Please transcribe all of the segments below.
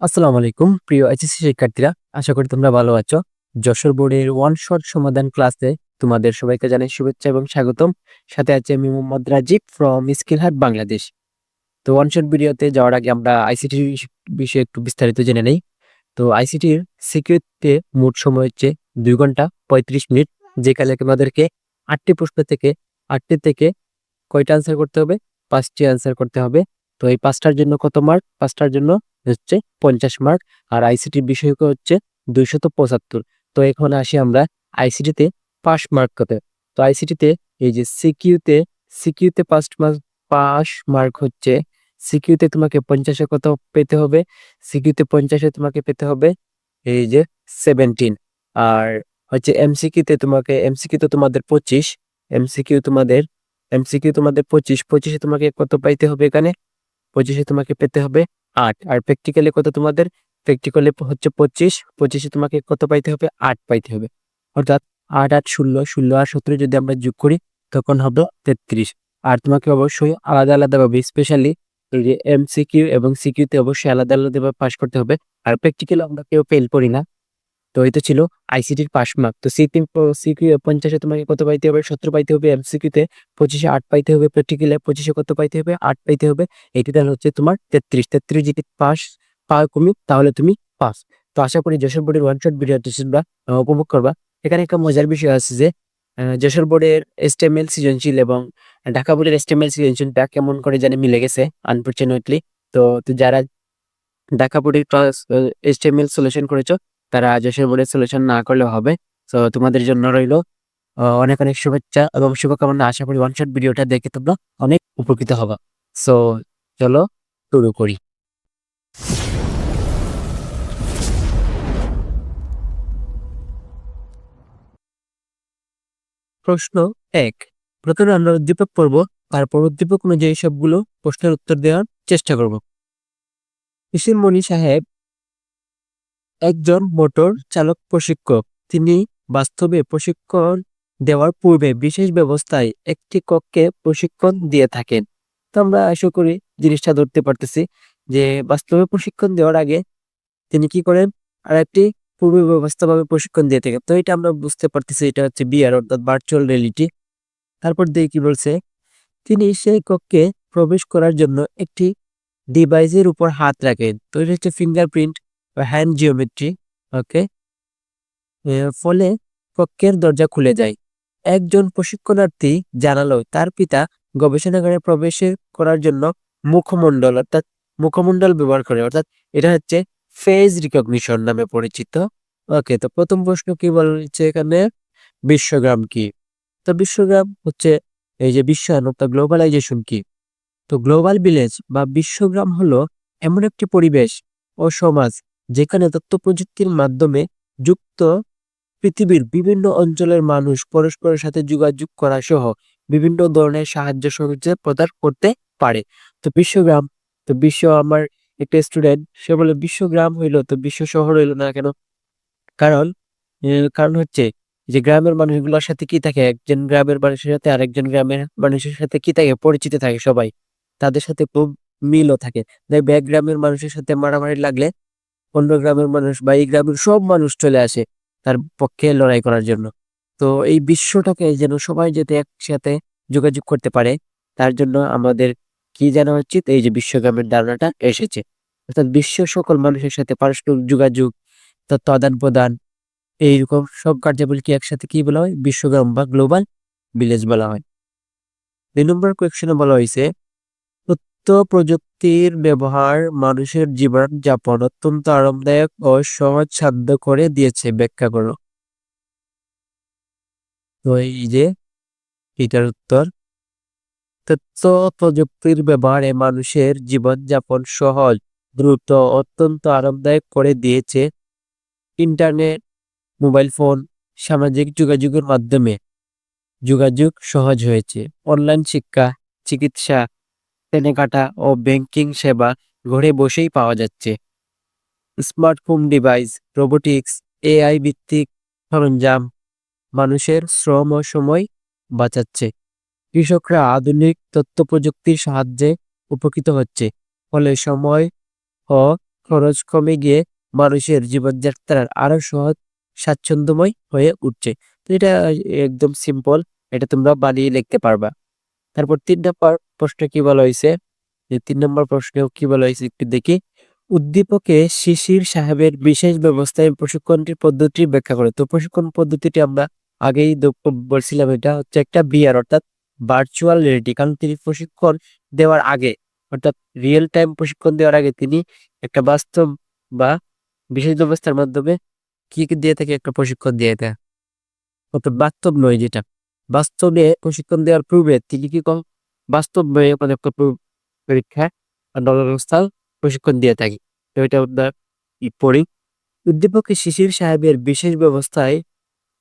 আসসালামু আলাইকুম প্রিয় এইচএসসি শিক্ষার্থীরা, আশা করি তোমরা ভালো আছো। যশোর বোর্ডের ওয়ান শট সমাধান ক্লাসে তোমাদের সবাইকে জানাই শুভেচ্ছা এবং স্বাগতম। সাথে আছে আমি মোহাম্মদ রাজীব ফ্রম স্কিল হাট বাংলাদেশ। তো ওয়ান শট ভিডিওতে যাওয়ার আগে আমরা আইসিটি বিষয়ে একটু বিস্তারিত জেনে নেই। তো আইসিটির সিকিউরিটিতে মোট সময় হচ্ছে 2 ঘন্টা 35 মিনিট, যেখানে তোমাদেরকে 8টি প্রশ্ন থেকে 8টি থেকে কয়টা আনসার করতে হবে? 5টি আনসার করতে হবে। তো এই 5টার জন্য কত মার্ক? 5টার জন্য হচ্ছে 50 মার্ক। আর আইসিটির বিষয় হচ্ছে 275। তো এখন আসি আমরা আইসিটিতে পাস মার্ক কত। তো আইসিটিতে এই যে সিকিউতে পাস মার্ক হচ্ছে, সিকিউতে তোমাকে 50-এ কত পেতে হবে? সিকিউতে 50-এ তোমাকে পেতে হবে এই যে 17। আর হচ্ছে এমসিকিউতে তোমাদের 25। এমসিকিউ তোমাদের এমসিকিউ তোমাদের 25 তোমাকে কত পাইতে হবে? এখানে 25-এ তোমাকে পেতে হবে 8। আর প্র্যাকটিক্যালি কত তোমাদের? প্র্যাকটিক্যালি হচ্ছে 25 তোমাকে কত পাইতে হবে? 8 পাইতে হবে। অর্থাৎ 8 8 16 16 আর 17 যদি আমরা যোগ করি তখন হবে 33। আর তোমাকে অবশ্যই আলাদা আলাদা ভাবে স্পেশালি এই যে এমসিকিউ এবং সিকিউতে অবশ্যই আলাদা আলাদা ভাবে পাস করতে হবে। আর প্র্যাকটিক্যালি আমরা কেউ ফেল করি না। তো এটা ছিল আইসিটির পাস মার্ক। তো সিকিউ 50-এ তোমাকে কত পাইতে হবে? 17 পাইতে হবে। এমসিকিউতে 25-এ 8 পাইতে হবে। প্র্যাকটিক্যালে 25-এ কত পাইতে হবে? 8 পাইতে হবে। এইটা তাহলে হচ্ছে তোমার 33 যদি পাস পাও তুমি, তাহলে তুমি পাস। তো আশা করি যশোর বোর্ডের ওয়ান শট ভিডিওটি তোমরা উপভোগ করবা। এখানে একটা মজার বিষয় আছে যে যশোর বোর্ডের এসটিএমএল সৃজনশীল এবং ঢাকা বোর্ডের এসটিএমএল সৃজনশীলটা কেমন করে জানি মিলে গেছে আনফরচুনেটলি। তো যারা ঢাকা বোর্ডের ক্লাস এইচটিএমএল সলিউশন করেছো, তারা যশোর বোর্ডের সলিউশন না করলেও হবে। তো তোমাদের জন্য রইলো অনেক অনেক শুভেচ্ছা এবং শুভকামনা। আশা করি ওয়ান শট ভিডিওটা দেখে তোমরা অনেক উপকৃত হবা। সো চলো শুরু করি। প্রশ্ন 1। প্রথমে আমরা উদ্দীপক পড়বো, তারপর উদ্দীপক অনুযায়ী সবগুলো প্রশ্নের উত্তর দেওয়ার চেষ্টা করব। ইসির মনি সাহেব একজন মোটর চালক প্রশিক্ষক। তিনি বাস্তবে প্রশিক্ষণ দেওয়ার পূর্বে বিশেষ ব্যবস্থায় একটি কক্ষে প্রশিক্ষণ দিয়ে থাকেন। তো আমরা আশা করি জিনিসটা ধরতে পারতেছি যে বাস্তবে প্রশিক্ষণ দেওয়ার আগে তিনি কি করেন? আর একটি পূর্ব ব্যবস্থা ভাবে প্রশিক্ষণ দিয়ে থাকেন। তো এটা আমরা বুঝতে পারতেছি, এটা হচ্ছে বিআর অর্থাৎ ভার্চুয়াল রিয়েলিটি। তারপর দিয়ে কি বলছে? তিনি সেই কক্ষে প্রবেশ করার জন্য একটি ডিভাইসের উপর হাত রাখেন। তো এটা হচ্ছে ফিঙ্গারপ্রিন্ট বা হ্যান্ড জিওমেট্রি। ওকে। ফলে কক্ষের দরজা খুলে যায়। একজন প্রশিক্ষণার্থী জানালো তার পিতা গবেষণাগারে প্রবেশ করার জন্য মুখমণ্ডল ব্যবহার করে, অর্থাৎ এটা হচ্ছে ফেস রিকগনিশন নামে পরিচিত। ওকে, তো প্রথম প্রশ্ন কি বলছে এখানে? বিশ্বগ্রাম কি? তো বিশ্বগ্রাম হচ্ছে এই যে বিশ্বায়ন অর্থাৎ গ্লোবালাইজেশন কি? তো গ্লোবাল ভিলেজ বা বিশ্বগ্রাম হলো এমন একটি পরিবেশ ও সমাজ যেখানে তথ্য প্রযুক্তির মাধ্যমে যুক্ত পৃথিবীর বিভিন্ন অঞ্চলের মানুষ পরস্পরের সাথে যোগাযোগ করা সহ বিভিন্ন ধরনের সাহায্য সহযোগিতা প্রদান করতে পারে। তো বিশ্বগ্রাম, তো বিশ্ব আমার একটা স্টুডেন্ট সে বলে বিশ্বগ্রাম হইলো তো বিশ্ব শহর হইলো না কেন? কারণ কারণ হচ্ছে যে গ্রামের মানুষগুলোর সাথে কি থাকে, একজন গ্রামের মানুষের সাথে আরেকজন গ্রামের মানুষের সাথে কি থাকে, পরিচিত থাকে সবাই, তাদের সাথে খুব মিলও থাকে। দেখবে এক গ্রামের মানুষের সাথে মারামারি লাগলে অন্য গ্রামের মানুষ বা এই গ্রামের সব মানুষ চলে আসে তার পক্ষে লড়াই করার জন্য। তো এই বিশ্বটাকে যেন সবাই যাতে একসাথে যোগাযোগ করতে পারে, তার জন্য আমাদের কি জানা উচিত? এই যে বিশ্বগ্রামের ধারণাটা এসেছে, অর্থাৎ বিশ্ব সকল মানুষের সাথে পারস্পরিক যোগাযোগ, তথ্য আদান প্রদান, এইরকম সব কার্যাবলীকে একসাথে কি বলা হয়? বিশ্বগ্রাম বা গ্লোবাল ভিলেজ বলা হয়। 2 নম্বর কোয়েশ্চনে বলা হয়েছে তথ্য প্রযুক্তির ব্যবহার মানুষের জীবন যাপন অত্যন্ত আরামদায়ক ও সহজসাধ্য করে দিয়েছে, ব্যাখ্যা করো। তো এই যে এটার উত্তর, তথ্য প্রযুক্তির ব্যবহারে মানুষের জীবন যাপন সহজ, দ্রুত, অত্যন্ত আরামদায়ক করে দিয়েছে। ইন্টারনেট, মোবাইল ফোন, সামাজিক যোগাযোগের মাধ্যমে যোগাযোগ সহজ হয়েছে। অনলাইন শিক্ষা, চিকিৎসা, কেনাকাটা ও ব্যাংকিং সেবা ঘরে বসেই পাওয়া যাচ্ছে। Smart home device, robotics, AI ভিত্তিক সরঞ্জাম মানুষের শ্রম ও সময় বাঁচাচ্ছে। কৃষকরা আধুনিক তথ্য প্রযুক্তির সাহায্যে উপকৃত হচ্ছে, ফলে সময় ও খরচ কমে গিয়ে মানুষের জীবনযাত্রার আরো সহজ স্বাচ্ছন্দ্যময় হয়ে উঠছে। তো এটা একদম সিম্পল, এটা তোমরা বানিয়ে লিখতে পারবা। তারপর 3 নম্বর প্রশ্ন কি বলা হয়েছে, যে 3 নম্বর প্রশ্নে কি বলা হয়েছে একটু দেখি। উদ্দীপকে শিশির সাহেবের বিশেষ ব্যবস্থায় প্রশিক্ষণটির পদ্ধতি ব্যাখ্যা করে। তো প্রশিক্ষণ পদ্ধতিটি আমরা আগেই বলছিলাম, এটা হচ্ছে একটা বিআর অর্থাৎ ভার্চুয়াল রিয়েলিটি। কারণ তিনি প্রশিক্ষণ দেওয়ার আগে অর্থাৎ রিয়েল টাইম প্রশিক্ষণ দেওয়ার আগে তিনি একটা বাস্তব বা বিশেষ ব্যবস্থার মাধ্যমে কি কি দিয়ে থাকে, একটা প্রশিক্ষণ দিয়ে দেয়। অর্থাৎ বাস্তব নয়, যেটা বাস্তবে প্রশিক্ষণ দেওয়ার পূর্বে তিনি কি বাস্তব নয় মানে একটা পরীক্ষা বা নবব্যবস্থার প্রশিক্ষণ দিয়ে থাকি। তো এটা আমরা পড়ি। উদ্দীপকে শিশির সাহেবের বিশেষ ব্যবস্থায়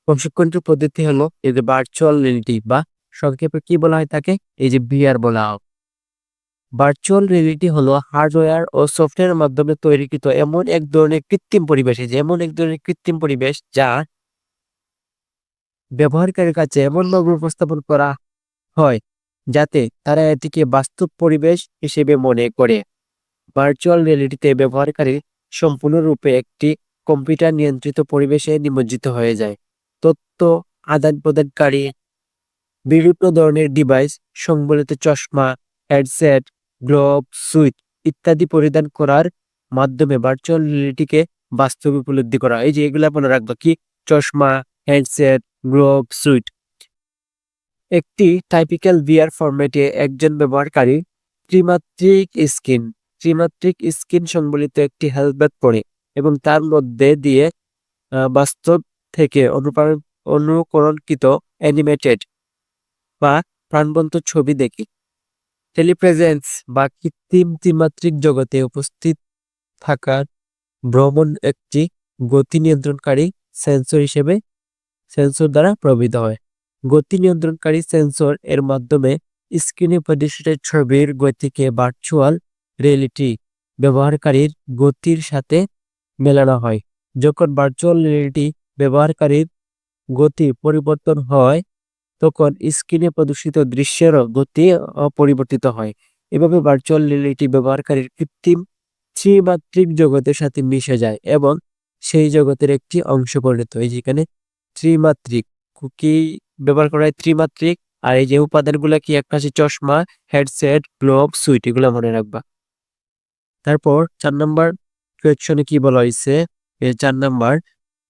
প্রশিক্ষণটির পদ্ধতি হলো এই যে ভার্চুয়াল রিয়েলিটি, বা সংক্ষেপে কি বলা হয় তাকে, এই যে ভিআর বলা হয়। ভার্চুয়াল রিয়েলিটি হলো হার্ডওয়্যার ও সফটওয়্যারের মাধ্যমে তৈরিকৃত এমন এক ধরনের কৃত্রিম পরিবেশ, যেমন এক ধরনের কৃত্রিম পরিবেশ যা ব্যবহারকারীর কাছে এমনভাবে উপস্থাপন করা হয় যাতে তারা এটিকে বাস্তব পরিবেশ হিসেবে মনে করে। ভার্চুয়াল রিয়েলিটিতে ব্যবহারকারী সম্পূর্ণরূপে একটি কম্পিউটার নিয়ন্ত্রিত পরিবেশে নিমজ্জিত হয়ে যায়। তথ্য আদান প্রদানকারী বিভিন্ন ধরনের ডিভাইস, সংবলিত চশমা, হেডসেট, গ্লোভ, সুইট ইত্যাদি পরিধান করার মাধ্যমে ভার্চুয়াল রিয়েলিটিকে বাস্তবে উপলব্ধি করা। এই যে এগুলা মনে রাখবো, কি চশমা, হেডসেট, গ্লোভ, সুইট। একটি টাইপিক্যাল ভিআর ফরম্যাটে একজন ব্যবহারকারী ত্রিমাত্রিক স্ক্রিন সংবলিত একটি হেলমেট পরে এবং তার মধ্যে দিয়ে বাস্তব থেকে অনুকরণকৃত অ্যানিমেটেড বা প্রাণবন্ত ছবি দেখি। টেলিপ্রেজেন্স বা কৃত্রিম ত্রিমাত্রিক জগতে উপস্থিত থাকার ভ্রমণ একটি গতি নিয়ন্ত্রণকারী সেন্সর দ্বারা প্রভাবিত হয়। গতি নিয়ন্ত্রণকারী সেন্সর এর মাধ্যমে স্ক্রিনে প্রদর্শিত ছবির গতিকে ভার্চুয়াল রিয়েলিটি ব্যবহারকারীর গতির সাথে মেলানো হয়। যখন ভার্চুয়াল রিয়েলিটি ব্যবহারকারীর গতি পরিবর্তন হয় তখন স্ক্রিনে প্রদর্শিত দৃশ্যেরও গতি অপরিবর্তিত হয়। এভাবে ভার্চুয়াল রিয়েলিটি ব্যবহারকারীর কৃত্রিম ত্রিমাত্রিক জগতের সাথে মিশে যায় এবং সেই জগতের একটি অংশ পরিণত হয়। যেখানে ত্রিমাত্রিক কি ব্যবহার করা হয়, ত্রিমাত্রিক। আর এই যে উপাদানগুলো কি, একটা আছে চশমা, হেডসেট, গ্লোভ, সুইট, এগুলো মনে রাখবা। তারপর 4 নম্বর কোয়েকশনে কি বলা হয়েছে, 4 নম্বর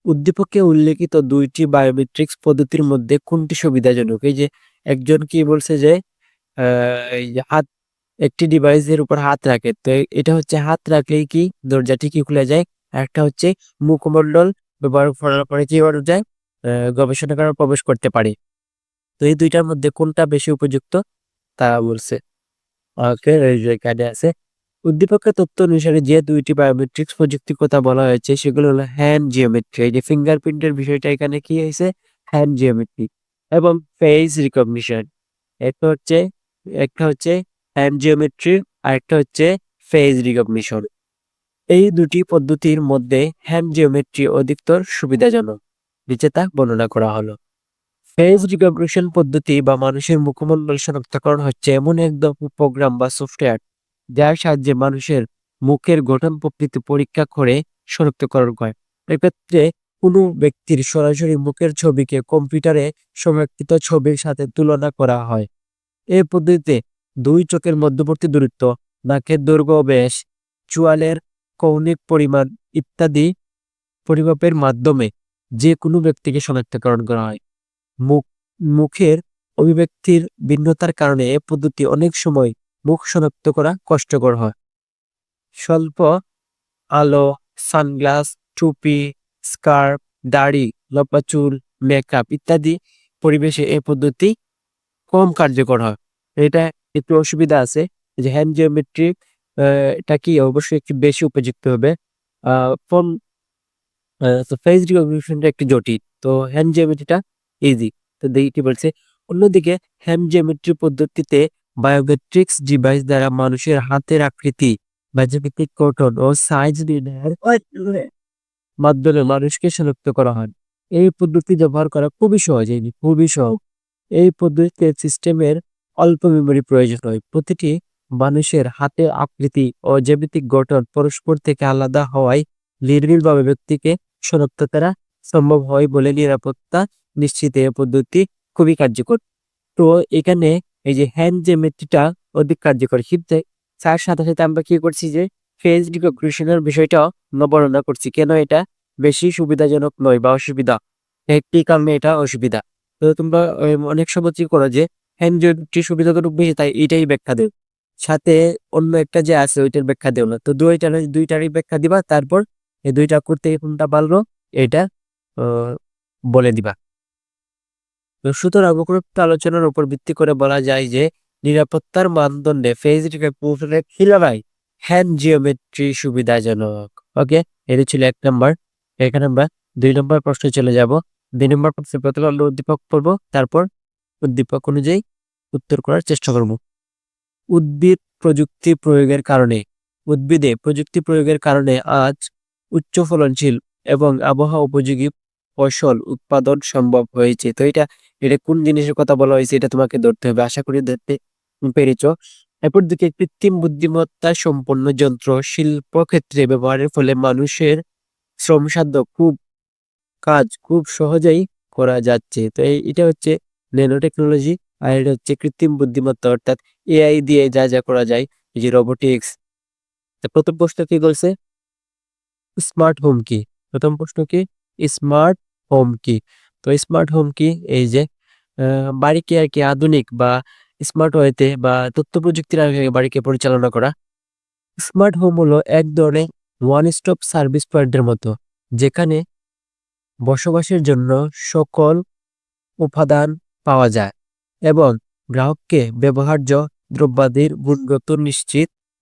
উদ্দীপকে উল্লেখিত 2টি বায়োমেট্রিক্স পদ্ধতির মধ্যে কোনটি সুবিধাজনক। এই যে একজন কি বলছে যে এই যে হাত, একটি ডিভাইসের উপর হাত রাখে, তো এটা হচ্ছে হাত রাখলেই কি দরজাটি কি খুলে যায়। একটা হচ্ছে মুখমণ্ডল ব্যবহার করার পরে কি করা যায়, গবেষণাগারে প্রবেশ করতে পারে। তো এই দুইটার মধ্যে কোনটা বেশি উপযুক্ত তা বলছে। ওকে, এখানে আছে উদ্দীপকের তথ্য অনুসারে যে 2টি বায়োমেট্রিক্স প্রযুক্তির কথা বলা হয়েছে সেগুলো হলো হ্যান্ড জিওমেট্রি। এই যে ফিঙ্গারপ্রিন্টের বিষয়টা এখানে কি হয়েছে, হ্যান্ড জিওমেট্রি এবং ফেস রিকগনিশন। একটা হচ্ছে হ্যান্ড জিওমেট্রি আর একটা হচ্ছে ফেস রিকগনিশন। এই দুটি পদ্ধতির মধ্যে হ্যান্ড জিওমেট্রি অধিকতর সুবিধাজনক, নিচে তা বর্ণনা করা হলো। ফেস রিকগনিশন পদ্ধতি বা মানুষের মুখমণ্ডল শনাক্তকরণ হচ্ছে এমন এক প্রোগ্রাম বা সফটওয়্যার যার সাহায্যে মানুষের মুখের গঠন প্রকৃতি পরীক্ষা করে শনাক্তকরণ করে। এক্ষেত্রে কোনো ব্যক্তির সরাসরি মুখের ছবিকে কম্পিউটারে সংরক্ষিত ছবির সাথে তুলনা করা হয়। এই পদ্ধতিতে দুই চোখের মধ্যবর্তী দূরত্ব, নাকের দৈর্ঘ্য, ব্যাস, চোয়ালের কৌণিক পরিমাণ ইত্যাদি পরিমাপের মাধ্যমে যে কোনো ব্যক্তিকে শনাক্তকরণ করা হয়। মুখের অভিব্যক্তির ভিন্নতার কারণে এ পদ্ধতি অনেক সময় মুখ শনাক্ত করা কষ্টকর হয়। স্বল্প আলো, সানগ্লাস, টুপি, স্কার্ফ, দাড়ি, লম্বা চুল, মেকআপ ইত্যাদি পরিবেশে এই পদ্ধতি কম কার্যকর হয়। এটা একটু অসুবিধা আছে যে হ্যান্ড জিওমেট্রিক, এটা কি অবশ্যই একটু বেশি উপযুক্ত হবে। ফোন ফেস রিকগনিশনটা একটু জটিল, তো হ্যান্ড জিওমেট্রিটা ইজি। তো দেখি কি বলছে, অন্যদিকে হ্যান্ড জিওমেট্রি পদ্ধতিতে বায়োমেট্রিক্স ডিভাইস দ্বারা মানুষের হাতের আকৃতি বা জ্যামিতিক গঠন ও সাইজ নির্ণয়ের মাধ্যমে মানুষকে শনাক্ত করা হয়। এই পদ্ধতি ব্যবহার করা খুবই সহজ, খুবই সহজ। এই পদ্ধতিতে সিস্টেমের অল্প মেমরি প্রয়োজন হয়। প্রতিটি মানুষের হাতের আকৃতি ও জ্যামিতিক গঠন পরস্পর থেকে আলাদা হওয়ায় নির্ভুলভাবে ব্যক্তিকে শনাক্ত করা সম্ভব হয় বলে নিরাপত্তা নিশ্চিতে এ পদ্ধতি খুবই কার্যকর। তো এখানে এই যে হ্যান্ড জ্যামিতিটা অধিক কার্যকর, কিন্তু তার সাথে সাথে আমরা কি করছি যে ফেস রিকগনিশনের বিষয়টাও আমরা বর্ণনা করছি কেন এটা বেশি সুবিধাজনক নয় বা অসুবিধা, একটি কারণে এটা অসুবিধা। তো তোমরা অনেক সময় কি করো যে হ্যান্ড জ্যামিতি সুবিধাজনক বেশি তাই এটাই ব্যাখ্যা দেও, সাথে অন্য একটা যে আছে ওইটার ব্যাখ্যা দেও না। তো দুইটারই ব্যাখ্যা দিবা, তারপর এই দুইটা করতে কোনটা ভালো এটা বলে দিবা। তো সুতরাং উপরোক্ত আলোচনার উপর ভিত্তি করে বলা যায় যে নিরাপত্তার মানদণ্ডে ফেস রিকগনিশনের তুলনায় হ্যান্ড জিওমেট্রি সুবিধাজনক। ওকে, এটা ছিল 1 নম্বর। এখানে আমরা 2 নম্বর প্রশ্নে চলে যাব। 2 নম্বর প্রশ্নের প্রথমে আমরা উদ্দীপক পড়বো, তারপর উদ্দীপক অনুযায়ী উত্তর করার চেষ্টা করব। উদ্ভিদ প্রযুক্তি প্রয়োগের কারণে উদ্ভিদে প্রযুক্তি প্রয়োগের কারণে আজ উচ্চ ফলনশীল এবং আবহাওয়া উপযোগী ফসল উৎপাদন সম্ভব হয়েছে। তো এটা এটা কোন জিনিসের কথা বলা হয়েছে এটা তোমাকে ধরতে হবে, আশা করি ধরতে পেরেছ। এরপর দিকে কৃত্রিম বুদ্ধিমত্তা সম্পন্ন যন্ত্র শিল্প ক্ষেত্রে ব্যবহারের ফলে মানুষের শ্রমসাধ্য কাজ খুব সহজেই করা যাচ্ছে। তো এটা হচ্ছে ন্যানো টেকনোলজি, আর এটা হচ্ছে কৃত্রিম বুদ্ধিমত্তা, অর্থাৎ এআই দিয়ে যা যা করা যায়, এই যে রোবোটিক্স। প্রথম প্রশ্ন কি বলছে, স্মার্ট হোম কি? প্রথম প্রশ্ন কি, স্মার্ট হোম কি? তো স্মার্ট হোম কি, এই যে বাড়িকে আর কি আধুনিক বা স্মার্ট ওয়েতে বা তথ্য প্রযুক্তির আগে বাড়িকে পরিচালনা করা। স্মার্ট হোম হলো এক ধরনের ওয়ান স্টপ সার্ভিস পয়েন্টের মতো, যেখানে বসবাসের জন্য সকল উপাদান পাওয়া যায় এবং গ্রাহককে ব্যবহার্য দ্রব্যাদির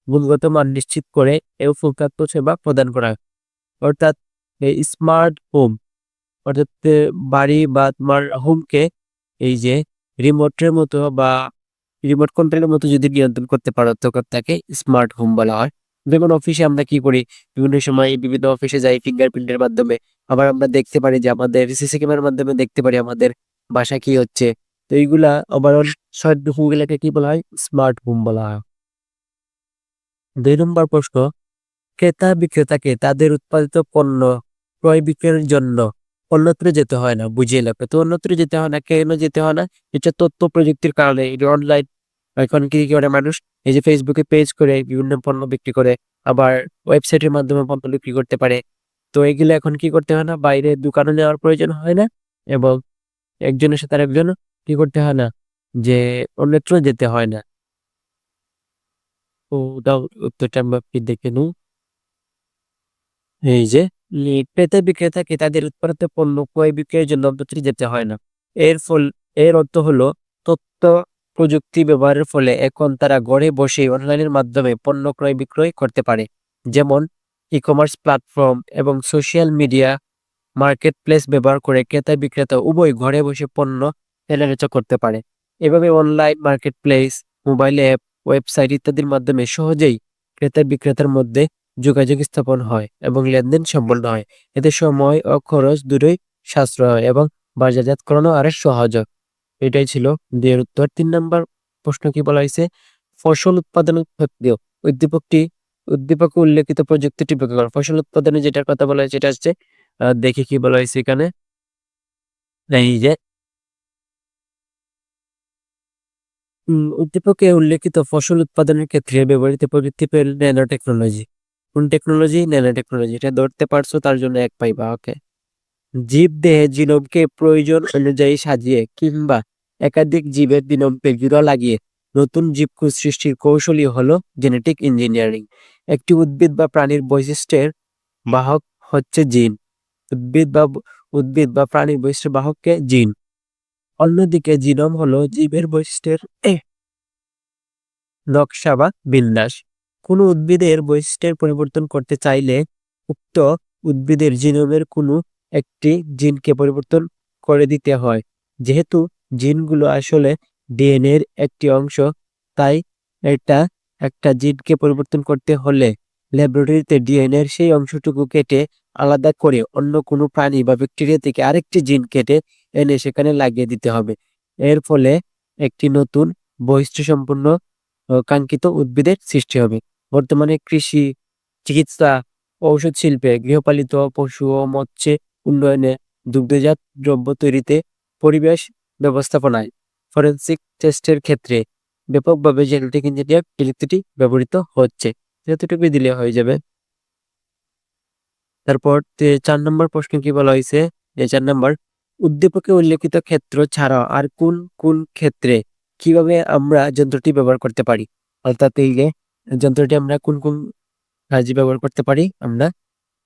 গুণগত মান নিশ্চিত করে এই ফুলকাত্ম সেবা প্রদান করা। অর্থাৎ এই স্মার্ট হোম অর্থাৎ বাড়ি বা তোমার হোমকে এই যে রিমোটের মতো বা রিমোট কন্ট্রোলের মতো যদি নিয়ন্ত্রণ করতে পারো তখন তাকে স্মার্ট হোম বলা হয়। যেমন অফিসে আমরা কি করি, বিভিন্ন সময় বিভিন্ন অফিসে যাই ফিঙ্গারপ্রিন্টের মাধ্যমে, আবার আমরা দেখতে পারি যে আমাদের সিসি ক্যামেরার মাধ্যমে দেখতে পারি আমাদের বাসায় কি হচ্ছে। তো এইগুলা ওভারঅল হোমগুলাকে কি বলা হয়, স্মার্ট হোম বলা হয়। 2 নম্বর প্রশ্ন, ক্রেতা বিক্রেতাকে তাদের উৎপাদিত পণ্য ক্রয় বিক্রয়ের জন্য অন্যত্র যেতে হয় না। বুঝিয়ে লাগবে, তো অন্যত্র যেতে হয় না, কেন যেতে হয় না? এটা তথ্য প্রযুক্তির কারণে। এটা অনলাইন, এখন কি করে মানুষ এই যে ফেসবুকে পেজ করে বিভিন্ন পণ্য বিক্রি করে, আবার ওয়েবসাইটের মাধ্যমে পণ্য বিক্রি করতে পারে। তো এগুলো এখন কি করতে হয় না, বাইরে দোকানে নেওয়ার প্রয়োজন হয় না, এবং একজনের সাথে আরেকজন কি করতে হয় না, যে অন্যত্র যেতে হয় না। তো ওটাও উত্তরটা আমরা দেখে নিই। এই যে ক্রেতা বিক্রেতাকে তাদের উৎপাদিত পণ্য ক্রয় বিক্রয়ের জন্য অন্যত্র যেতে হয় না। এর অর্থ হলো তথ্য প্রযুক্তি ব্যবহারের ফলে এখন তারা ঘরে বসে অনলাইনের মাধ্যমে পণ্য ক্রয় বিক্রয় করতে পারে। যেমন ই-কমার্স প্ল্যাটফর্ম এবং সোশ্যাল মিডিয়া মার্কেট প্লেস ব্যবহার করে ক্রেতা বিক্রেতা উভয় ঘরে বসে পণ্য কেনাবেচা করতে পারে। এভাবে online market place, mobile app, website ইত্যাদির মাধ্যমে সহজেই ক্রেতা বিক্রেতার মধ্যে যোগাযোগ স্থাপন হয় এবং লেনদেন সম্পন্ন হয়। এতে সময় ও খরচ দুটোই সাশ্রয় হয় এবং বাজারজাতকরণও আরো সহজ হয়। এটাই ছিল দুইয়ের উত্তর। 3 নম্বর প্রশ্ন কি বলা হয়েছে, ফসল উৎপাদনের ক্ষেত্রেও উদ্দীপকে উল্লেখিত প্রযুক্তিটি ব্যবহার করে। ফসল উৎপাদনে যেটার কথা বলা হয়েছে এটা হচ্ছে দেখি কি বলা হয়েছে এখানে, এই যে উদ্দীপকে উল্লেখিত ফসল উৎপাদনের ক্ষেত্রে ব্যবহৃত প্রযুক্তি ন্যানো টেকনোলজি। কোন টেকনোলজি? Nano technology. এটা ধরতে পারছো, তার জন্য 1 পাইবা। ওকে, জীবদেহে জিনোমকে প্রয়োজন অনুযায়ী সাজিয়ে কিংবা একাধিক জীবের জিনোমকে জোড়া লাগিয়ে নতুন জীবকোষ সৃষ্টির কৌশলই হলো জেনেটিক ইঞ্জিনিয়ারিং। একটি উদ্ভিদ বা প্রাণীর বৈশিষ্ট্যের বাহক হচ্ছে জিন। উদ্ভিদ বা প্রাণীর বৈশিষ্ট্যের বাহককে জিন। অন্যদিকে জিনোম হলো জীবের বৈশিষ্ট্যের নকশা বা বিন্যাস। কোনো উদ্ভিদের বৈশিষ্ট্যের পরিবর্তন করতে চাইলে উক্ত উদ্ভিদের জিনোমের কোনো একটি জিনকে পরিবর্তন করে দিতে হয়। যেহেতু জিনগুলো আসলে ডিএনএর একটি অংশ, তাই এটা একটা জিনকে পরিবর্তন করতে হলে ল্যাবরেটরিতে ডিএনএর সেই অংশটুকু কেটে আলাদা করে অন্য কোনো প্রাণী বা ব্যাকটেরিয়া থেকে আরেকটি জিন কেটে এনে সেখানে লাগিয়ে দিতে হবে। এর ফলে একটি নতুন বৈশিষ্ট্য সম্পন্ন কাঙ্ক্ষিত উদ্ভিদের সৃষ্টি হবে। বর্তমানে কৃষি, চিকিৎসা, ঔষধ শিল্পে, গৃহপালিত পশু ও মৎস্যে উন্নয়নে, দুগ্ধজাত দ্রব্য তৈরিতে, পরিবেশ ব্যবস্থাপনায়, ফরেনসিক টেস্টের ক্ষেত্রে ব্যাপকভাবে জেনেটিক ইঞ্জিনিয়ার প্রযুক্তিটি ব্যবহৃত হচ্ছে। যতটুকু দিলে হয়ে যাবে। তারপর 4 নম্বর প্রশ্ন কি বলা হয়েছে, 4 নম্বর, উদ্দীপকে উল্লেখিত ক্ষেত্র ছাড়াও আর কোন কোন ক্ষেত্রে কিভাবে আমরা যন্ত্রটি ব্যবহার করতে পারি, অর্থাৎ এই যে যন্ত্রটি আমরা কোন কোন কাজে ব্যবহার করতে পারি আমরা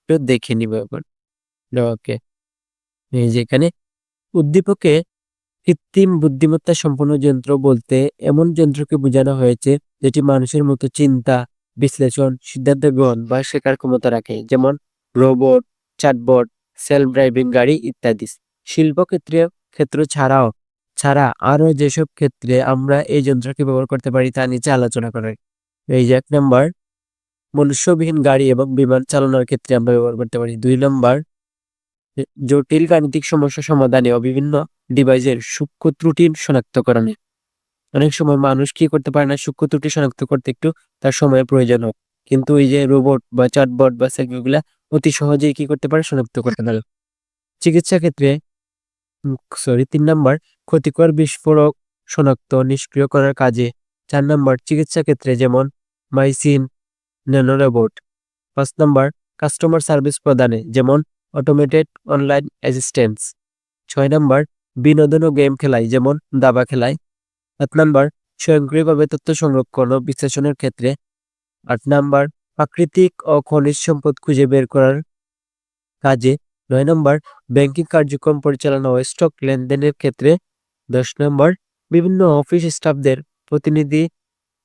একটু দেখে নিব এবার। ওকে, এই যে এখানে উদ্দীপকে কৃত্রিম বুদ্ধিমত্তা সম্পন্ন যন্ত্র বলতে এমন যন্ত্রকে বোঝানো হয়েছে যেটি মানুষের মতো চিন্তা, বিশ্লেষণ, সিদ্ধান্ত গ্রহণ বা শেখার ক্ষমতা রাখে, যেমন রোবট, চ্যাটবট, সেলফ ড্রাইভিং গাড়ি ইত্যাদি। শিল্পক্ষেত্রে ক্ষেত্র ছাড়া আরো যেসব ক্ষেত্রে আমরা এই যন্ত্রকে ব্যবহার করতে পারি তা নিচে আলোচনা করে। এই যে 1 নম্বর, মনুষ্যবিহীন গাড়ি এবং বিমান চালানোর ক্ষেত্রে আমরা ব্যবহার করতে পারি। 2 নম্বর, জটিল গাণিতিক সমস্যা সমাধানে ও বিভিন্ন ডিভাইসের সূক্ষ্ম ত্রুটি শনাক্তকরণে। অনেক সময় মানুষ কি করতে পারে না, সূক্ষ্ম ত্রুটি শনাক্ত করতে একটু তার সময়ের প্রয়োজন হয়, কিন্তু এই যে রোবট বা চ্যাটবট বা সেগুলা অতি সহজেই কি করতে পারে, শনাক্ত করতে পারে। চিকিৎসা ক্ষেত্রে 3 নম্বর, ক্ষতিকর বিস্ফোরক শনাক্ত নিষ্ক্রিয় করার কাজে। 4 নম্বর, চিকিৎসা ক্ষেত্রে যেমন মাইসিন, ন্যানোরোবট। 5 নম্বর, কাস্টমার সার্ভিস প্রদানে যেমন অটোমেটেড অনলাইন অ্যাসিস্ট্যান্স। 6 নম্বর, বিনোদন ও গেম খেলায় যেমন দাবা খেলায়। 7 নম্বর, স্বয়ংক্রিয়ভাবে তথ্য সংরক্ষণ ও বিশ্লেষণের ক্ষেত্রে। 8 নম্বর, প্রাকৃতিক ও খনিজ সম্পদ খুঁজে বের করার কাজে। 9 নম্বর, ব্যাংকিং কার্যক্রম পরিচালনা ও স্টক লেনদেনের ক্ষেত্রে। 10 নম্বর, বিভিন্ন অফিস স্টাফদের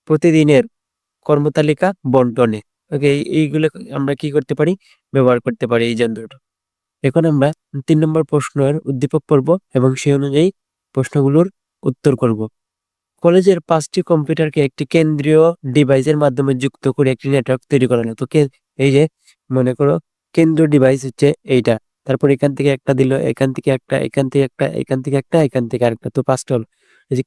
প্রতিদিনের কর্মতালিকা বন্টনে। ওকে, এইগুলো আমরা কি করতে পারি, ব্যবহার করতে পারি এই যন্ত্রটা। এখন আমরা 3 নম্বর প্রশ্নের উদ্দীপক পড়ব এবং সেই অনুযায়ী প্রশ্নগুলোর উত্তর করব। কলেজের 5টি কম্পিউটারকে একটি কেন্দ্রীয় ডিভাইসের মাধ্যমে যুক্ত করে একটি নেটওয়ার্ক তৈরি করানো। তো এই যে মনে করো কেন্দ্রীয় ডিভাইস হচ্ছে এইটা, তারপর এখান থেকে একটা দিল, এখান থেকে একটা, এখান থেকে একটা, এখান থেকে একটা, এখান থেকে আরেকটা, তো 5টা হলো। এই যে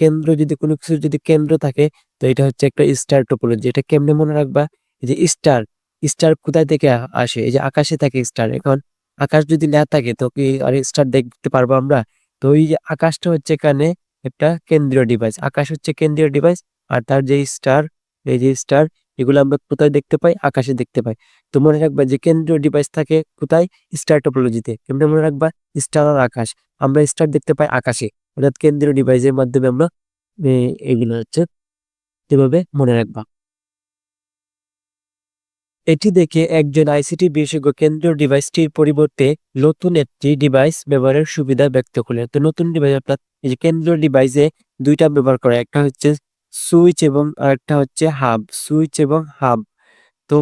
কেন্দ্র যদি কোনো কিছু যদি কেন্দ্র থাকে, তো এটা হচ্ছে একটা স্টার টোপোলজি। এটা কেমনে মনে রাখবা, এই যে স্টার, স্টার কোথায় থেকে আসে, এই যে আকাশে থাকে স্টার। এখন আকাশ যদি না থাকে তো কি আর স্টার দেখতে পারবো আমরা? তো এই যে আকাশটা হচ্ছে এখানে একটা কেন্দ্রীয় ডিভাইস, আকাশ হচ্ছে কেন্দ্রীয় ডিভাইস, আর তার যে স্টার, এই যে স্টার, এগুলো আমরা কোথায় দেখতে পাই, আকাশে দেখতে পাই। তো মনে রাখবা যে কেন্দ্রীয় ডিভাইস থাকে কোথায়, স্টার টপোলজিতে। কেমনে মনে রাখবা, স্টার আর আকাশ, আমরা স্টার দেখতে পাই আকাশে, অর্থাৎ কেন্দ্রীয় ডিভাইসের মাধ্যমে আমরা এগুলো হচ্ছে এভাবে মনে রাখবা। এটি দেখে একজন আইসিটি বিশেষজ্ঞ কেন্দ্রীয় ডিভাইসটির পরিবর্তে নতুন একটি ডিভাইস ব্যবহারের সুবিধা ব্যক্ত করলেন। তো নতুন ডিভাইস অর্থাৎ এই যে কেন্দ্রীয় ডিভাইসে দুইটা ব্যবহার করে, একটা হচ্ছে সুইচ এবং আরেকটা হচ্ছে হাব। সুইচ এবং হাব, তো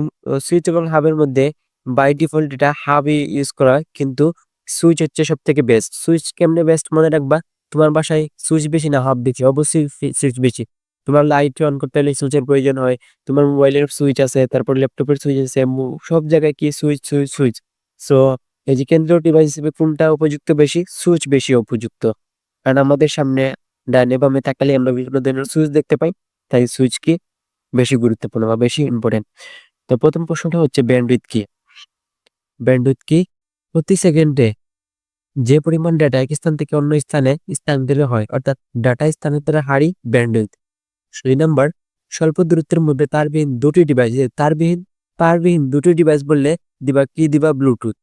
সুইচ এবং হাবের মধ্যে বাই ডিফল্ট এটা হাবই ইউজ করা হয়, কিন্তু সুইচ হচ্ছে সব থেকে বেস্ট। সুইচ কেমনে বেস্ট মনে রাখবা, তোমার বাসায় সুইচ বেশি না হাব বেশি, অবশ্যই সুইচ বেশি। তোমার লাইট অন করতে হলে সুইচের প্রয়োজন হয়, তোমার মোবাইলের সুইচ আছে, তারপর ল্যাপটপের সুইচ আছে, সব জায়গায় কি সুইচ সুইচ সুইচ। সো এই যে কেন্দ্রীয় ডিভাইস হিসেবে কোনটা উপযুক্ত বেশি, সুইচ বেশি উপযুক্ত, কারণ আমাদের সামনে ডানে বামে তাকালে আমরা বিভিন্ন ধরনের সুইচ দেখতে পাই, তাই সুইচ কি বেশি গুরুত্বপূর্ণ বা বেশি ইম্পর্টেন্ট। তো প্রথম প্রশ্নটা হচ্ছে ব্যান্ডউইথ কি। ব্যান্ডউইথ কি, প্রতি সেকেন্ডে যে পরিমাণ ডেটা এক স্থান থেকে অন্য স্থানে স্থানান্তরিত হয়, অর্থাৎ ডাটা স্থানান্তরের হারই ব্যান্ডউইথ। 2 নাম্বার, স্বল্প দূরত্বের মধ্যে তারবিহীন দুটি ডিভাইস, তারবিহীন দুটি ডিভাইস বললে দিবা ব্লুটুথ,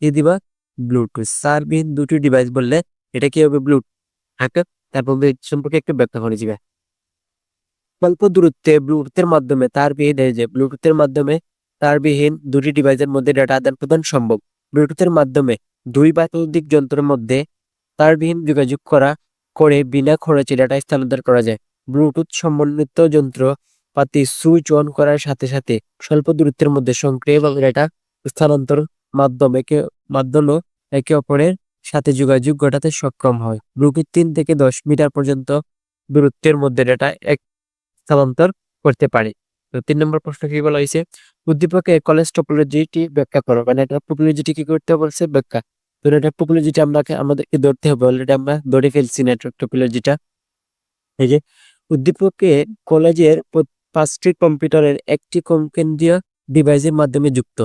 কি দিবা ব্লুটুথ। তারবিহীন দুটি ডিভাইস বললে এটা কি হবে, ব্লুটুথ। তারপর সম্পর্কে একটু ব্যাখ্যা করে দিবে। স্বল্প দূরত্বে ব্লুটুথের মাধ্যমে তারবিহীন দুটি ডিভাইসের মধ্যে ডেটা আদান প্রদান সম্ভব। ব্লুটুথের মাধ্যমে দুই বা ততোধিক যন্ত্রের মধ্যে তারবিহীন যোগাযোগ করে বিনা খরচে ডেটা স্থানান্তর করা যায়। ব্লুটুথ সমন্বিত যন্ত্রপাতি সুইচ অন করার সাথে সাথে স্বল্প দূরত্বের মধ্যে সক্রিয়ভাবে ডেটা স্থানান্তর মাধ্যমে একে অপরের সাথে যোগাযোগ ঘটাতে সক্ষম হয়। ব্লুটুথ 3 থেকে 10 মিটার পর্যন্ত দূরত্বের মধ্যে ডেটা স্থানান্তর করতে পারে। তো 3 নম্বর প্রশ্ন কি বলা হয়েছে, উদ্দীপকে কলেজ টপোলজিটি ব্যাখ্যা করো, মানে এটা টপোলজিটি কি করতে বলছে, ব্যাখ্যা। তো এটা টপোলজিটি আমাদেরকে ধরতে হবে, অলরেডি আমরা ধরে ফেলছি নেটওয়ার্ক টপোলজিটা। এই যে উদ্দীপকে কলেজের 5টি কম্পিউটারের একটি কেন্দ্রীয় ডিভাইসের মাধ্যমে যুক্ত।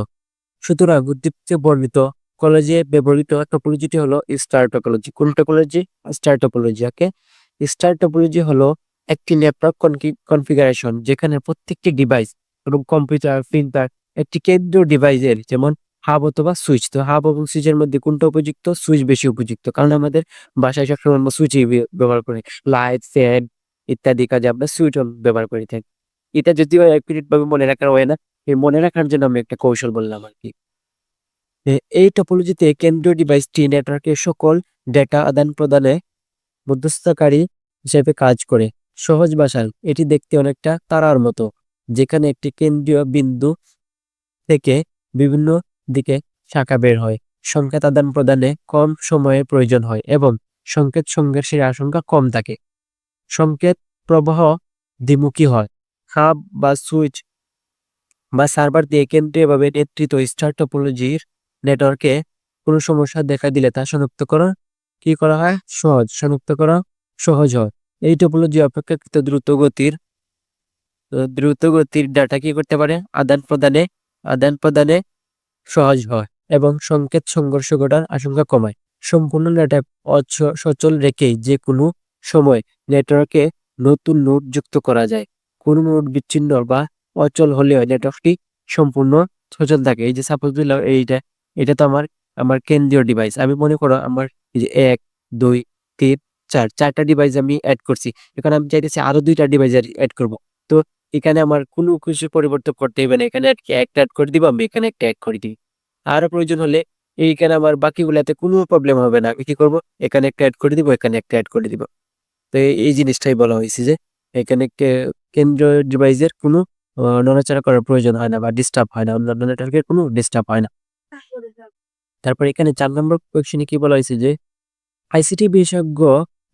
সুতরাং উদ্দীপকে বর্ণিত কলেজে ব্যবহৃত টপোলজিটি হলো স্টার টপোলজি। কোন topology? Star topology. Okay, star topology হলো একটি নেটওয়ার্ক কনফিগারেশন যেখানে প্রত্যেকটি ডিভাইস এবং কম্পিউটার, প্রিন্টার একটি কেন্দ্রীয় ডিভাইসের যেমন হাব অথবা সুইচ। তো হাব এবং সুইচের মধ্যে কোনটা উপযুক্ত? সুইচ বেশি উপযুক্ত, কারণ আমাদের বাসায় সবসময় আমরা সুইচই ব্যবহার করি। লাইট, ফ্যান ইত্যাদি কাজে আমরা সুইচ ব্যবহার করে থাকি। এটা যদিও এক ভাবে মনে রাখার হয় না, এই মনে রাখার জন্য আমি একটা কৌশল বললাম আর কি। এই টপোলজিতে কেন্দ্রীয় ডিভাইসটি নেটওয়ার্কের সকল ডেটা আদান প্রদানে মধ্যস্থতাকারী হিসেবে কাজ করে। সহজ ভাষায় এটি দেখতে অনেকটা তারার মতো, যেখানে একটি কেন্দ্রীয় বিন্দু থেকে বিভিন্ন দিকে শাখা বের হয়। সংকেত আদান প্রদানে কম সময়ের প্রয়োজন হয় এবং সংকেত সংঘর্ষের আশঙ্কা কম থাকে। সংকেত প্রবাহ দ্বিমুখী হয়। হাব বা সুইচ বা সার্ভার দিয়ে কেন্দ্রীয়ভাবে নেতৃত্ব স্টার টপোলজির নেটওয়ার্কে কোনো সমস্যা দেখা দিলে তা শনাক্ত করা কি করা হয়? শনাক্ত করা সহজ হয়। এই টপোলজি অপেক্ষাকৃত দ্রুত গতির ডাটা কি করতে পারে? আদান প্রদানে সহজ হয় এবং সংকেত সংঘর্ষ ঘটার আশঙ্কা কমায়। সম্পূর্ণ ডাটা সচল রেখেই যে কোনো সময় নেটওয়ার্কে নতুন নোড যুক্ত করা যায়। কোনো নোড বিচ্ছিন্ন বা অচল হলেও নেটওয়ার্কটি সম্পূর্ণ সচল থাকে। এই যে সাপোজ দিলাম এটা তো আমার কেন্দ্রীয় ডিভাইস। আমি মনে করো আমার এই যে 1 2 3 4 চারটা ডিভাইস আমি অ্যাড করছি। এখানে আমি চাইতেছি আরো 2টা ডিভাইস অ্যাড করব। তো এখানে আমার কোনো কিছু পরিবর্তন করতে হবে না, এখানে একটা অ্যাড করে দিব, আমি এখানে একটা অ্যাড করে দিই। আরো প্রয়োজন হলে এইখানে আমার বাকিগুলাতে কোনো প্রবলেম হবে না, আমি কি করব, এখানে একটা অ্যাড করে দিব, এখানে একটা অ্যাড করে দিব। তো এই জিনিসটাই বলা হয়েছে যে এখানে কেন্দ্রীয় ডিভাইসের কোনো নড়াচড়া করার প্রয়োজন হয় না বা ডিস্টার্ব হয় না, অন্যান্য নেটওয়ার্কের কোনো ডিস্টার্ব হয় না। তারপর এখানে 4 নম্বর কোয়েশ্চেনে কি বলা হয়েছে যে আইসিটি বিশেষজ্ঞ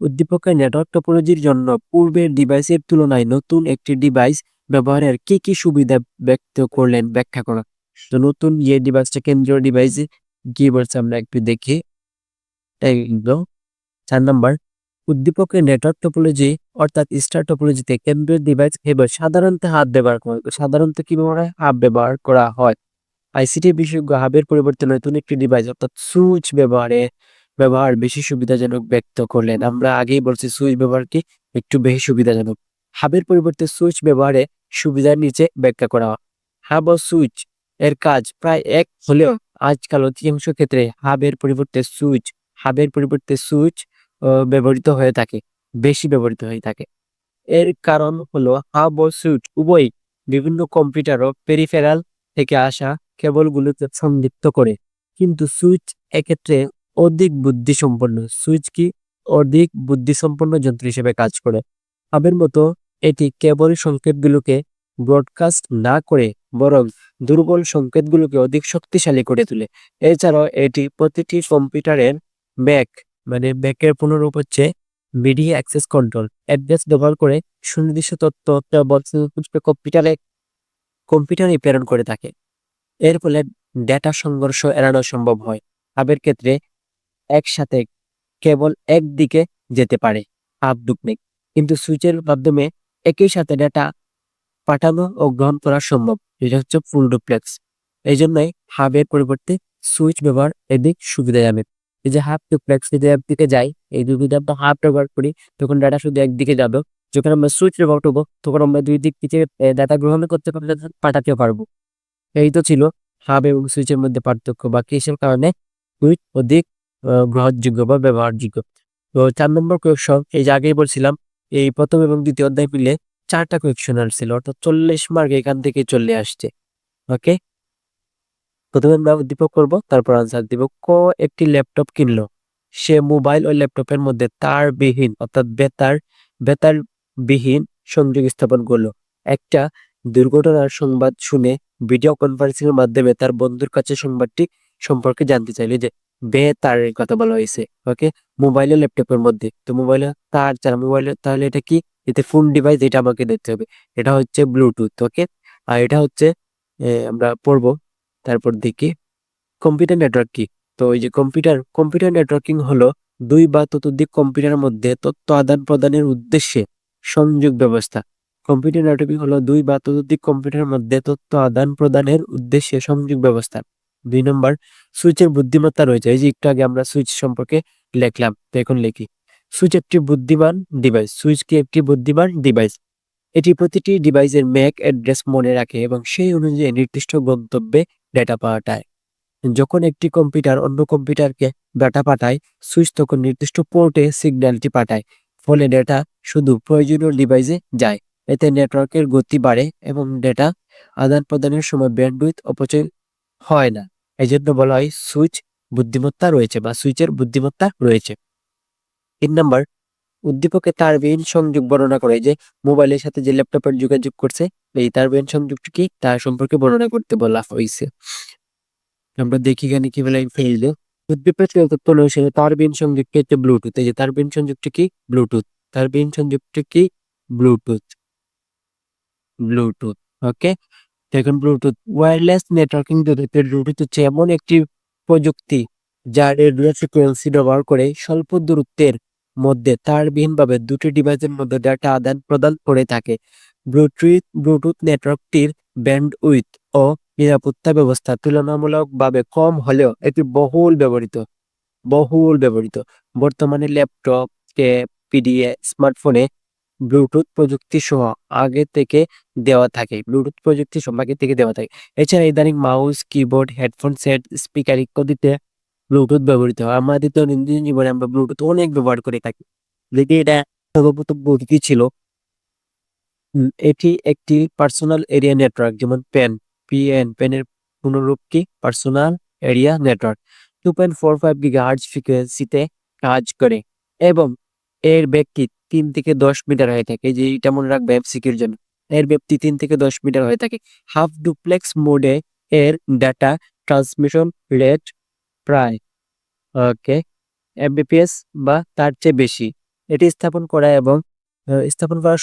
উদ্দীপকের নেটওয়ার্ক টপোলজির জন্য পূর্বের ডিভাইসের তুলনায় নতুন একটি ডিভাইস ব্যবহারের কি কি সুবিধা ব্যক্ত করলেন, ব্যাখ্যা করা। তো নতুন যে ডিভাইসটা কেন্দ্রীয় ডিভাইসে কি বলছে আমরা একটু দেখি। 4 নম্বর, উদ্দীপকের নেটওয়ার্ক টপোলজি অর্থাৎ স্টার টপোলজিতে কেন্দ্রীয় ডিভাইস সাধারণত কি ব্যবহার করা হয়। আইসিটি বিশেষজ্ঞ হাবের পরিবর্তে নতুন একটি ডিভাইস অর্থাৎ সুইচ ব্যবহার বেশি সুবিধাজনক ব্যক্ত করলেন। আমরা আগেই বলছি সুইচ ব্যবহার কি একটু বেশি সুবিধাজনক। হাবের পরিবর্তে সুইচ ব্যবহারে সুবিধার নিচে ব্যাখ্যা করা হয়। হাব ও সুইচ এর কাজ প্রায় এক হলেও আজকাল অধিকাংশ ক্ষেত্রে হাবের পরিবর্তে সুইচ ব্যবহৃত হয়ে থাকে, বেশি ব্যবহৃত হয়ে থাকে। এর কারণ হলো হাব ও সুইচ উভয়ই বিভিন্ন কম্পিউটার ও পেরিফেরাল থেকে আসা কেবলগুলোকে সংযুক্ত করে, কিন্তু সুইচ এক্ষেত্রে অধিক বুদ্ধিসম্পন্ন যন্ত্র হিসেবে কাজ করে। হাবের মতো এটি কেবল সংকেতগুলোকে ব্রডকাস্ট না করে বরং দুর্বল সংকেতগুলোকে অধিক শক্তিশালী করে তোলে। এছাড়াও এটি প্রতিটি কম্পিউটারের ব্যাকের পুনরূপ হচ্ছে মিডিয়া অ্যাক্সেস কন্ট্রোল অ্যাড্রেস ব্যবহার করে সুনির্দিষ্ট তথ্য কম্পিউটারে প্রেরণ করে থাকে। এর ফলে ডেটা সংঘর্ষ এড়ানো সম্ভব হয়। হাবের ক্ষেত্রে একসাথে কেবল একদিকে যেতে পারে, হাব ডুপ্লেক্স, কিন্তু সুইচের মাধ্যমে একই সাথে ডেটা পাঠানো ও গ্রহণ করা সম্ভব, এটা হচ্ছে ফুল ডুপ্লেক্স। এই জন্যই হাবের পরিবর্তে সুইচ ব্যবহার এদিক সুবিধাজনক। এই যে হাব ডুপ্লেক্স যদি একদিকে যাই, এই যদি আমরা হাব ব্যবহার করি তখন ডাটা শুধু একদিকে যাবে। যখন আমরা সুইচ ব্যবহার করবো তখন আমরা দুই দিক থেকে ডাটা গ্রহণ করতে পারবো, পাঠাতেও পারবো। এই তো ছিল হাব এবং সুইচের মধ্যে পার্থক্য বা কিসের কারণে সুইচ অধিক গ্রহণযোগ্য বা ব্যবহারযোগ্য। তো 4 নম্বর কোয়েকশন, এই যে আগেই বলছিলাম এই প্রথম এবং দ্বিতীয় অধ্যায় মিলে 4টা কোয়েকশন আসছিল, অর্থাৎ 40 মার্ক এখান থেকে চলে আসছে। ওকে, প্রথমে আমরা উদ্দীপক করব, তারপর আনসার দিব। একটি ল্যাপটপ কিনলো। সে মোবাইল ও ল্যাপটপের মধ্যে বেতারবিহীন সংযোগ স্থাপন করলো। একটা দুর্ঘটনার সংবাদ শুনে ভিডিও কনফারেন্সিং এর মাধ্যমে তার বন্ধুর কাছে সংবাদটি সম্পর্কে জানতে চাইলো। যে বেতারের কথা বলা হয়েছে। ওকে, মোবাইল ও ল্যাপটপের মধ্যে, তো মোবাইলে তার ছাড়া মোবাইলে, তাহলে এটা কি? এতে ফোন ডিভাইস, এটা আমাকে দেখতে হবে। এটা হচ্ছে ব্লুটুথ। ওকে, আর এটা হচ্ছে আমরা পড়বো। তারপর দেখি কম্পিউটার নেটওয়ার্ক কি। তো এই যে কম্পিউটার নেটওয়ার্কিং হলো দুই বা ততোধিক কম্পিউটারের মধ্যে তথ্য আদান প্রদানের উদ্দেশ্যে সংযোগ ব্যবস্থা। কম্পিউটার নেটওয়ার্কিং হলো দুই বা ততোধিক কম্পিউটারের মধ্যে তথ্য আদান প্রদানের উদ্দেশ্যে সংযোগ ব্যবস্থা। 2 নম্বর, সুইচের বুদ্ধিমত্তা রয়েছে। এই যে একটু আগে আমরা সুইচ সম্পর্কে লিখলাম, তো এখন লিখি। সুইচ একটি বুদ্ধিমান ডিভাইস। সুইচ কি একটি বুদ্ধিমান ডিভাইস? এটি প্রতিটি ডিভাইসের ম্যাক অ্যাড্রেস মনে রাখে এবং সেই অনুযায়ী নির্দিষ্ট গন্তব্যে ডেটা পাঠায়। যখন একটি কম্পিউটার অন্য কম্পিউটারকে ডেটা পাঠায়, সুইচ তখন নির্দিষ্ট পোর্টে সিগন্যালটি পাঠায়। ফলে ডেটা শুধু প্রয়োজনীয় ডিভাইসে যায়। এতে নেটওয়ার্কের গতি বাড়ে এবং ডেটা আদান প্রদানের সময় ব্যান্ডউইথ অপচয় হয় না। এই জন্য বলা হয় সুইচ বুদ্ধিমত্তা রয়েছে বা সুইচের বুদ্ধিমত্তা রয়েছে। 3 নাম্বার, উদ্দীপকে তারবিহীন সংযোগ বর্ণনা করে। যে মোবাইলের সাথে যে ল্যাপটপের যোগাযোগ করছে, এই তারবিহীন সংযোগটি কি তার সম্পর্কে বর্ণনা করতে বলা হয়েছে। আমরা দেখি এখানে কি বলে ফেললে উদ্দীপকের তথ্য অনুসারে তারবিহীন সংযোগটি হচ্ছে ব্লুটুথ। এই যে তারবিহীন সংযোগটি কি ব্লুটুথ। তারবিহীন সংযোগটি কি ব্লুটুথ। ব্লুটুথ ওকে। এখন ব্লুটুথ ওয়্যারলেস নেটওয়ার্কিং পদ্ধতি। ব্লুটুথ হচ্ছে এমন একটি প্রযুক্তি যা রেডিও ফ্রিকোয়েন্সি ব্যবহার করে স্বল্প দূরত্বের মধ্যে তারবিহীনভাবে দুটি ডিভাইসের মধ্যে ডেটা আদান প্রদান করে থাকে। ব্লুটুথ নেটওয়ার্কটির ব্যান্ডউইথ ও নিরাপত্তা ব্যবস্থা তুলনামূলকভাবে কম হলেও এটি বহুল ব্যবহৃত। বর্তমানে ল্যাপটপ, ট্যাব, পিডিএ, স্মার্টফোনে ব্লুটুথ প্রযুক্তি সহ আগে থেকে দেওয়া থাকে। এছাড়া ইদানিং mouse, keyboard, headphone set, speaker ইত্যাদিতে ব্লুটুথ ব্যবহৃত হয়। আমাদের দৈনন্দিন জীবনে আমরা ব্লুটুথ অনেক ব্যবহার করে থাকি। যদি এটা সর্বপ্রথম ব্লুটুথ ছিল, এটি একটি পার্সোনাল এরিয়া নেটওয়ার্ক, যেমন পেনের পুনরূপ কি পার্সোনাল এরিয়া নেটওয়ার্ক। 2.45 গিগাহার্টজ ফ্রিকোয়েন্সিতে কাজ করে এবং এর ব্যাপ্তি 3 থেকে 10 মিটার হয়ে থাকে। যে এটা মনে রাখবে এমসিকিউর জন্য। এর ব্যাপ্তি 3 থেকে 10 মিটার হয়ে থাকে। হাফ ডুপ্লেক্স মোডে এর ডাটা ট্রান্সমিশন রেট প্রায় ওকে এমবিপিএস বা তার চেয়ে বেশি। এটি স্থাপন করা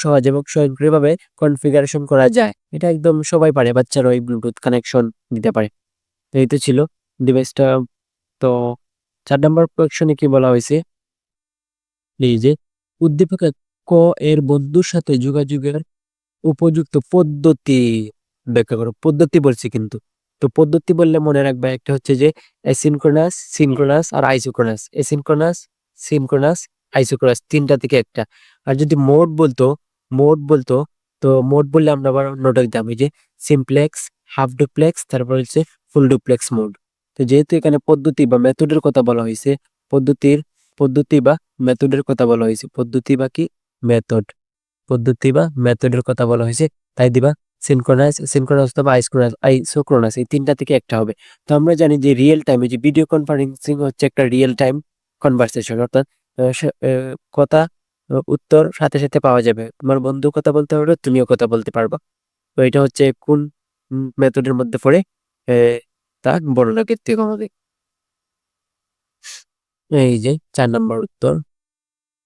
সহজ এবং স্বয়ংক্রিয়ভাবে কনফিগারেশন করা যায়। এটা একদম সবাই পারে, বাচ্চারা ওই ব্লুটুথ কানেকশন দিতে পারে। তো এই তো ছিল ডিভাইসটা। তো 4 নম্বর কোয়েকশনে কি বলা হয়েছে, এই যে উদ্দীপকে ক এর বন্ধুর সাথে যোগাযোগের উপযুক্ত পদ্ধতি ব্যাখ্যা করো। পদ্ধতি বলছি কিন্তু। তো পদ্ধতি বললে মনে রাখবে একটা হচ্ছে যে অ্যাসিনক্রোনাস, সিনক্রোনাস আর আইসোক্রোনাস। অ্যাসিনক্রোনাস, সিনক্রোনাস, আইসোক্রোনাস তিনটা থেকে একটা। আর যদি মোড বলতো তো মোড বললে আমরা আবার নোট দিতাম, এই যে সিমপ্লেক্স, হাফ ডুপ্লেক্স, তারপর হচ্ছে ফুল ডুপ্লেক্স মোড। তো যেহেতু এখানে পদ্ধতি বা মেথডের কথা বলা হয়েছে, পদ্ধতি বা মেথডের কথা বলা হয়েছে, পদ্ধতি বা মেথডের কথা বলা হয়েছে, তাই দিবা সিনক্রোনাস অথবা আইসোক্রোনাস, এই তিনটা থেকে একটা হবে। তো আমরা জানি যে রিয়েল টাইমে যে ভিডিও কনফারেন্সিং হচ্ছে একটা রিয়েল টাইম কনভারসেশন, অর্থাৎ কথা উত্তর সাথে সাথে পাওয়া যাবে। তোমার বন্ধু কথা বলতে পারবে, তুমিও কথা বলতে পারবা। তো এটা হচ্ছে কোন মেথডের মধ্যে পড়ে তা বর্ণনা করতে হবে। এই যে 4 নম্বর উত্তর।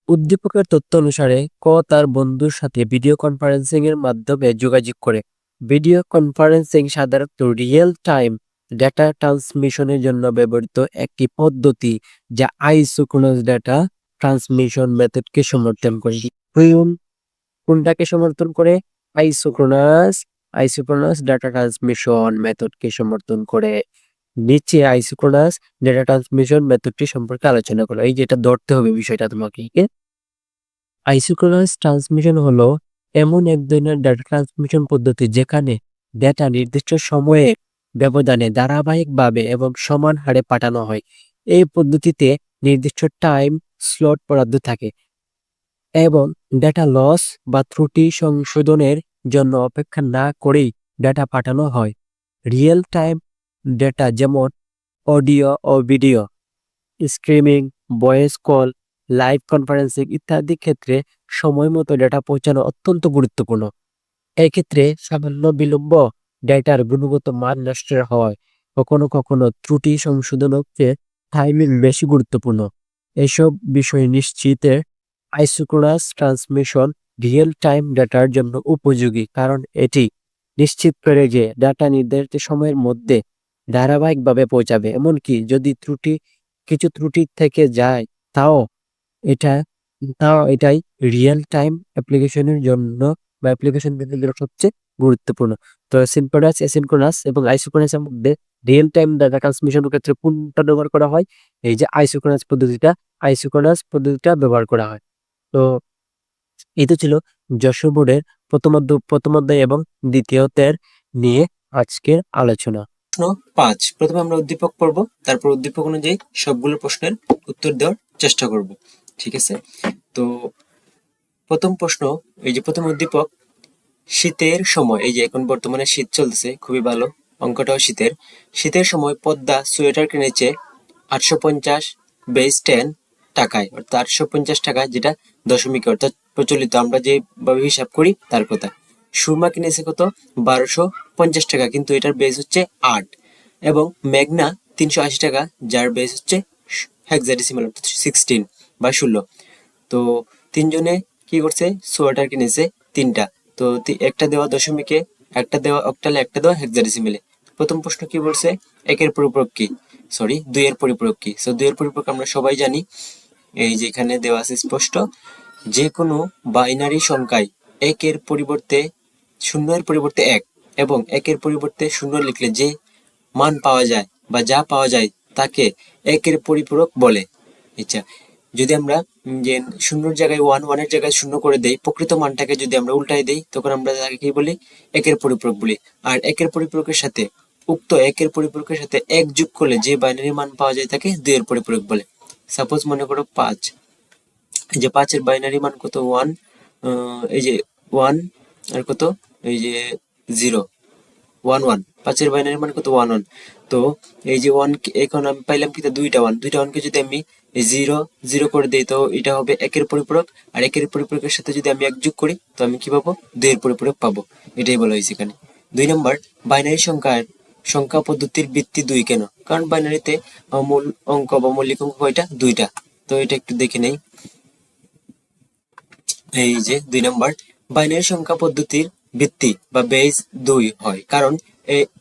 উদ্দীপকের তথ্য অনুসারে ক তার বন্ধুর সাথে ভিডিও কনফারেন্সিং এর মাধ্যমে যোগাযোগ করে। ভিডিও কনফারেন্সিং সাধারণত রিয়েল টাইম ডেটা ট্রান্সমিশনের জন্য ব্যবহৃত একটি পদ্ধতি যা আইসোক্রোনাস ডেটা ট্রান্সমিশন মেথডকে সমর্থন করে। কোনটাকে সমর্থন করে? আইসোক্রোনাস ডেটা ট্রান্সমিশন মেথডকে সমর্থন করে। নিচে আইসোক্রোনাস ডেটা ট্রান্সমিশন মেথডটি সম্পর্কে আলোচনা করো। এই যেটা ধরতে হবে বিষয়টা তোমাকে। আইসোক্রোনাস ট্রান্সমিশন হলো এমন এক ধরনের ডেটা ট্রান্সমিশন পদ্ধতি যেখানে ডেটা নির্দিষ্ট সময়ে ব্যবধানে ধারাবাহিকভাবে এবং সমান হারে পাঠানো হয়। এই পদ্ধতিতে নির্দিষ্ট টাইম স্লট বরাদ্দ থাকে এবং ডেটা লস বা ত্রুটি সংশোধনের জন্য অপেক্ষা না করেই ডেটা পাঠানো হয়। রিয়েল টাইম ডেটা যেমন অডিও ও video streaming, voice call, live conferencing ইত্যাদি ক্ষেত্রে সময় মতো ডেটা পৌঁছানো অত্যন্ত গুরুত্বপূর্ণ। এক্ষেত্রে সামান্য বিলম্ব ডেটার গুণগত মান নষ্টের হয়। কখনো কখনো ত্রুটি সংশোধনের চেয়ে টাইমিং বেশি গুরুত্বপূর্ণ। এসব বিষয় নিশ্চিতে আইসোক্রোনাস ট্রান্সমিশন রিয়েল টাইম ডেটার জন্য উপযোগী, কারণ এটি নিশ্চিত করে যে ডেটা নির্ধারিত সময়ের মধ্যে ধারাবাহিকভাবে পৌঁছাবে। এমনকি যদি কিছু ত্রুটি থেকে যায়, তাও এটা তাও এটাই রিয়েল টাইম অ্যাপ্লিকেশনের জন্য বা অ্যাপ্লিকেশন জন্য সবচেয়ে গুরুত্বপূর্ণ। তো সিনক্রোনাস, অ্যাসিনক্রোনাস এবং আইসোক্রোনাসের মধ্যে রিয়েল টাইম ডাটা ট্রান্সমিশনের ক্ষেত্রে কোনটা ব্যবহার করা হয়? এই যে আইসোক্রোনাস পদ্ধতিটা ব্যবহার করা হয়। তো এই তো ছিল যশোর বোর্ডের প্রথম অধ্যায় এবং দ্বিতীয়তের নিয়ে আজকের আলোচনা। প্রশ্ন 5, প্রথমে আমরা উদ্দীপক পড়ব, তারপর উদ্দীপক অনুযায়ী সবগুলো প্রশ্নের উত্তর দেওয়ার চেষ্টা করব। ঠিক আছে, তো প্রথম প্রশ্ন, এই যে প্রথম উদ্দীপক, শীতের সময়, এই যে এখন বর্তমানে শীত চলতেছে, খুবই ভালো, অঙ্কটাও শীতের। শীতের সময় পদ্মা সোয়েটার কিনেছে 850 বেস 10 টাকায়, অর্থাৎ 850 টাকা, যেটা দশমিকে, অর্থাৎ প্রচলিত আমরা যেভাবে হিসাব করি তার কথা। সুরমা কিনেছে কত? 1250 টাকা, কিন্তু এটার বেস হচ্ছে 8। এবং মেঘনা 380 টাকা, যার বেস হচ্ছে হেক্সাডেসিমাল, অর্থাৎ 16 বা 16। তো তিনজনে কি করছে? সোয়েটার কিনেছে 3টা। তো একটা দেওয়া দশমিকে, একটা দেওয়া অক্টালে, একটা দেওয়া হেক্সাডেসিমেলে। প্রথম প্রশ্ন কি বলছে? একের পরিপূরক কি, সরি 2 এর পরিপূরক কি? সো 2 এর পরিপূরক আমরা সবাই জানি, এই যে এখানে দেওয়া আছে স্পষ্ট, যে কোনো বাইনারি সংখ্যায় একের পরিবর্তে, শূন্যের পরিবর্তে 1 এবং একের পরিবর্তে 0 লিখলে যে মান পাওয়া যায় বা যা পাওয়া যায় তাকে একের পরিপূরক বলে। আচ্ছা, যদি আমরা যে শূন্যর জায়গায় 1, 1-এর জায়গায় 0 করে দেই, প্রকৃত মানটাকে যদি আমরা উল্টাই দেই, তখন আমরা তাকে কি বলি? একের পরিপূরক বলি। আর একের পরিপূরকের সাথে, উক্ত একের পরিপূরকের সাথে 1 যোগ করলে যে বাইনারি মান পাওয়া যায় তাকে 2 এর পরিপূরক বলে। সাপোজ মনে করো 5, এই যে 5 এর বাইনারি মান কত? 1, এই যে 1 আর কত? এই যে 0, 1 1, 5 এর বাইনারি মান কত? 1 1। তো এই যে 1, এখন আমি পাইলাম কি? দুইটা 1 কে যদি আমি 0 0 করে দেই, তো এটা হবে একের পরিপূরক। আর একের পরিপূরকের সাথে যদি আমি 1 যোগ করি, তো আমি কি পাবো? 2 এর পরিপূরক পাবো। এটাই বলা হয়েছে এখানে। 2 নম্বর, বাইনারি সংখ্যা পদ্ধতির ভিত্তি 2 কেন? কারণ বাইনারিতে মূল অঙ্ক বা মৌলিক অঙ্ক কয়টা? 2টা। তো এটা একটু দেখে নেই। এই যে 2 নম্বর, বাইনারি সংখ্যা পদ্ধতির ভিত্তি বা বেস 2 হয়, কারণ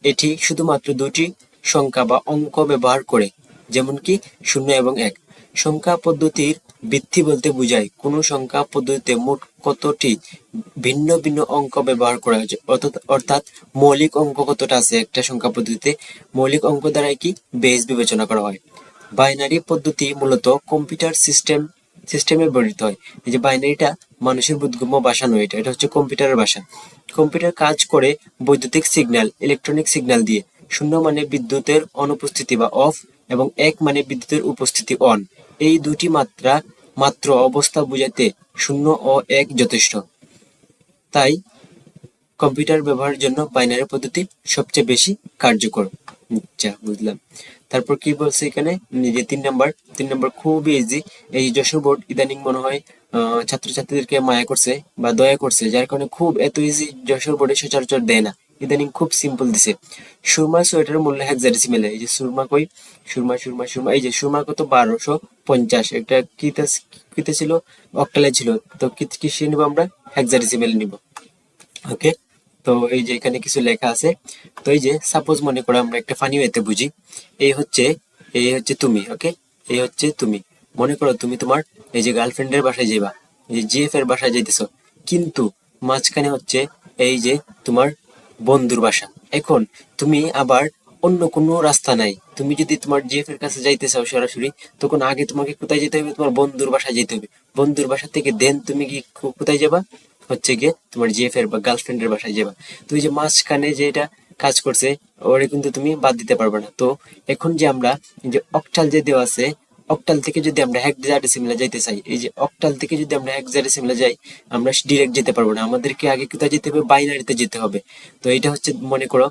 এটি শুধুমাত্র দুটি সংখ্যা বা অঙ্ক ব্যবহার করে, যেমন কি 0 এবং 1। সংখ্যা পদ্ধতির ভিত্তি বলতে বোঝায় কোন সংখ্যা পদ্ধতিতে মোট কতটি ভিন্ন ভিন্ন অঙ্ক ব্যবহার করা হয়েছে, অর্থাৎ মৌলিক অঙ্ক কতটা আছে একটা সংখ্যা পদ্ধতিতে, মৌলিক অঙ্ক দ্বারাই কি বেস বিবেচনা করা হয়। বাইনারি পদ্ধতি মূলত কম্পিউটার সিস্টেমে ব্যবহৃত হয়। এই যে বাইনারিটা মানুষের বোধগম্য ভাষা নয়, এটা হচ্ছে কম্পিউটারের ভাষা। কম্পিউটার কাজ করে বৈদ্যুতিক সিগন্যাল, ইলেকট্রনিক সিগন্যাল দিয়ে। 0 মানে বিদ্যুতের অনুপস্থিতি বা অফ, এবং 1 মানে বিদ্যুতের উপস্থিতি অন। এই দুটি মাত্র অবস্থা বোঝাতে 0 ও 1 যথেষ্ট। তাই কম্পিউটার ব্যবহারের জন্য বাইনারি পদ্ধতি সবচেয়ে বেশি কার্যকর। আচ্ছা, বুঝলাম। তারপর কি বলছে এখানে? যে 3 নম্বর খুবই ইজি। এই যশোর বোর্ড ইদানিং মনে হয় ছাত্রছাত্রীদেরকে মায়া করছে বা দয়া করছে, যার কারণে খুব এত ইজি যশোর বোর্ডে সচরাচর দেয় না, ইদানিং খুব সিম্পল দিছে। সুরমা সোয়েটার মূল্য হেক্সাডেসিমেলে। এই যে সুরমা কই? সুরমা, এই যে সুরমা কত? 1250। এটা কিতে ছিল? অক্টালে ছিল। তো কিসে নিব আমরা? হেক্সাডেসিমেলে নিব। ওকে, তো এই যে এখানে কিছু লেখা আছে। তো এই যে সাপোজ মনে করো আমরা একটা ফানি ওয়েতে বুঝি, এই হচ্ছে তুমি, ওকে, এই হচ্ছে তুমি। মনে করো তুমি তোমার এই যে গার্লফ্রেন্ডের বাসায় যাইবা, এই যে জিএফ এর বাসায় যাইতেছো, কিন্তু মাঝখানে হচ্ছে এই যে তোমার বন্ধুর বাসা। এখন তুমি আবার অন্য কোনো রাস্তা নাই, তুমি যদি তোমার জিএফ এর কাছে যাইতে চাও সরাসরি, তখন আগে তোমাকে কোথায় যেতে হবে? তোমার বন্ধুর বাসায় যেতে হবে। বন্ধুর বাসা থেকে দেন তুমি কি কোথায় যাবা? হচ্ছে গিয়ে তোমার জিএফ এর বা গার্লফ্রেন্ডের বাসায় যাবা। তো এই যে মাঝখানে যে এটা কাজ করছে, ওরে কিন্তু তুমি বাদ দিতে পারবে না। তো এখন যে আমরা যে অক্টাল যে দেওয়া আছে, অক্টাল থেকে যদি আমরা হেক্সাডেসিমেলে যাইতে চাই, এই যে অক্টাল থেকে যদি আমরা হেক্সাডেসিমেলে যাই, আমরা ডিরেক্ট যেতে পারবো না, আমাদেরকে আগে কোথায় যেতে হবে? বাইনারিতে যেতে হবে। তো এটা হচ্ছে মনে করো,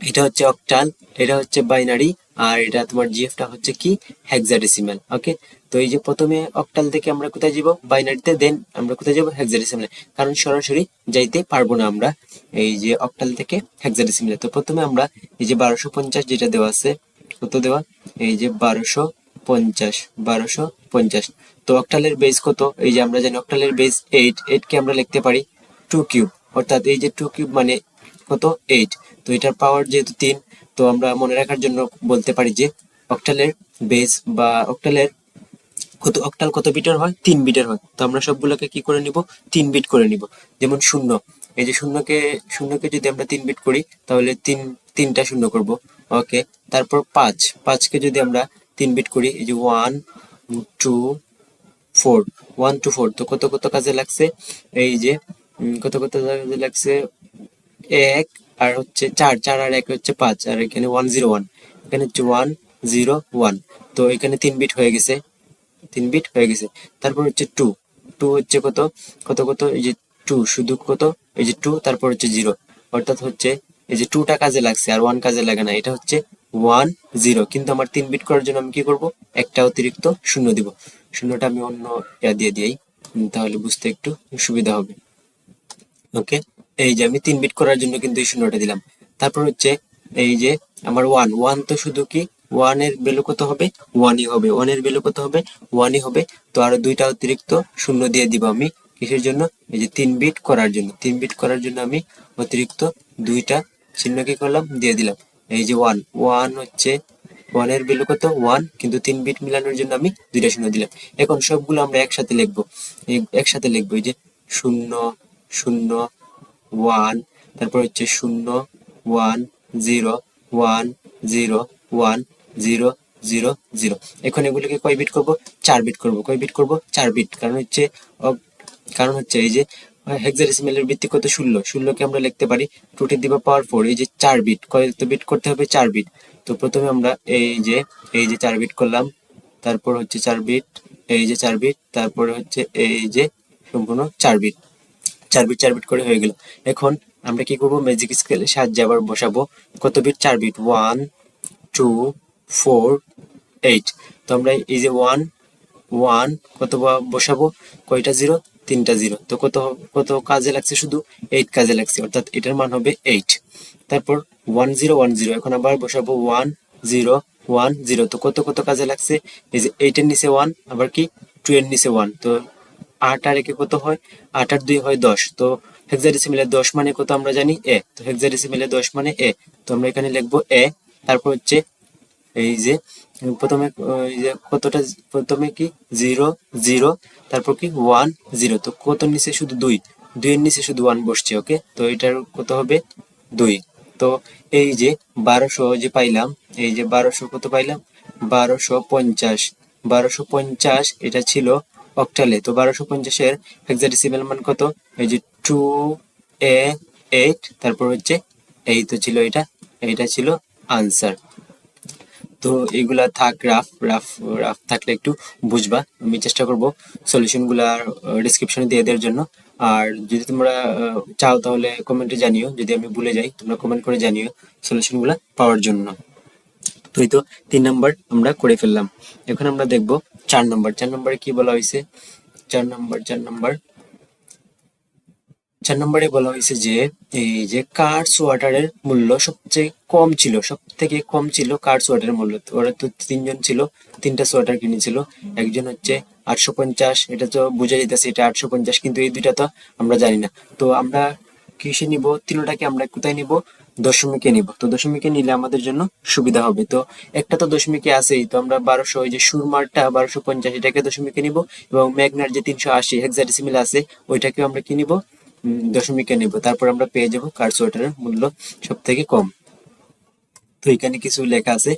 এটা হচ্ছে অক্টাল, এটা হচ্ছে বাইনারি, আর এটা তোমার জিএফটা হচ্ছে কি? হেক্সাডেসিমাল। ওকে, তো এই যে প্রথমে অক্টাল থেকে আমরা কোথায় যাব? বাইনারিতে, দেন আমরা কোথায় যাব? হেক্সাডেসিমালে, কারণ সরাসরি যাইতে পারবো না আমরা এই যে অক্টাল থেকে হেক্সাডেসিমালে। তো প্রথমে আমরা এই যে 1250 যেটা দেওয়া আছে, কত দেওয়া? এই যে 1250। তো অক্টালের বেস কত? এই যে আমরা জানি অক্টালের বেস 8 কে আমরা লিখতে পারি 2 কিউব, অর্থাৎ এই যে 2 কিউব মানে কত? 8। তো এটার পাওয়ার যেহেতু 3, তো আমরা মনে রাখার জন্য বলতে পারি যে অক্টালের বেস বা অক্টালের কত অক্টাল কত বিটের হয়? 3 বিটের হয়। তো আমরা সবগুলোকে কি করে নিব? 3 বিট করে নিব। যেমন শূন্য, এই যে শূন্যকে শূন্যকে যদি আমরা 3 বিট করি তাহলে তিনটা শূন্য করব। ওকে, তারপর পাঁচকে যদি আমরা 3 বিট করি, এই যে 1 2 4, 1 2 4, তো কত কত কাজে লাগছে? এই যে কত কত কাজে লাগছে? এক আর হচ্ছে চার, চার আর এক হচ্ছে 5, আর এখানে 1 0 1, এখানে হচ্ছে 1 0 1, তো এখানে 3 বিট হয়ে গেছে, 3 বিট হয়ে গেছে। তারপর হচ্ছে টু, টু হচ্ছে কত কত কত, এই যে টু শুধু কত, এই যে টু, তারপর হচ্ছে জিরো, অর্থাৎ হচ্ছে এই যে টুটা কাজে লাগছে আর ওয়ান কাজে লাগে না, এটা হচ্ছে 1 0। কিন্তু আমার 3 বিট করার জন্য আমি কি করব? একটা অতিরিক্ত শূন্য দিব। শূন্যটা আমি অন্য দিয়ে দিই, তাহলে বুঝতে একটু সুবিধা হবে। ওকে, এই যে আমি 3 বিট করার জন্য কিন্তু এই শূন্যটা দিলাম। তারপর হচ্ছে এই যে আমার ওয়ান, ওয়ান তো শুধু কি ওয়ান এর ভ্যালু কত হবে? ওয়ানই হবে। ওয়ান এর ভ্যালু কত হবে? ওয়ানই হবে। তো আরো দুইটা অতিরিক্ত শূন্য দিয়ে দিব আমি, কিসের জন্য? এই যে 3 বিট করার জন্য। 3 বিট করার জন্য আমি অতিরিক্ত দুইটা চিহ্ন কি করলাম? দিয়ে দিলাম। এই যে ওয়ান, ওয়ান হচ্ছে ওয়ান এর ভ্যালু কত? ওয়ান, কিন্তু 3 বিট মিলানোর জন্য আমি দুইটা শূন্য দিলাম। এখন সবগুলো আমরা একসাথে লিখবো, একসাথে লিখবো, এই যে শূন্য শূন্য ওয়ান, তারপর হচ্ছে শূন্য one zero one zero one zero zero zero. এখন এগুলোকে কয় বিট করব? 4 বিট করব। কয় বিট করব? 4 বিট। কারণ হচ্ছে এই যে হেক্সাডেসিমেলের ভিত্তি কত? 16। 16কে আমরা লিখতে পারি 2 টু দি পাওয়ার 4। এই যে 4 বিট, কত বিট করতে হবে? 4 বিট। তো প্রথমে আমরা এই যে 4 বিট করলাম, তারপর হচ্ছে 4 বিট, এই যে 4 বিট, তারপরে হচ্ছে এই যে সম্পূর্ণ 4 বিট। 4 বিট 4 বিট করে হয়ে গেল। এখন আমরা কি করব? ম্যাজিক স্কেলের সাহায্যে আবার বসাবো। কত বিট? 4 বিট। 1 2 4 8। তো আমরা এই যে ওয়ান ওয়ান কত বসাবো? কয়টা জিরো? 3টা জিরো। তো কত কত কাজে লাগছে? শুধু 8 কাজে লাগছে, অর্থাৎ এটার মান হবে 8। তারপর 1 0 1 0, এখন আবার বসাবো 1 0 1 0। তো কত কত কাজে লাগছে? এই যে 8 এর নিচে 1, আবার কি 2 এর নিচে 1, তো 8 আর একে কত হয়? 8 আর 2 হয় 10। তো হেক্সাডেসিমেলে 10 মানে কত আমরা জানি? এ। তো হেক্সাডেসিমেলে 10 মানে এ। তো আমরা এখানে লিখবো এ। তারপর হচ্ছে এই যে প্রথমে এই যে কতটা, প্রথমে কি 0 0, তারপর কি 1 0। তো কত নিচে? শুধু 2, 2 এর নিচে শুধু 1 বসছে। ওকে, তো এটার কত হবে? 2। তো এই যে 1200 যে পাইলাম, এই যে 1200 কত পাইলাম? 1250। 1250 এটা ছিল অক্টালে। তো 1250-এর হেক্সাডেসিমেল মান কত? এই যে 2A8, তারপর হচ্ছে এই তো ছিল এটা, এইটা ছিল আনসার। তো এগুলা থাক, রাফ রাফ রাফ থাকলে একটু বুঝবা। আমি চেষ্টা করব সলিউশন গুলা ডিসক্রিপশনে দিয়ে দেওয়ার জন্য। আর যদি তোমরা চাও তাহলে কমেন্টে জানিও, যদি আমি ভুলে যাই তোমরা কমেন্ট করে জানিও সলিউশন গুলা পাওয়ার জন্য। তো এই তো 3 নাম্বার আমরা করে ফেললাম। এখন আমরা দেখব 4 নাম্বার। 4 নাম্বারে কি বলা হয়েছে? 4 নম্বরে বলা হয়েছে যে এই যে কার্স ওয়াটারের মূল্য সবচেয়ে কম ছিল, সব থেকে কম ছিল কার্স ওয়াটারের মূল্য। তো ওরা তো 3জন ছিল, 3টা সোয়াটার কিনেছিল। একজন হচ্ছে 850, এটা তো বোঝা যাইতেছে এটা 850, কিন্তু এই দুইটা তো আমরা জানি না। তো আমরা কিসে নিব? তিনটাকে আমরা কোথায় নিব? দশমিকে নিব। তো দশমিকে নিলে আমাদের জন্য সুবিধা হবে। তো একটা তো দশমিকে আছেই, তো আমরা 1200, ওই যে সুরমারটা 1250, এটাকে দশমিকে নিব, এবং ম্যাগনার যে 380 হেক্সাডেসিমেল আছে ওইটাকেও আমরা কি নিব? দশমিকে নেব। তারপর আমরা পেয়ে যাব কার সোয়েটারের মূল্য সব থেকে কম। তো এখানে কিছু লেখা আছে।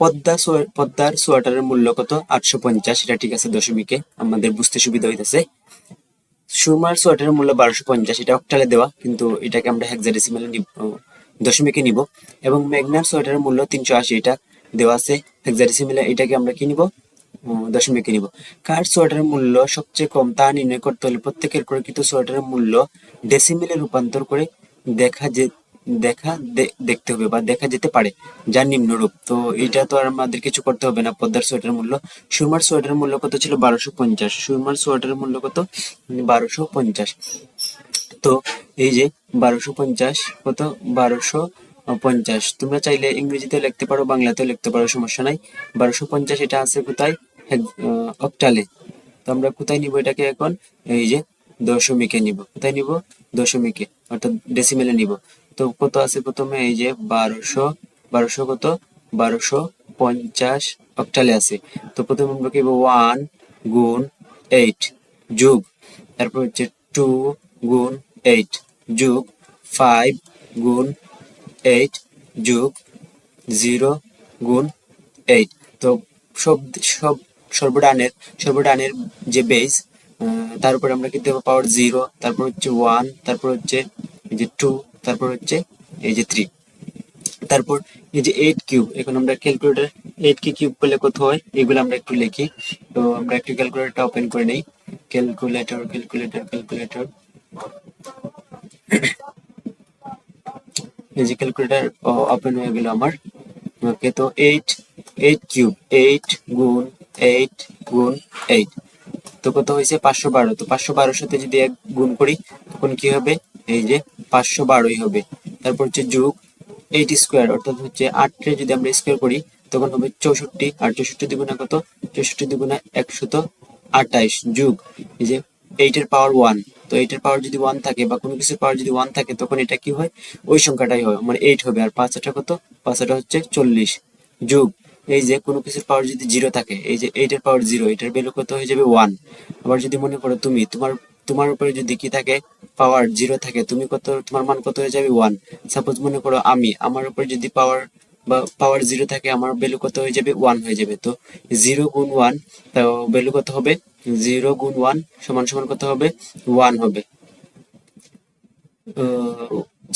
পদ্মার সোয়েটারের মূল্য কত? 850, এটা ঠিক আছে দশমিকে, আমাদের বুঝতে সুবিধা হইতেছে। সুরমার সোয়েটারের মূল্য 1250, এটা অক্টালে দেওয়া, কিন্তু এটাকে আমরা হেক্সাডেসিমেলে দশমিকে নিব। এবং মেঘনার সোয়েটারের মূল্য 380, এটা দেওয়া আছে হেক্সাডেসিমেলে, এটাকে আমরা কি নিব? দশমিকে নিব। কার সোয়েটারের মূল্য সবচেয়ে কম তা নির্ণয় করতে হলে প্রত্যেকের প্রকৃত সোয়েটারের মূল্য ডেসিমেলে রূপান্তর করে দেখা যে দেখতে হবে বা দেখা যেতে পারে, যার নিম্নরূপ। তো এটা তো আর আমাদের কিছু করতে হবে না। পদ্মার সোয়েটারের মূল্য, সুরমার সোয়েটারের মূল্য কত ছিল? 1250। সুরমার সোয়েটারের মূল্য কত? 1250। তো এই যে 1250 কত? 1250। তোমরা চাইলে ইংরেজিতে লিখতে পারো, বাংলাতেও লিখতে পারো, সমস্যা নাই। 1250 এটা আছে কোথায়? অক্টালে। তো আমরা কোথায় নিব এটাকে এখন? এই যে দশমিকে নিব। কোথায় নিব? দশমিকে, অর্থাৎ ডেসিমেলে নিব। তো কত আছে প্রথমে? এই যে 1200, 1200 কত? 1250 অক্টালে আছে। তো প্রথমে আমরা কি 1 গুণ 8 যোগ, তারপর হচ্ছে 2 গুণ 8 যোগ 5 গুণ 8 যোগ 0 গুণ 8। তো সব সব সর্বডানের যে বেস, তার উপরে আমরা কি দেবো পাওয়ার 0, তারপর হচ্ছে 1, তারপর হচ্ছে এই যে 2, তারপর হচ্ছে এই যে 3, তারপর এই যে 8 কিউব। এখন আমরা ক্যালকুলেটর 8 কে কিউব করলে কত হয় এগুলো আমরা একটু লিখি। তো আমরা একটু ক্যালকুলেটরটা ওপেন করে নেই। ক্যালকুলেটর এই যে ক্যালকুলেটর ওপেন হয়ে গেল আমার। ওকে, তো 8 কিউব, 8 গুণ 8 গুণ 8, তো কত হয়েছে 512। তো 512 সাথে যদি 1 গুণ করি তখন কি হবে, এই যে 512ই হবে। তারপর হচ্ছে যোগ 8 স্কোয়ার, অর্থাৎ হচ্ছে 8 কে যদি আমরা স্কোয়ার করি তখন হবে 64, আর 64 দ্বিগুণে কত, 64 দ্বিগুণে 128 যোগ এই যে 8 এর পাওয়ার 1। তো 8 এর পাওয়ার যদি 1 থাকে বা কোনো কিছুর পাওয়ার যদি 1 থাকে তখন এটা কি হয়, ওই সংখ্যাটাই হয়, মানে 8 হবে। আর 5টা কত, 5টা হচ্ছে 40 যোগ এই যে কোনো কিছুর পাওয়ার যদি 0 থাকে, এই যে 8 এর পাওয়ার 0, এটার ভ্যালু কত হয়ে যাবে 1। আবার যদি মনে করো তুমি তোমার উপরে যদি কি থাকে, পাওয়ার 0 থাকে, তুমি কত, তোমার মান কত হয়ে যাবে 1। সাপোজ মনে করো আমার উপরে যদি পাওয়ার 0 থাকে, আমার ভ্যালু কত হয়ে যাবে 1 হয়ে যাবে। তো 0 গুণ 1, তো ভ্যালু কত হবে, 0 গুণ 1 সমান সমান কত হবে, 1 হবে।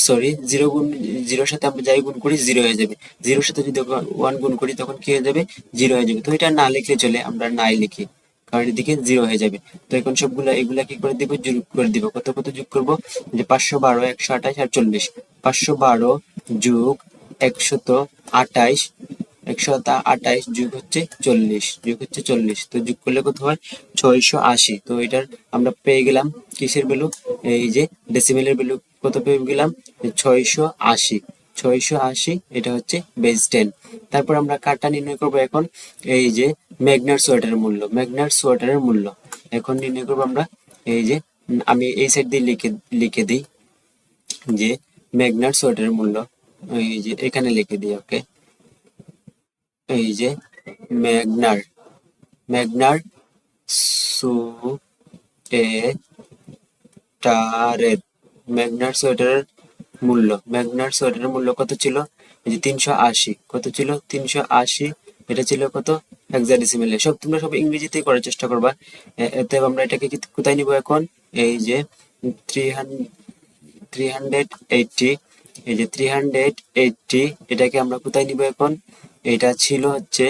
সরি, 0 গুণ 0 সাথে আমরা যাই গুণ করি 0 হয়ে যাবে। 0 সাথে যদি 1 গুণ করি তখন কি হয়ে যাবে, 0 হয়ে যাবে। তো এটা না লিখলে চলে, আমরা নাই লিখি, কারণ এদিকে 0 হয়ে যাবে। তো এখন এগুলা কি করে দিব, যোগ করে দিব। কত কত যোগ করব, যে 512, 128 আর 40। 512 যোগ 128, 128 যোগ হচ্ছে 40, তো যোগ করলে কত হয়, 680। তো এটার আমরা পেয়ে গেলাম কিসের ভ্যালু, এই যে ডেসিমেলের ভ্যালু কত পেয়ে গেলাম, 680। 680 এটা হচ্ছে বেস 10। তারপর আমরা কারটা নির্ণয় করব এখন, এই যে ম্যাগনার সোয়েটারের মূল্য এখন নির্ণয় করবো আমরা। এই যে আমি এই সাইড দিয়ে লিখে দিই যে ম্যাগনার সোয়েটারের মূল্য, এই যে এখানে লিখে দিই। ওকে, এই যে ম্যাগনার ম্যাগনার সোয়েটারের ম্যাগনার সোয়েটারের মূল্য কত ছিল, এই যে 380। কত ছিল, 380। এটা ছিল কত, হেক্সাডেসিমেলে। তোমরা সব ইংরেজিতেই করার চেষ্টা করবা। এতে আমরা এটাকে কোথায় নিব এখন, এই যে 380, এই যে 380 এটাকে আমরা কোথায় নিব এখন, এটা ছিল হচ্ছে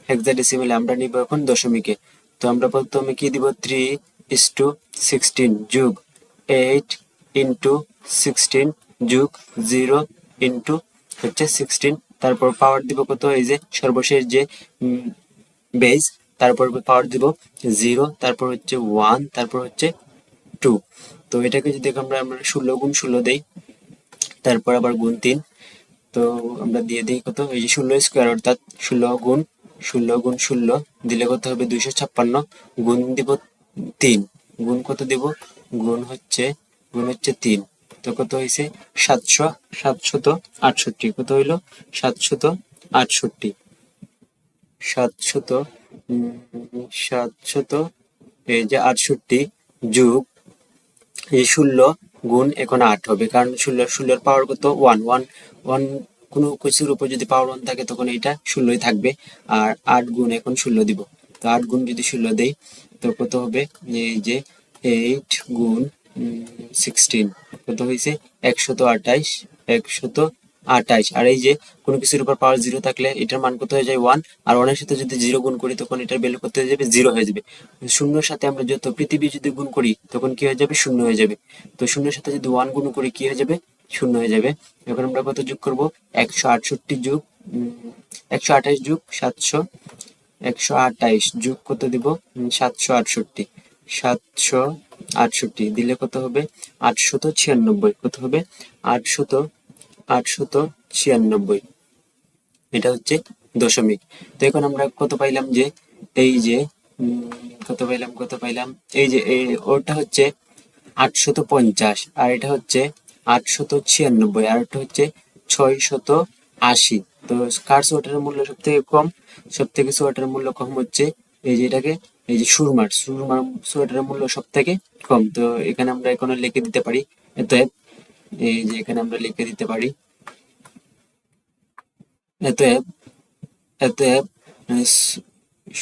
হেক্সাডেসিমেলে, আমরা নিব এখন দশমিকে। তো আমরা প্রথমে কি দিব, 3:16 যোগ 8 ইন্টু 16 যোগ 0 ইন্টু হচ্ছে 16, তারপর পাওয়ার দিব কত, এই যে সর্বশেষ যে বেস, তারপর পাওয়ার দিব 0, তারপর হচ্ছে 1, তারপর হচ্ছে 2। তো এটাকে যদি আমরা 16 গুণ 16 দেই, তারপর আবার গুণ 3, তো আমরা দিয়ে দিই কত, এই যে 16 স্কোয়ার, অর্থাৎ 16 গুণ 16 দিলে কত হবে, 256। গুণ দিব 3, গুণ কত দিব, গুণ হচ্ছে 3। তো কত হয়েছে, 768। কত হইলো, 768, 700 700 এই যে 68 যোগ এই 16 গুণ এখন 8 হবে, কারণ 16 পাওয়ার কত, 1 1 1, কোনো কিছুর উপর যদি পাওয়ার 1 থাকে তখন এটা 16ই থাকবে। আর 8 গুণ এখন 16 দিব, তো 8 গুণ যদি 16 দেই তো কত হবে, এই যে 8 গুণ 16 কত হয়েছে, 128, 128। আর এই যে কোনো কিছুর উপর পাওয়ার 0 থাকলে এটার মান কত হয়ে যায়, 1। আর 1 এর সাথে যদি 0 গুণ করি তখন এটার ভ্যালু কত হয়ে যাবে, 0 হয়ে যাবে। শূন্যর সাথে আমরা যত পৃথিবী যদি গুণ করি তখন কি হয়ে যাবে, 0 হয়ে যাবে। তো শূন্যের সাথে যদি 1 গুণ করি কি হয়ে যাবে, 0 হয়ে যাবে। এখন আমরা কত যোগ করব, 168 যোগ 128 যোগ 700, 128 যোগ কত দিব, 768, 768 দিলে কত হবে, 896। কত হবে, 896। এটা হচ্ছে দশমিক। তো এখন আমরা কত পাইলাম, যে এই যে কত পাইলাম, এই যে ওটা হচ্ছে 850, আর এটা হচ্ছে 896, আর এটা হচ্ছে 680। তো কার সোয়েটারের মূল্য সব থেকে কম, সব থেকে সোয়েটারের মূল্য কম হচ্ছে এই যে এটাকে, এই যে সুরমার সুরমার সোয়েটারের মূল্য সব থেকে কম। তো এখানে আমরা এখন লিখে দিতে পারি অতএব, এই যে এখানে আমরা লিখে দিতে পারি অতএব অতএব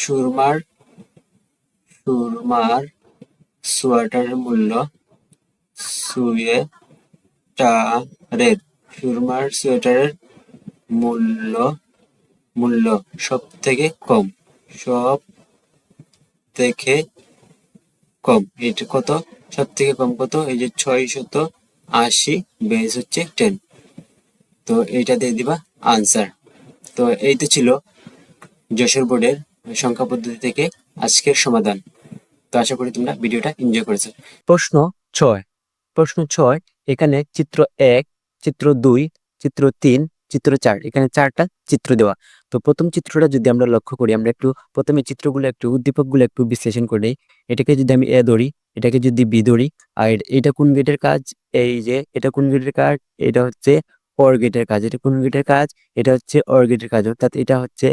সুরমার সুরমার সোয়েটারের মূল্য সোয়েটারের সুরমার সোয়েটারের মূল্য মূল্য সব থেকে কম, সব থেকে কম। এটা কত? সব থেকে কম কত? এই যে 680 বেস হচ্ছে 10। তো এইটা দিয়ে দিবা আনসার। তো এই তো ছিল যশোর বোর্ডের সংখ্যা পদ্ধতি থেকে আজকের সমাধান। তো আশা করি তোমরা ভিডিওটা এনজয় করেছো। প্রশ্ন 6। প্রশ্ন 6 এখানে চিত্র 1, চিত্র 2, চিত্র 3, চিত্র 4, এখানে 4টা চিত্র দেওয়া। তো প্রথম চিত্রটা যদি আমরা লক্ষ্য করি, আমরা একটু প্রথমে চিত্রগুলো একটু উদ্দীপকগুলো একটু বিশ্লেষণ করে নিই। এটাকে যদি আমি এ ধরি, এটাকে যদি বি ধরি, আর এটা কোন গেটের কাজ? এই যে এটা কোন গেটের কাজ? এটা হচ্ছে অর গেটের কাজ। এটা কোন গেটের কাজ? এটা হচ্ছে অর গেটের কাজ। অর্থাৎ এটা হচ্ছে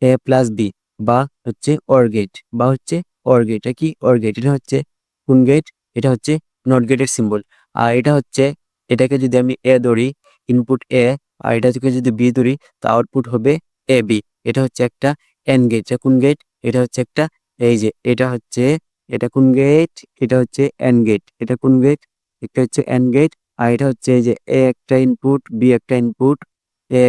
এ প্লাস বি, বা হচ্ছে অর গেট, বা হচ্ছে অর গেট। এটা কি? Or gate. এটা হচ্ছে কোন গেট? এটা হচ্ছে নট গেটের সিম্বল। আর এটা হচ্ছে, এটাকে যদি আমি এ ধরি, ইনপুট এ, আর এটাকে যদি বি ধরি, তা আউটপুট হবে এ বি। এটা হচ্ছে একটা এন গেট। এটা কোন গেট? এটা হচ্ছে একটা, এই যে এটা হচ্ছে, এটা কোন গেট? এটা হচ্ছে এন গেট। এটা কোন গেট? এটা হচ্ছে এন গেট। আর এটা হচ্ছে এই যে এ একটা ইনপুট, বি একটা ইনপুট, এ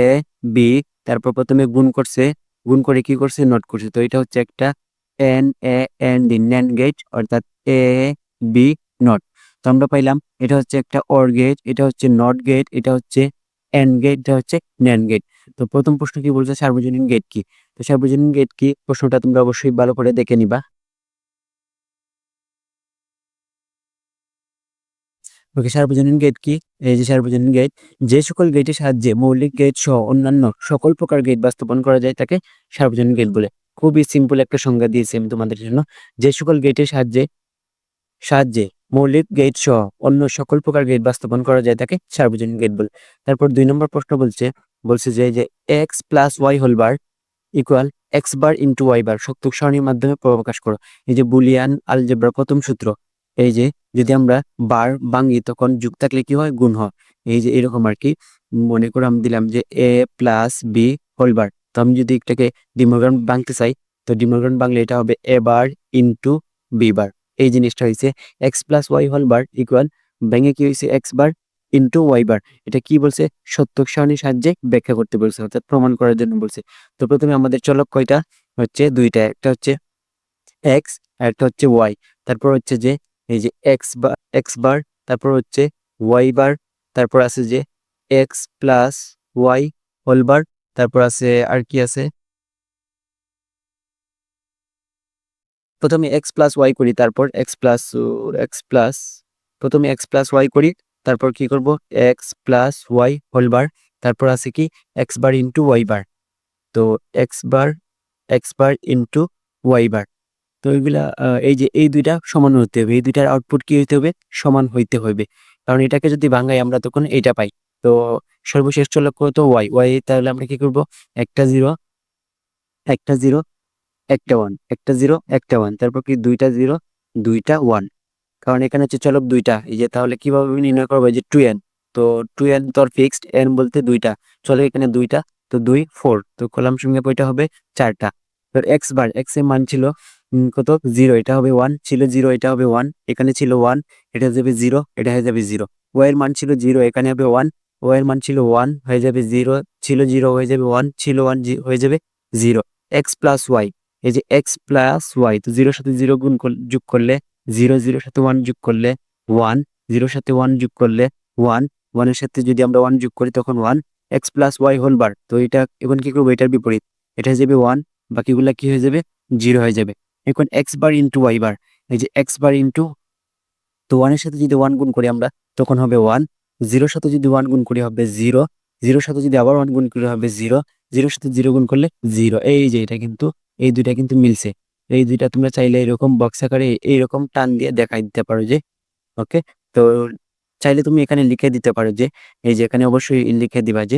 বি, তারপর প্রথমে গুণ করছে, গুণ করে কি করছে? নট করছে। তো এটা হচ্ছে একটা N A N D, NAND gate, অর্থাৎ এ বি নট। তো আমরা পাইলাম এটা হচ্ছে একটা অর গেট, এটা হচ্ছে নট গেট, এটা হচ্ছে এন্ড গেট, এটা হচ্ছে ন্যান্ড গেট। তো প্রথম প্রশ্ন কি বলছে? সার্বজনীন গেট কি? তো সার্বজনীন গেট কি, প্রশ্নটা তোমরা অবশ্যই ভালো করে দেখে নিবা। ওকে, সার্বজনীন গেট কি? এই যে সার্বজনীন গেট, যে সকল গেটের সাহায্যে মৌলিক গেট সহ অন্যান্য সকল প্রকার গেট বাস্তবায়ন করা যায় তাকে সার্বজনীন গেট বলে। খুবই সিম্পল একটা সংজ্ঞা দিয়েছি আমি তোমাদের জন্য। যে সকল গেটের সাহায্যে সাহায্যে মৌলিক গেট সহ অন্য সকল প্রকার গেট বাস্তবায়ন করা যায় তাকে সার্বজনীন গেট বলে। তারপর 2 নম্বর প্রশ্ন বলছে, যে X plus Y whole bar equal X bar into Y bar সত্যক সারণীর মাধ্যমে প্রকাশ করো। এই যে বুলিয়ান আলজেব্রার প্রথম সূত্র, এই যে যদি আমরা বার ভাঙি তখন যুগ থাকলে কি হয়? গুণ হয়। এই যে এরকম আর কি। মনে করে আমি দিলাম যে এ প্লাস বি হোল বার। তো আমি যদি এটাকে ডিমোগ্রাম ভাঙতে চাই, তো ডিমোগ্রাম ভাঙলে এটা হবে এ বার ইন্টু বি বার। এই জিনিসটা হয়েছে X plus Y whole bar equal, ভেঙে কি হয়েছে? X bar into Y bar. এটা কি বলছে? সত্যক সারণীর সাহায্যে ব্যাখ্যা করতে বলছে, অর্থাৎ প্রমাণ করার জন্য বলছে। তো প্রথমে আমাদের চলক কয়টা? হচ্ছে দুইটা, একটা হচ্ছে এক্স আর একটা হচ্ছে ওয়াই। তারপর হচ্ছে যে এই যে এক্স বার, তারপর হচ্ছে ওয়াই বার, তারপর আছে যে X plus Y whole bar, তারপর আছে আর কি আছে? প্রথমে এক্স প্লাস ওয়াই করি, তারপর এক্স প্লাস প্রথমে এক্স প্লাস ওয়াই করি, তারপর কি করব? X plus Y whole bar, তারপর আছে কি? X bar into Y bar. তো X bar into Y bar. তো এইগুলা এই যে এই দুইটা সমান হতে হবে, এই দুইটার আউটপুট কি হইতে হবে? সমান হইতে হবে। কারণ এটাকে যদি ভাঙাই আমরা তখন এইটা পাই। তো সর্বশেষ চলক তো ওয়াই ওয়াই, তাহলে আমরা কি করব? একটা জিরো, একটা জিরো, একটা ওয়ান, একটা জিরো, একটা ওয়ান, তারপর কি? দুইটা জিরো, দুইটা ওয়ান। কারণ এখানে হচ্ছে চলক দুইটা। এই যে তাহলে কিভাবে নির্ণয় করবো? এই যে টু এন, তো টু এন তো ফিক্সড, এন বলতে দুইটা, চলক এখানে দুইটা, তো দুই ফোর, তো কলাম সংখ্যা কয়টা হবে? চারটা। তো এক্স বার, এক্স এর মান ছিল কত? জিরো, এটা হবে ওয়ান, ছিল জিরো, এটা হবে ওয়ান, এখানে ছিল ওয়ান, এটা হয়ে যাবে জিরো, এটা হয়ে যাবে জিরো। ওয়াই এর মান ছিল জিরো, এখানে হবে ওয়ান, ওয়াই এর মান ছিল ওয়ান, হয়ে যাবে জিরো, ছিল জিরো, হয়ে যাবে ওয়ান, ছিল ওয়ান, হয়ে যাবে জিরো। এক্স প্লাস ওয়াই, এই যে এক্স প্লাস ওয়াই, তো জিরোর সাথে জিরো যোগ করলে জিরো, জিরোর সাথে ওয়ান যোগ করলে ওয়ান, জিরোর সাথে ওয়ান যোগ করলে ওয়ান, ওয়ানের সাথে যদি আমরা ওয়ান যোগ করি তখন one. X plus Y whole bar, তো এটা এখন কি করবো? এটার বিপরীত, এটা হয়ে যাবে ওয়ান, বাকিগুলা কি হয়ে যাবে? জিরো হয়ে যাবে। এখন এক্স বার ইন্টু ওয়াই বার, এই যে এক্স বার ইন্টু, তো ওয়ানের সাথে যদি ওয়ান গুণ করি আমরা তখন হবে ওয়ান, জিরোর সাথে যদি ওয়ান গুণ করি হবে জিরো, জিরোর সাথে যদি আবার ওয়ান গুণ করি হবে জিরো, জিরোর সাথে জিরো গুণ করলে জিরো। এই যে এটা কিন্তু, এই দুইটা কিন্তু মিলছে। এই দুইটা তোমরা চাইলে এরকম বক্স আকারে এইরকম টান দিয়ে দেখাই দিতে পারো যে, ওকে। তো চাইলে তুমি এখানে লিখে দিতে পারো যে, এই যে এখানে অবশ্যই লিখে দিবা যে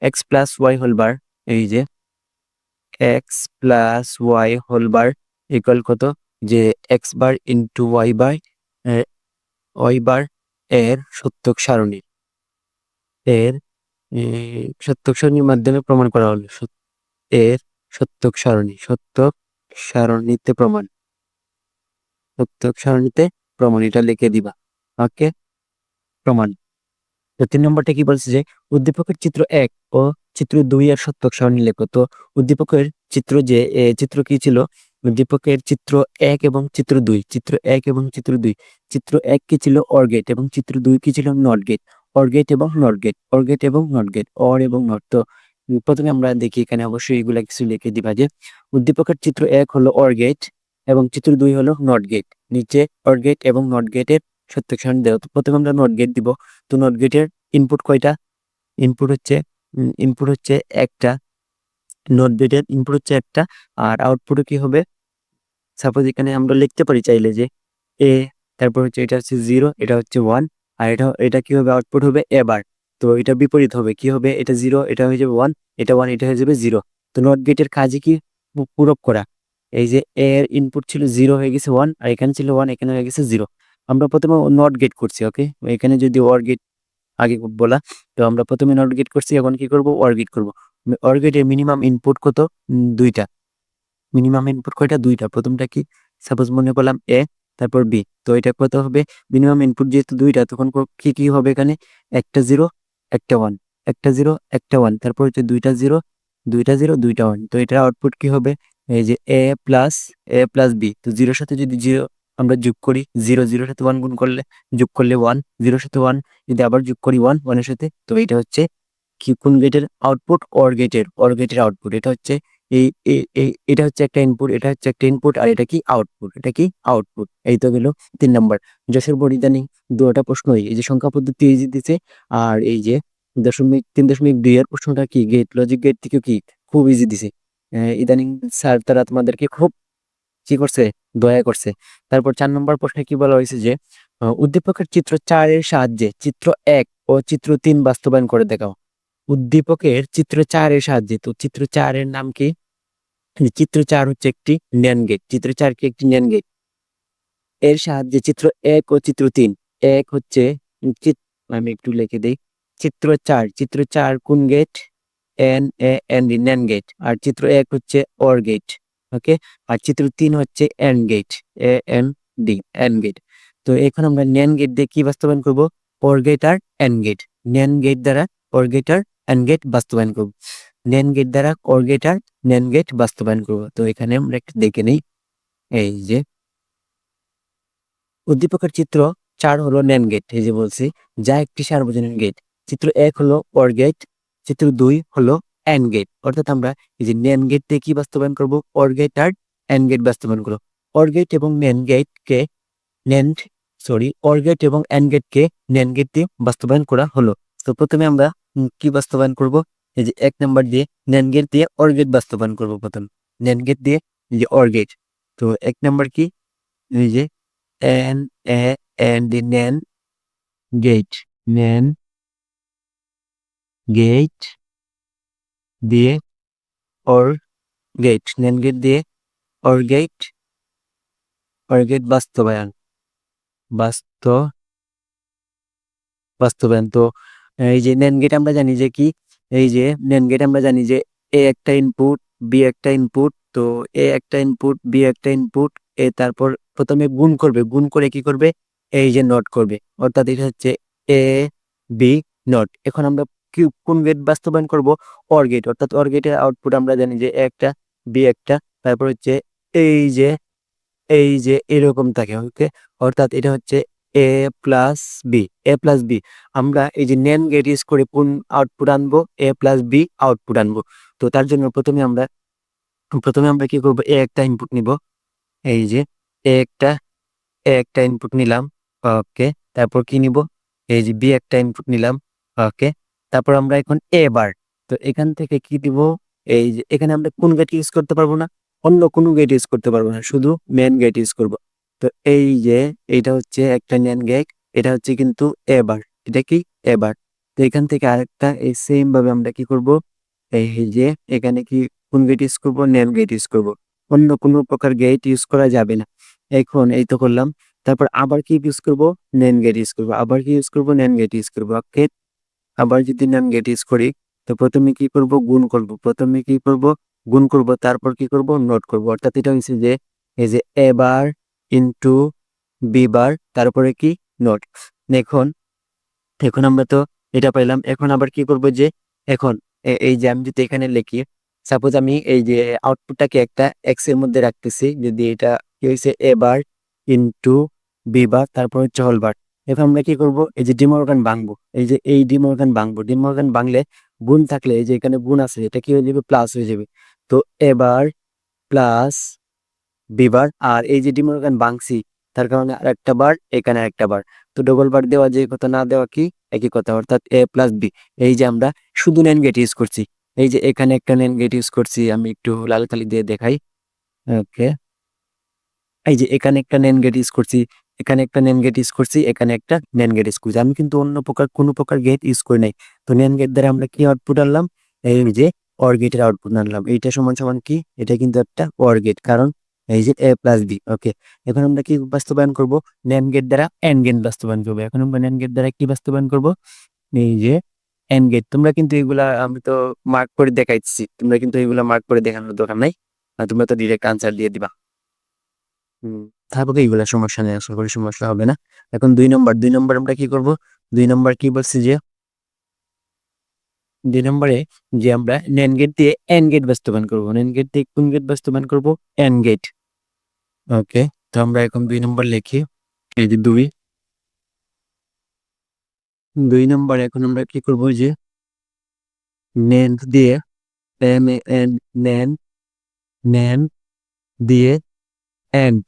X plus Y whole bar, এই যে X plus Y whole bar equal কত? যে X bar into Y bar এর সত্যক সারণী এর সত্যক সারণীর মাধ্যমে প্রমাণ করা হলো। এর সত্যক সারণীতে প্রমাণ এটা লিখে দিবা। ওকে, প্রমাণ। তো 3 নম্বরটা কি বলছে যে উদ্দীপকের চিত্র 1 ও চিত্র 2 এর সত্যক সারণী লেখো। তো উদ্দীপকের চিত্র কি ছিল? উদ্দীপকের চিত্র 1 এবং চিত্র 2, চিত্র 1 কি ছিল? অর গেট, এবং চিত্র 2 কি ছিল? Not gate. অর গেট এবং নট গেট, অর এবং নট। তো প্রথমে আমরা দেখি এখানে অবশ্যই এগুলা কিছু লিখে দিবা যে উদ্দীপকের চিত্র 1 হলো অর গেট এবং চিত্র 2 হলো নট গেট। নিচে অর গেট এবং নট গেটের সত্যক সারণী দেওয়া। তো প্রথমে আমরা নট গেট দিব। তো নট গেটের ইনপুট কয়টা? ইনপুট হচ্ছে একটা। নট গেটের ইনপুট হচ্ছে একটা, আর আউটপুটে কি হবে? সাপোজ এখানে আমরা লিখতে পারি চাইলে যে এ, তারপর হচ্ছে এটা হচ্ছে 0, এটা হচ্ছে 1, আর এটা কি হবে? আউটপুট হবে এবার। তো এটা বিপরীত হবে, কি হবে? এটা 0, এটা হয়ে যাবে 1, এটা 1, এটা হয়ে যাবে 0। তো নট গেটের কাজই কি? পূরক করা। এই যে এ এর ইনপুট ছিল 0 হয়ে গেছে 1, আর এখানে ছিল 1, এখানে হয়ে গেছে 0। আমরা প্রথমে নট গেট করছি। ওকে, এখানে যদি অর গেট আগে বলা, তো আমরা প্রথমে নট গেট করছি, এখন কি করব? অর গেট করব। অর গেটের মিনিমাম ইনপুট কত? 2টা। মিনিমাম ইনপুট কয়টা? 2টা। প্রথমটা কি? সাপোজ মনে করলাম এ, তারপর বি। তো এটা কত হবে? মিনিমাম ইনপুট যেহেতু 2টা, তখন কি কি হবে এখানে? একটা 0, একটা 1, একটা 0, একটা 1, তারপর হচ্ছে 2টা 0, 2টা 0, 2টা 1। তো এটার আউটপুট কি হবে? এই যে এ প্লাস বি। তো 0-র সাথে যদি 0 আমরা যোগ করি, 0-0-র সাথে 1 গুণ করলে, যোগ করলে 1, 0-র সাথে 1 যদি আবার যোগ করি 1-1-এর সাথে, তো এটা হচ্ছে কি? কোন গেটের আউটপুট? অর গেটের আউটপুট। এটা হচ্ছে এটা হচ্ছে একটা ইনপুট, এটা হচ্ছে একটা ইনপুট, আর এটা কি? আউটপুট। এই তো গেল 3 নাম্বার। যশোর বোর্ড ইদানিং দুটা প্রশ্নই এই যে সংখ্যা পদ্ধতি ইজি দিছে, আর এই যে 3.2 এর প্রশ্নটা কি? লজিক গেট থেকে কি খুব ইজি দিছে। ইদানিং স্যার তারা তোমাদেরকে খুব কি করছে? দয়া করছে। তারপর 4 নম্বর প্রশ্নে কি বলা হয়েছে যে উদ্দীপকের চিত্র 4 এর সাহায্যে চিত্র 1 ও চিত্র 3 বাস্তবায়ন করে দেখাও। উদ্দীপকের চিত্র 4 এর সাহায্যে। তো চিত্র 4 এর নাম কি? চিত্র 4 হচ্ছে একটি ন্যান্ড গেট। চিত্র 4 কি? একটি ন্যান্ড গেট। এর সাহায্যে চিত্র 1 ও চিত্র 3, এক হচ্ছে আমি একটু লিখে দেই। চিত্র 4 কোন গেট? NAND gate. আর চিত্র 1 হচ্ছে অর গেট। ওকে, আর চিত্র 3 হচ্ছে এন্ড গেট, এন্ড গেট। তো এখন আমরা ন্যান্ড গেট দিয়ে কি বাস্তবায়ন করব? অর গেট আর এন্ড গেট। ন্যান্ড গেট দ্বারা অর গেট আর এন্ড গেট বাস্তবায়ন করব। ন্যান্ড গেট দ্বারা অর গেট আর ন্যান্ড গেট বাস্তবায়ন করব। তো এখানে আমরা একটু দেখে নেই। এই যে উদ্দীপকের চিত্র 4 হলো ন্যান্ড গেট, এই যে বলছি, যা একটি সার্বজনীন গেট। চিত্র 1 হলো অর গেট, চিত্র 2 হলো এন্ড গেট। অর্থাৎ আমরা এই যে ন্যান্ড গেট দিয়ে কি বাস্তবায়ন করব? অর গেট আর এন্ড গেট বাস্তবায়ন করব। অর গেট এবং ন্যান্ড অর গেট এবং এন্ড গেটকে ন্যান্ড গেট দিয়ে বাস্তবায়ন করা হলো। তো প্রথমে আমরা কি বাস্তবায়ন করব? এই যে 1 নাম্বার দিয়ে ন্যান্ড গেট দিয়ে অর গেট বাস্তবায়ন করব। প্রথম ন্যান্ড গেট দিয়ে এই যে অর গেট। তো 1 নাম্বার কি? এই যে এন এন্ড নেন নেন গেট দিয়ে অর গেট, নেন গেট দিয়ে অর গেট বাস্তবায়ন। তো এই যে নেন গেট আমরা জানি যে কি? এই যে নেন গেট আমরা জানি যে এ একটা ইনপুট, বি একটা ইনপুট। তো এ একটা ইনপুট, বি একটা ইনপুট, এ তারপর প্রথমে গুণ করবে, গুণ করে কি করবে? এই যে নট করবে। অর্থাৎ এটা হচ্ছে এ বি নট। এখন আমরা কোন গেট বাস্তবায়ন করব? Or gate. অর্থাৎ অর গেটের আউটপুট আমরা জানি যে এ একটা, বি একটা, তারপর হচ্ছে এই যে এরকম থাকে। ওকে, অর্থাৎ এটা হচ্ছে এ প্লাস বি। আমরা এই যে নেন গেট ইউজ করে কোন আউটপুট আনবো? এ প্লাস বি আউটপুট আনবো। তো তার জন্য প্রথমে আমরা কি করব? এ একটা ইনপুট নিব। এই যে এ একটা ইনপুট নিলাম। ওকে, তারপর কি নিব? এই যে বি একটা ইনপুট নিলাম। ওকে, তারপর আমরা এখন এ বার। তো এখান থেকে কি দিব? এই যে এখানে আমরা কোন গেট ইউজ করতে পারবো না, অন্য কোনো গেট ইউজ করতে পারবো না, শুধু মেন গেট ইউজ করব। তো এই যে এইটা হচ্ছে একটা নেন গেট, এটা হচ্ছে কিন্তু এ বার, এটা কি? এ বার। তো এখান থেকে আরেকটা এই সেম ভাবে আমরা কি করব? এই যে এখানে কি কোন গেট ইউজ করব? নেন গেট ইউজ করব। অন্য কোনো প্রকার গেট ইউজ করা যাবে না। এখন এই তো করলাম। তারপর আবার কি ইউজ করব, নেন গেট ইউজ করবো, আবার কি ইউজ করবো, নেন গেট ইউজ করবো। ওকে, আবার যদি নেন গেট ইউজ করি, তো প্রথমে কি করব, গুণ করব, প্রথমে কি করব, গুণ করব, তারপর কি করব, নোট করব। অর্থাৎ এটা হচ্ছে যে এই যে এ বার ইন্টু বি বার, তারপরে কি নোট। এখন এখন আমরা তো এটা পাইলাম। এখন আবার কি করব যে এখন এই যে আমি যদি এখানে লিখি, সাপোজ আমি এই যে আউটপুটটাকে একটা এক্স এর মধ্যে রাখতেছি, যদি এটা কি হয়েছে এ বার ইন্টু বি বার, তারপর হচ্ছে হোল বার। এখন আমরা কি করব, এই যে ডিমর্গান ভাঙবো, এই যে এই ডিমর্গান ভাঙবো, ডিমর্গান ভাঙলে গুণ থাকলে এই যে এখানে গুণ আছে, এটা কি হয়ে যাবে, প্লাস হয়ে যাবে। তো এবার প্লাস বিবার, আর এই যে ডিমোরগান ভাঙছি তার কারণে আর একটা বার, এখানে একটা বার। তো ডবল বার দেওয়া যে কথা, না দেওয়া কি একই কথা, অর্থাৎ এ প্লাস বি। এই যে আমরা শুধু নেন গেট ইউজ করছি, এই যে এখানে একটা নেন গেট ইউজ করছি, আমি একটু লাল কালি দিয়ে দেখাই। ওকে, এই যে এখানে একটা নেন গেট ইউজ করছি, এখানে একটা নেন গেট ইউজ করছি, এখানে একটা নেন গেট ইউজ করছি। আমি কিন্তু অন্য প্রকার কোনো প্রকার গেট ইউজ করি নাই। তো নেন গেট দ্বারা আমরা কি আউটপুট আনলাম, এই যে অর গেটের আউটপুট আনলাম। এইটা সমান সমান কি, এটা কিন্তু একটা অর গেট, কারণ এই যে এ প্লাস বি। ওকে, এখন আমরা কি বাস্তবায়ন করব, নেন গেট দ্বারা এন্ড গেট বাস্তবায়ন করবো। এখন আমরা নেন গেট দ্বারা কি বাস্তবায়ন করব, এই যে এন্ড গেট। তোমরা কিন্তু এগুলা, আমি তো মার্ক করে দেখাইছি, তোমরা কিন্তু এগুলা মার্ক করে দেখানোর দরকার নাই, তোমরা তো ডিরেক্ট আনসার দিয়ে দিবা। হুম, তারপরে এইগুলা সমস্যা নেই, আশা করি সমস্যা হবে না। এখন 2 নম্বর, 2 নম্বর আমরা কি করব, 2 নম্বর কি বলছি যে 2 নম্বরে যে আমরা নেন গেট দিয়ে এন্ড গেট বাস্তবায়ন করব, নেন গেট দিয়ে কোন গেট বাস্তবায়ন করব, এন্ড গেট। ওকে, তো আমরা এখন 2 নম্বর লিখি, এই যে 2 নম্বর এখন আমরা কি করব, যে নেন দিয়ে নেন নেন দিয়ে এন্ড,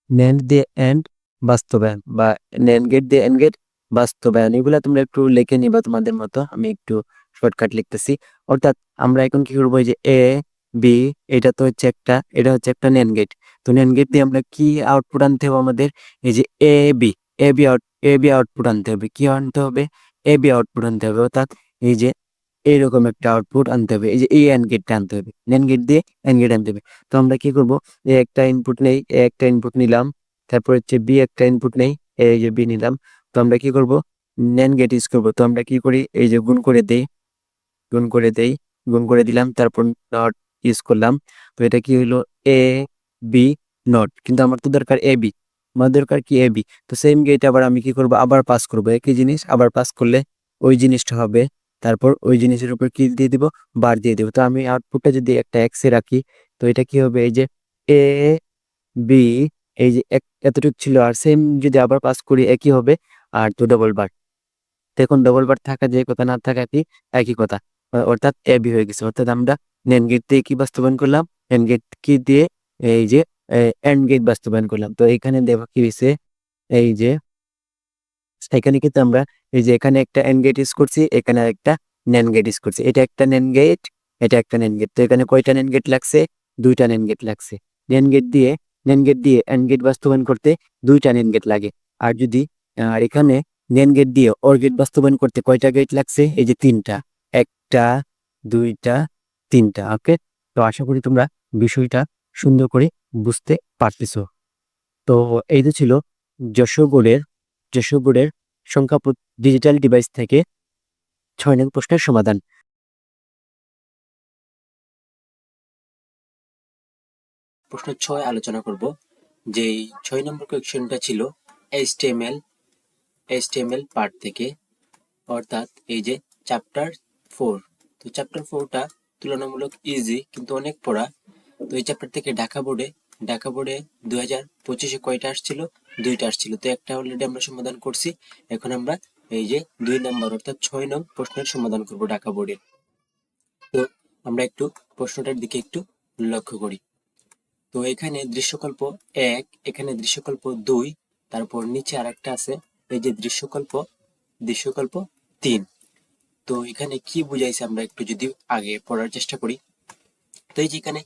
নেন দিয়ে এন্ড বাস্তবায়ন, বা নেন গেট দিয়ে এন্ড গেট বাস্তবায়ন। এগুলা তোমরা একটু লিখে নিবা তোমাদের মতো, আমি একটু শর্টকাট লিখতেছি। অর্থাৎ আমরা এখন কি করবো, এই যে এ বি, এটা তো হচ্ছে একটা, এটা হচ্ছে একটা নেন গেট। তো নেন গেট দিয়ে আমরা কি আউটপুট আনতে হবে আমাদের, এই যে A B, A B out, A B output আনতে হবে। কি আনতে হবে, এ বি আউটপুট আনতে হবে। অর্থাৎ এই যে এইরকম একটা আউটপুট আনতে হবে, এই যে এই এন্ড গেটটা আনতে হবে, নেন গেট দিয়ে এন্ড গেট আনতে হবে। তো আমরা কি করব, এ একটা ইনপুট নেই, এ একটা ইনপুট নিলাম, তারপর হচ্ছে বি একটা ইনপুট নেই, এই যে বি নিলাম। তো আমরা কি করব, নেন গেট ইউজ করব। তো আমরা কি করি, এই যে গুণ করে দেই, গুণ করে দেই, গুণ করে দিলাম, তারপর নট ইউজ করলাম। তো এটা কি হইলো, এ বি নট, কিন্তু আমার তো দরকার এ বি, আমার দরকার কি এ বি। তো সেম গেট আবার আমি কি করব, আবার পাস করব একই জিনিস, আবার পাস করলে ওই জিনিসটা হবে। তারপর ওই জিনিসের উপর কি দিয়ে দিব, বার দিয়ে দিব। তো আমি আউটপুটটা যদি একটা এক্স এ রাখি, তো এটা কি হবে, এই যে এ বি, এই যে এতটুকু ছিল, আর সেম যদি আবার পাস করি একই হবে। আর তো ডবল বার, দেখুন ডবল বার থাকা যে কথা, না থাকা কি একই কথা। অর্থাৎ এ বি হয়ে গেছে। অর্থাৎ আমরা নেন গেট দিয়ে কি বাস্তবায়ন করলাম, এন্ড গেট কি দিয়ে, এই যে এন্ড গেট বাস্তবায়ন করলাম। তো এখানে দেখো কি হয়েছে, এই যে এখানে কিন্তু আমরা এই যে এখানে একটা এন্ড গেট ইউজ করছি, এখানে একটা নেন গেট ইউজ করছি। এটা একটা নেন গেট, এটা একটা নেন গেট। তো এখানে কয়টা নেন গেট লাগছে, 2টা নেন গেট লাগছে। নেন গেট দিয়ে নেন গেট দিয়ে এন্ড গেট বাস্তবায়ন করতে 2টা নেন গেট লাগে। আর যদি আর এখানে নেন গেট দিয়ে অর গেট বাস্তবায়ন করতে কয়টা গেট লাগছে, এই যে 3টা, একটা, 2টা, 3টা। ওকে, তো আশা করি তোমরা বিষয়টা সুন্দর করে বুঝতে পারতেছো। তো এই যে ছিল যশোর বোর্ডের যশোর বোর্ডের সংখ্যা ডিজিটাল ডিভাইস থেকে 6 নং প্রশ্নের সমাধান। প্রশ্ন 6 আলোচনা করব। যেই 6 নম্বর কোয়েশ্চেনটা ছিল এইচটিএমএল পার্ট থেকে, অর্থাৎ এই যে চ্যাপ্টার 4। তো চ্যাপ্টার 4টা তুলনামূলক ইজি, কিন্তু অনেক পড়া। তো এই চ্যাপ্টার থেকে ঢাকা বোর্ডে 2025-এ কয়টা আসছিল, 2টা আসছিল। তো একটা অলরেডি আমরা সমাধান করছি। এখন আমরা এই যে 2 নম্বর অর্থাৎ 6 নং প্রশ্নের সমাধান করব ঢাকা বোর্ডে। তো আমরা একটু প্রশ্নটার দিকে একটু লক্ষ্য করি। তো এখানে দৃশ্যকল্প 1, এখানে দৃশ্যকল্প 2, তারপর নিচে আরেকটা আছে, এই যে দৃশ্যকল্প 3। তো এখানে কি বুঝাইছে আমরা একটু যদি আগে পড়ার চেষ্টা করি। তো এই যে এখানে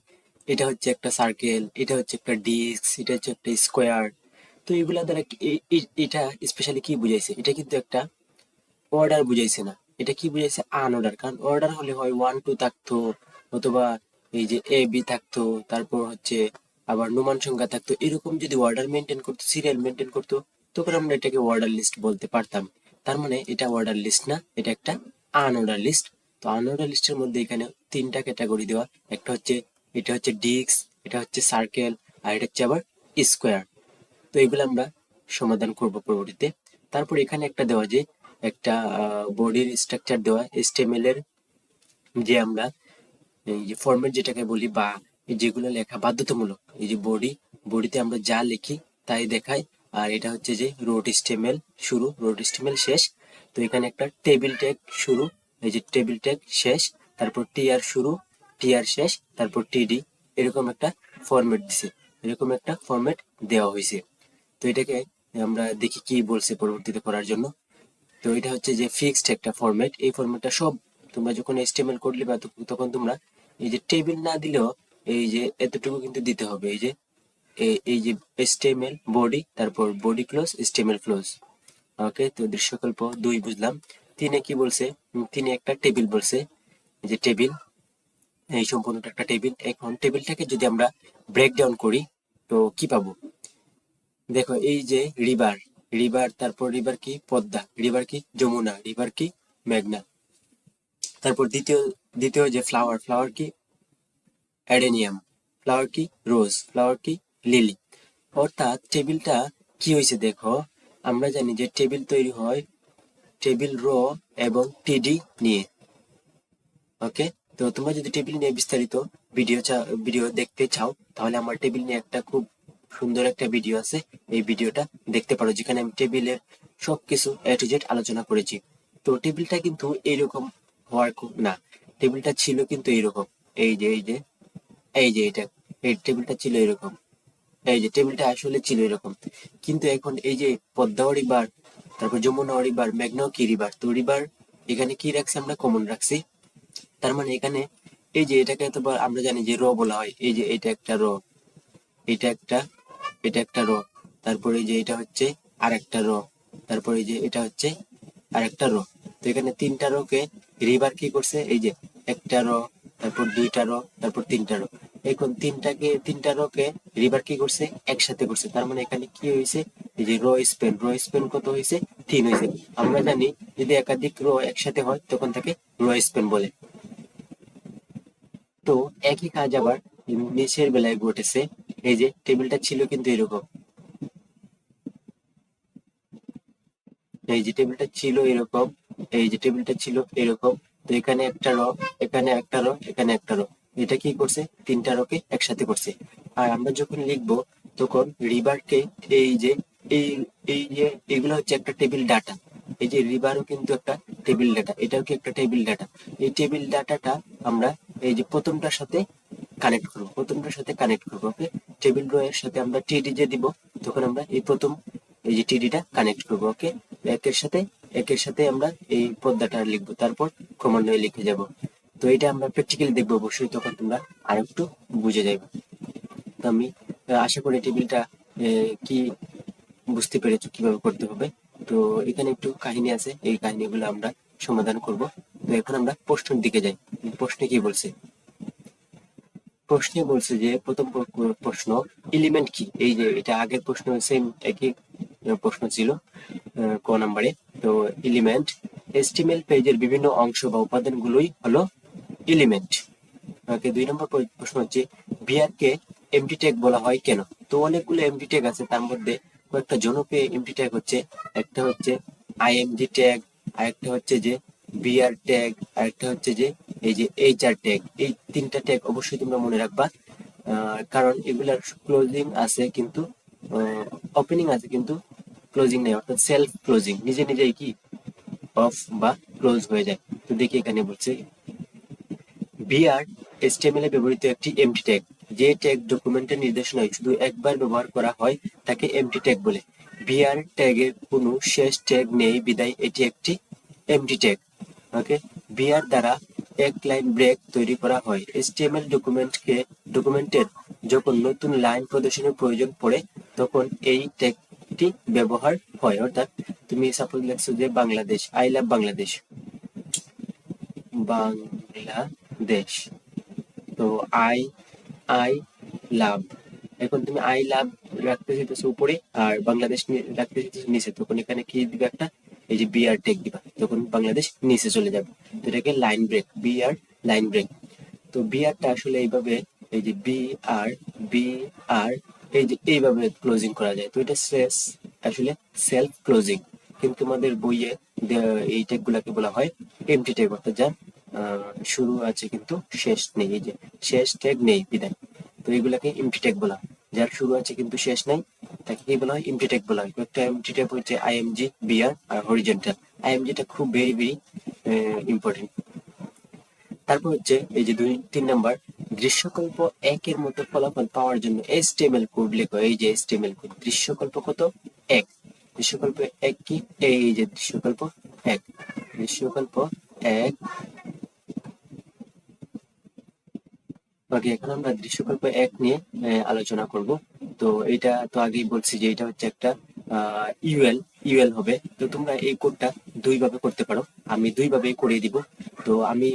এটা হচ্ছে একটা সার্কেল, এটা হচ্ছে একটা ডিস্ক, এটা হচ্ছে একটা স্কোয়ার। তো এগুলা দ্বারা এটা স্পেশালি কি বুঝাইছে, এটা কিন্তু একটা অর্ডার বুঝাইছে না, এটা কি বুঝাইছে, আনঅর্ডার। কারণ অর্ডার হলে হয় 1 2 থাকতো, অথবা এই যে এ বি থাকতো, তারপর হচ্ছে আবার নোমান সংখ্যা থাকতো, এরকম যদি অর্ডার মেনটেন করতো, সিরিয়াল মেনটেন করতো, তখন আমরা এটাকে অর্ডার লিস্ট বলতে পারতাম। তার মানে এটা অর্ডার লিস্ট না, এটা একটা আনঅর্ডার লিস্ট। তো আনঅর্ডার লিস্টের মধ্যে এখানে তিনটা ক্যাটাগরি দেওয়া, একটা হচ্ছে, এটা হচ্ছে ডিস্ক, এটা হচ্ছে সার্কেল, আর এটা হচ্ছে আবার স্কোয়ার। তো এগুলো আমরা সমাধান করব পরবর্তীতে। তারপর এখানে একটা দেওয়া, যে একটা বডির স্ট্রাকচার দেওয়া HTML এর, যে আমরা এই যে ফরম্যাট যেটাকে বলি, বা যেগুলো লেখা বাধ্যতামূলক, এই যে বডিতে আমরা যা লিখি তাই দেখায়। আর এটা হচ্ছে যে রোড HTML শুরু, রোড HTML শেষ। তো এখানে একটা টেবিল ট্যাগ শুরু, এই যে টেবিল ট্যাগ শেষ, তারপর TR শুরু, TR শেষ, তারপর TD, এরকম একটা ফরম্যাট দিছে, এরকম একটা ফরম্যাট দেওয়া হয়েছে। তো এটাকে আমরা দেখি কি বলছে পরবর্তীতে করার জন্য। তো এটা হচ্ছে যে ফিক্সড একটা ফরম্যাট, এই ফরম্যাটটা সব তোমরা যখন HTML কোড লিখবা তখন তোমরা এই যে টেবিল না দিলেও এই যে এতটুকু কিন্তু দিতে হবে, এই যে এই যে HTML বডি, তারপর বডি ক্লোজ, HTML ক্লোজ। ওকে, তো দৃশ্যকল্প 2 বুঝলাম। 3-এ কি বলছে? 3-এ একটা টেবিল বলছে, এই যে টেবিল, এই সম্পূর্ণটা একটা টেবিল। এখন টেবিলটাকে যদি আমরা ব্রেকডাউন করি তো কি পাবো? দেখো, এই যে রিভার, রিভার, তারপর রিভার কি পদ্মা, রিভার কি যমুনা, রিভার কি মেঘনা। তারপর দ্বিতীয় দ্বিতীয় যে ফ্লাওয়ার, ফ্লাওয়ার কি অ্যাডেনিয়াম, ফ্লাওয়ার কি রোজ, ফ্লাওয়ার কি লিলি। অর্থাৎ টেবিলটা কি হয়েছে দেখো, আমরা জানি যে টেবিল তৈরি হয় টেবিল রো এবং টিডি নিয়ে। ওকে, তো তোমরা যদি টেবিল নিয়ে বিস্তারিত ভিডিও দেখতে চাও, তাহলে আমার টেবিল নিয়ে একটা খুব সুন্দর একটা ভিডিও আছে, এই ভিডিওটা দেখতে পারো, যেখানে আমি টেবিলের সবকিছু A to Z আলোচনা করেছি। তো টেবিলটা কিন্তু এইরকম হওয়ার না, টেবিলটা ছিল কিন্তু এইরকম, এই যে এই যে এই যে এটা, এই টেবিলটা ছিল এরকম, এই যে টেবিলটা আসলে ছিল এরকম। কিন্তু এখন এই যে পদ্মাও রিভার, তারপর যমুনাও রিভার, মেঘনাও কি রিভার, তো রিভার এখানে কি রাখছি আমরা, কমন রাখছি। তার মানে এখানে এই যে এটাকে তো আমরা জানি যে র বলা হয়, এই যে এটা একটা র, এটা একটা, এটা একটা র, তারপরে এই যে এটা হচ্ছে আর একটা র, তারপরে এই যে এটা হচ্ছে আর একটা র। তো এখানে তিনটা রকে রিভার কি করছে, এই যে একটা র, তারপর দুইটা র, তারপর তিনটা র। এখন তিনটা রকে রিভার কি করছে, একসাথে করছে। তার মানে এখানে কি হয়েছে, এই যে র স্পেন কত হয়েছে, 3 হয়েছে। আমরা জানি যদি একাধিক র একসাথে হয় তখন তাকে র স্পেন বলে। তো একই কাজ আবার নিচের বেলায় ঘটেছে, এই যে টেবিলটা ছিল কিন্তু এরকম, এই যে টেবিলটা ছিল এরকম, এই যে টেবিলটা ছিল এরকম। তো এখানে একটা র, এখানে একটা র, এখানে একটা র, এটা কি করছে, তিনটা রকে একসাথে করছে। আর আমরা যখন লিখবো তখন রিভারকে, এই যে এই এই যে এগুলো হচ্ছে একটা টেবিল ডাটা, এই যে রিভারও কিন্তু একটা টেবিল ডাটা, এটাও কি একটা টেবিল ডাটা। এই টেবিল ডাটাটা আমরা এই যে প্রথমটার সাথে কানেক্ট করবো, প্রথমটার সাথে কানেক্ট করবো। ওকে, টেবিল রো এর সাথে আমরা টিডি যে দিব, তখন আমরা এই প্রথম এই যে টিডিটা কানেক্ট করবো। ওকে, একের সাথে একের সাথে আমরা এই পদ্মাটা লিখবো, তারপর ক্রমান্বয়ে লিখে যাব। তো এটা আমরা প্র্যাকটিক্যালি দেখবো অবশ্যই, তখন তোমরা আরেকটু বুঝে যাবে। তো আমি আশা করি টেবিলটা কি বুঝতে পেরেছো কিভাবে করতে হবে। তো এখানে একটু কাহিনী আছে, এই কাহিনীগুলো আমরা সমাধান করব। তো এখন আমরা প্রশ্নের দিকে যাই। প্রশ্নে কি বলছে? প্রশ্নে বলছে যে প্রথম প্রশ্ন, এলিমেন্ট কি। এই যে এটা আগের প্রশ্ন, সেম একই প্রশ্ন ছিল ক নাম্বারে। তো এলিমেন্ট, HTML পেজের বিভিন্ন অংশ বা উপাদানগুলোই হলো এলিমেন্ট। ওকে, 2 নম্বর প্রশ্ন হচ্ছে, বিআরকে এমটি ট্যাগ বলা হয় কেন। তো অনেকগুলো এমটি ট্যাগ আছে, তার মধ্যে কয়েকটা জনপ্রিয় এমটি ট্যাগ হচ্ছে, একটা হচ্ছে আইএমজি ট্যাগ, আরেকটা হচ্ছে যে বিআর ট্যাগ, আরেকটা হচ্ছে যে এই যে এইচআর ট্যাগ। এই 3টা ট্যাগ অবশ্যই তোমরা মনে রাখবা, কারণ এগুলার ক্লোজিং আছে কিন্তু ওপেনিং আছে কিন্তু ক্লোজিং নেই, অর্থাৎ সেলফ ক্লোজিং, নিজে নিজেই কি অফ বা ক্লোজ হয়ে যায়। তো দেখি এখানে বলছে, বিআর HTML এ ব্যবহৃত একটি এমটি ট্যাগ, যে ট্যাগ ডকুমেন্টের নির্দেশনায় শুধু একবার ব্যবহার করা হয় তাকে এমটি ট্যাগ বলে। বিআর ট্যাগের কোনো শেষ ট্যাগ নেই বিধায় এটি একটি এমটি ট্যাগ। ওকে, বিআর দ্বারা এক লাইন ব্রেক তৈরি করা হয়। HTML ডকুমেন্টের যখন নতুন লাইন প্রদর্শনের প্রয়োজন পড়ে তখন এই ট্যাগটি ব্যবহার হয়। অর্থাৎ তুমি সাপোজ লিখছো যে বাংলাদেশ, আই লাভ বাংলাদেশ, বাংলাদেশ। তো আই আই লাভ, এখন তুমি আই লাভ রাখতে চাইতেছো উপরে আর বাংলাদেশ রাখতে চাইতেছো নিচে, তখন এখানে কি দিবে একটা, এই যে বিআর টেক দিবা, তখন বাংলাদেশ নিচে চলে যাবে। তো এটাকে line break, BR line break. তো বিআরটা আসলে এইভাবে, এই যে বিআর, বিআর, এই যে এইভাবে ক্লোজিং করা যায়। তো এটা আসলে সেলফ ক্লোজিং, কিন্তু তোমাদের বইয়ে এই ট্যাগ গুলাকে বলা হয় এমটি ট্যাগ, অর্থাৎ যার শুরু আছে কিন্তু শেষ নেই, এই যে শেষ ট্যাগ নেই বিদায়। তো এগুলাকে এমটি ট্যাগ বলা হয়। যার শুরু আছে কিন্তু শেষ নাই তাকে কি বলা হয়, এমটি ট্যাগ বলা হয়। একটা এমটি ট্যাগ হচ্ছে আইএমজি, বিআর আর হরিজন্টাল। আইএমজিটা খুব ভেরি ভেরি ইম্পর্টেন্ট। তারপর হচ্ছে এই যে 2-3 নাম্বার, দৃশ্যকল্প একের মতো ফলাফল পাওয়ার জন্য HTML কোড লেখো। এই যে HTML কোড, দৃশ্যকল্প কত, এক। দৃশ্যকল্প এক কি, এই যে দৃশ্যকল্প এক, দৃশ্যকল্প এক। ওকে, এখন আমরা দৃশ্যকল্প এক নিয়ে আলোচনা করব। তো এটা তো আগেই বলছি যে এটা হচ্ছে একটা ইউএল, ইউএল হবে। তো তোমরা এই কোডটা দুই ভাবে করতে পারো, আমি দুই ভাবেই করে দিব। তো আমি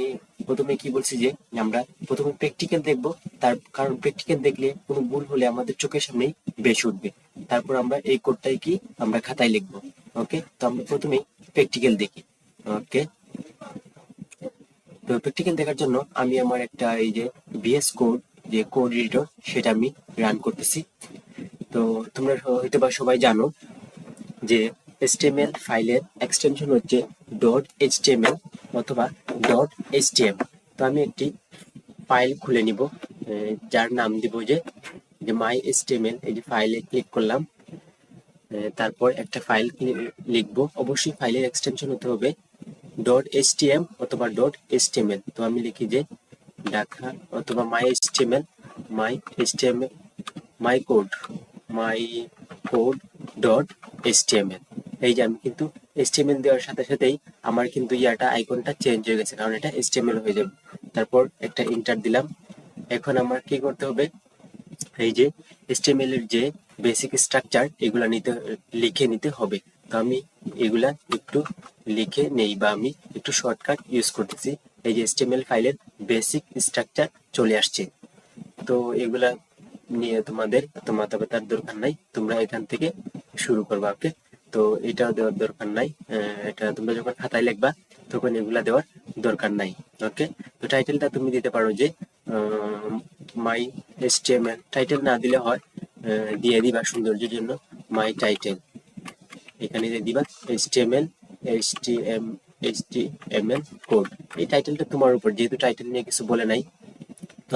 প্রথমে কি বলছি যে আমরা প্রথমে প্র্যাকটিক্যাল দেখব, তার কারণ প্র্যাকটিক্যাল দেখলে কোনো ভুল হলে আমাদের চোখের সামনেই বেশি উঠবে। তারপর আমরা এই কোডটাই কি আমরা খাতায় লিখবো। ওকে, তো আমরা প্রথমেই প্র্যাকটিক্যাল দেখি। ওকে, তো প্র্যাকটিক্যাল দেখার জন্য আমি আমার একটা এই যে ভিএস কোড, যে কোড এডিটর, সেটা আমি রান করতেছি। তো তোমরা হয়তো বা সবাই জানো যে HTML ফাইলের এক্সটেনশন হচ্ছে ডট এইচটিএমএল অথবা ডট এইচটিএম। তো আমি একটি ফাইল খুলে নিব, যার নাম দিব যে মাই এইচটিএমএল। এই যে ফাইলে ক্লিক করলাম, তারপর একটা ফাইল লিখবো। অবশ্যই ফাইলের এক্সটেনশন হতে হবে ডট এইচটিএম অথবা ডট এইচটিএমএল। তো আমি লিখি যে ঢাকা অথবা মাই এইচটিএমএল, মাই এইচটিএমএল, মাই কোড, মাই কোড ডট এইচটিএমএল। এই যে আমি কিন্তু এইচটিএমএল দেওয়ার সাথে সাথেই আমার কিন্তু ইয়াটা আইকনটা চেঞ্জ হয়ে গেছে, কারণ এটা এইচটিএমএল হয়ে যাবে। তারপর একটা ইন্টার দিলাম। এখন আমার কি করতে হবে, এই যে HTML এর যে বেসিক স্ট্রাকচার এগুলা লিখে নিতে হবে। তো আমি এগুলা একটু লিখে নেই, বা আমি একটু শর্টকাট ইউজ করতেছি। এই যে HTML ফাইলের বেসিক স্ট্রাকচার চলে আসছে। তো এগুলা নিয়ে তোমাদের এত মাথা ব্যথার দরকার নাই, তোমরা এখান থেকে শুরু করবা। ওকে, তো এটাও দেওয়ার দরকার নাই, এটা তোমরা যখন খাতায় লিখবা তখন এগুলা দেওয়ার দরকার নাই। ওকে, তো টাইটেলটা তুমি দিতে পারো যে মাই HTML। টাইটেল না দিলে হয়, দিয়ে দিবা সৌন্দর্যের জন্য মাই টাইটেল। এখানে দিয়ে দিবা HTML, HTML কোড। এই টাইটেলটা তোমার উপর, যেহেতু টাইটেল নিয়ে কিছু বলে নাই। তো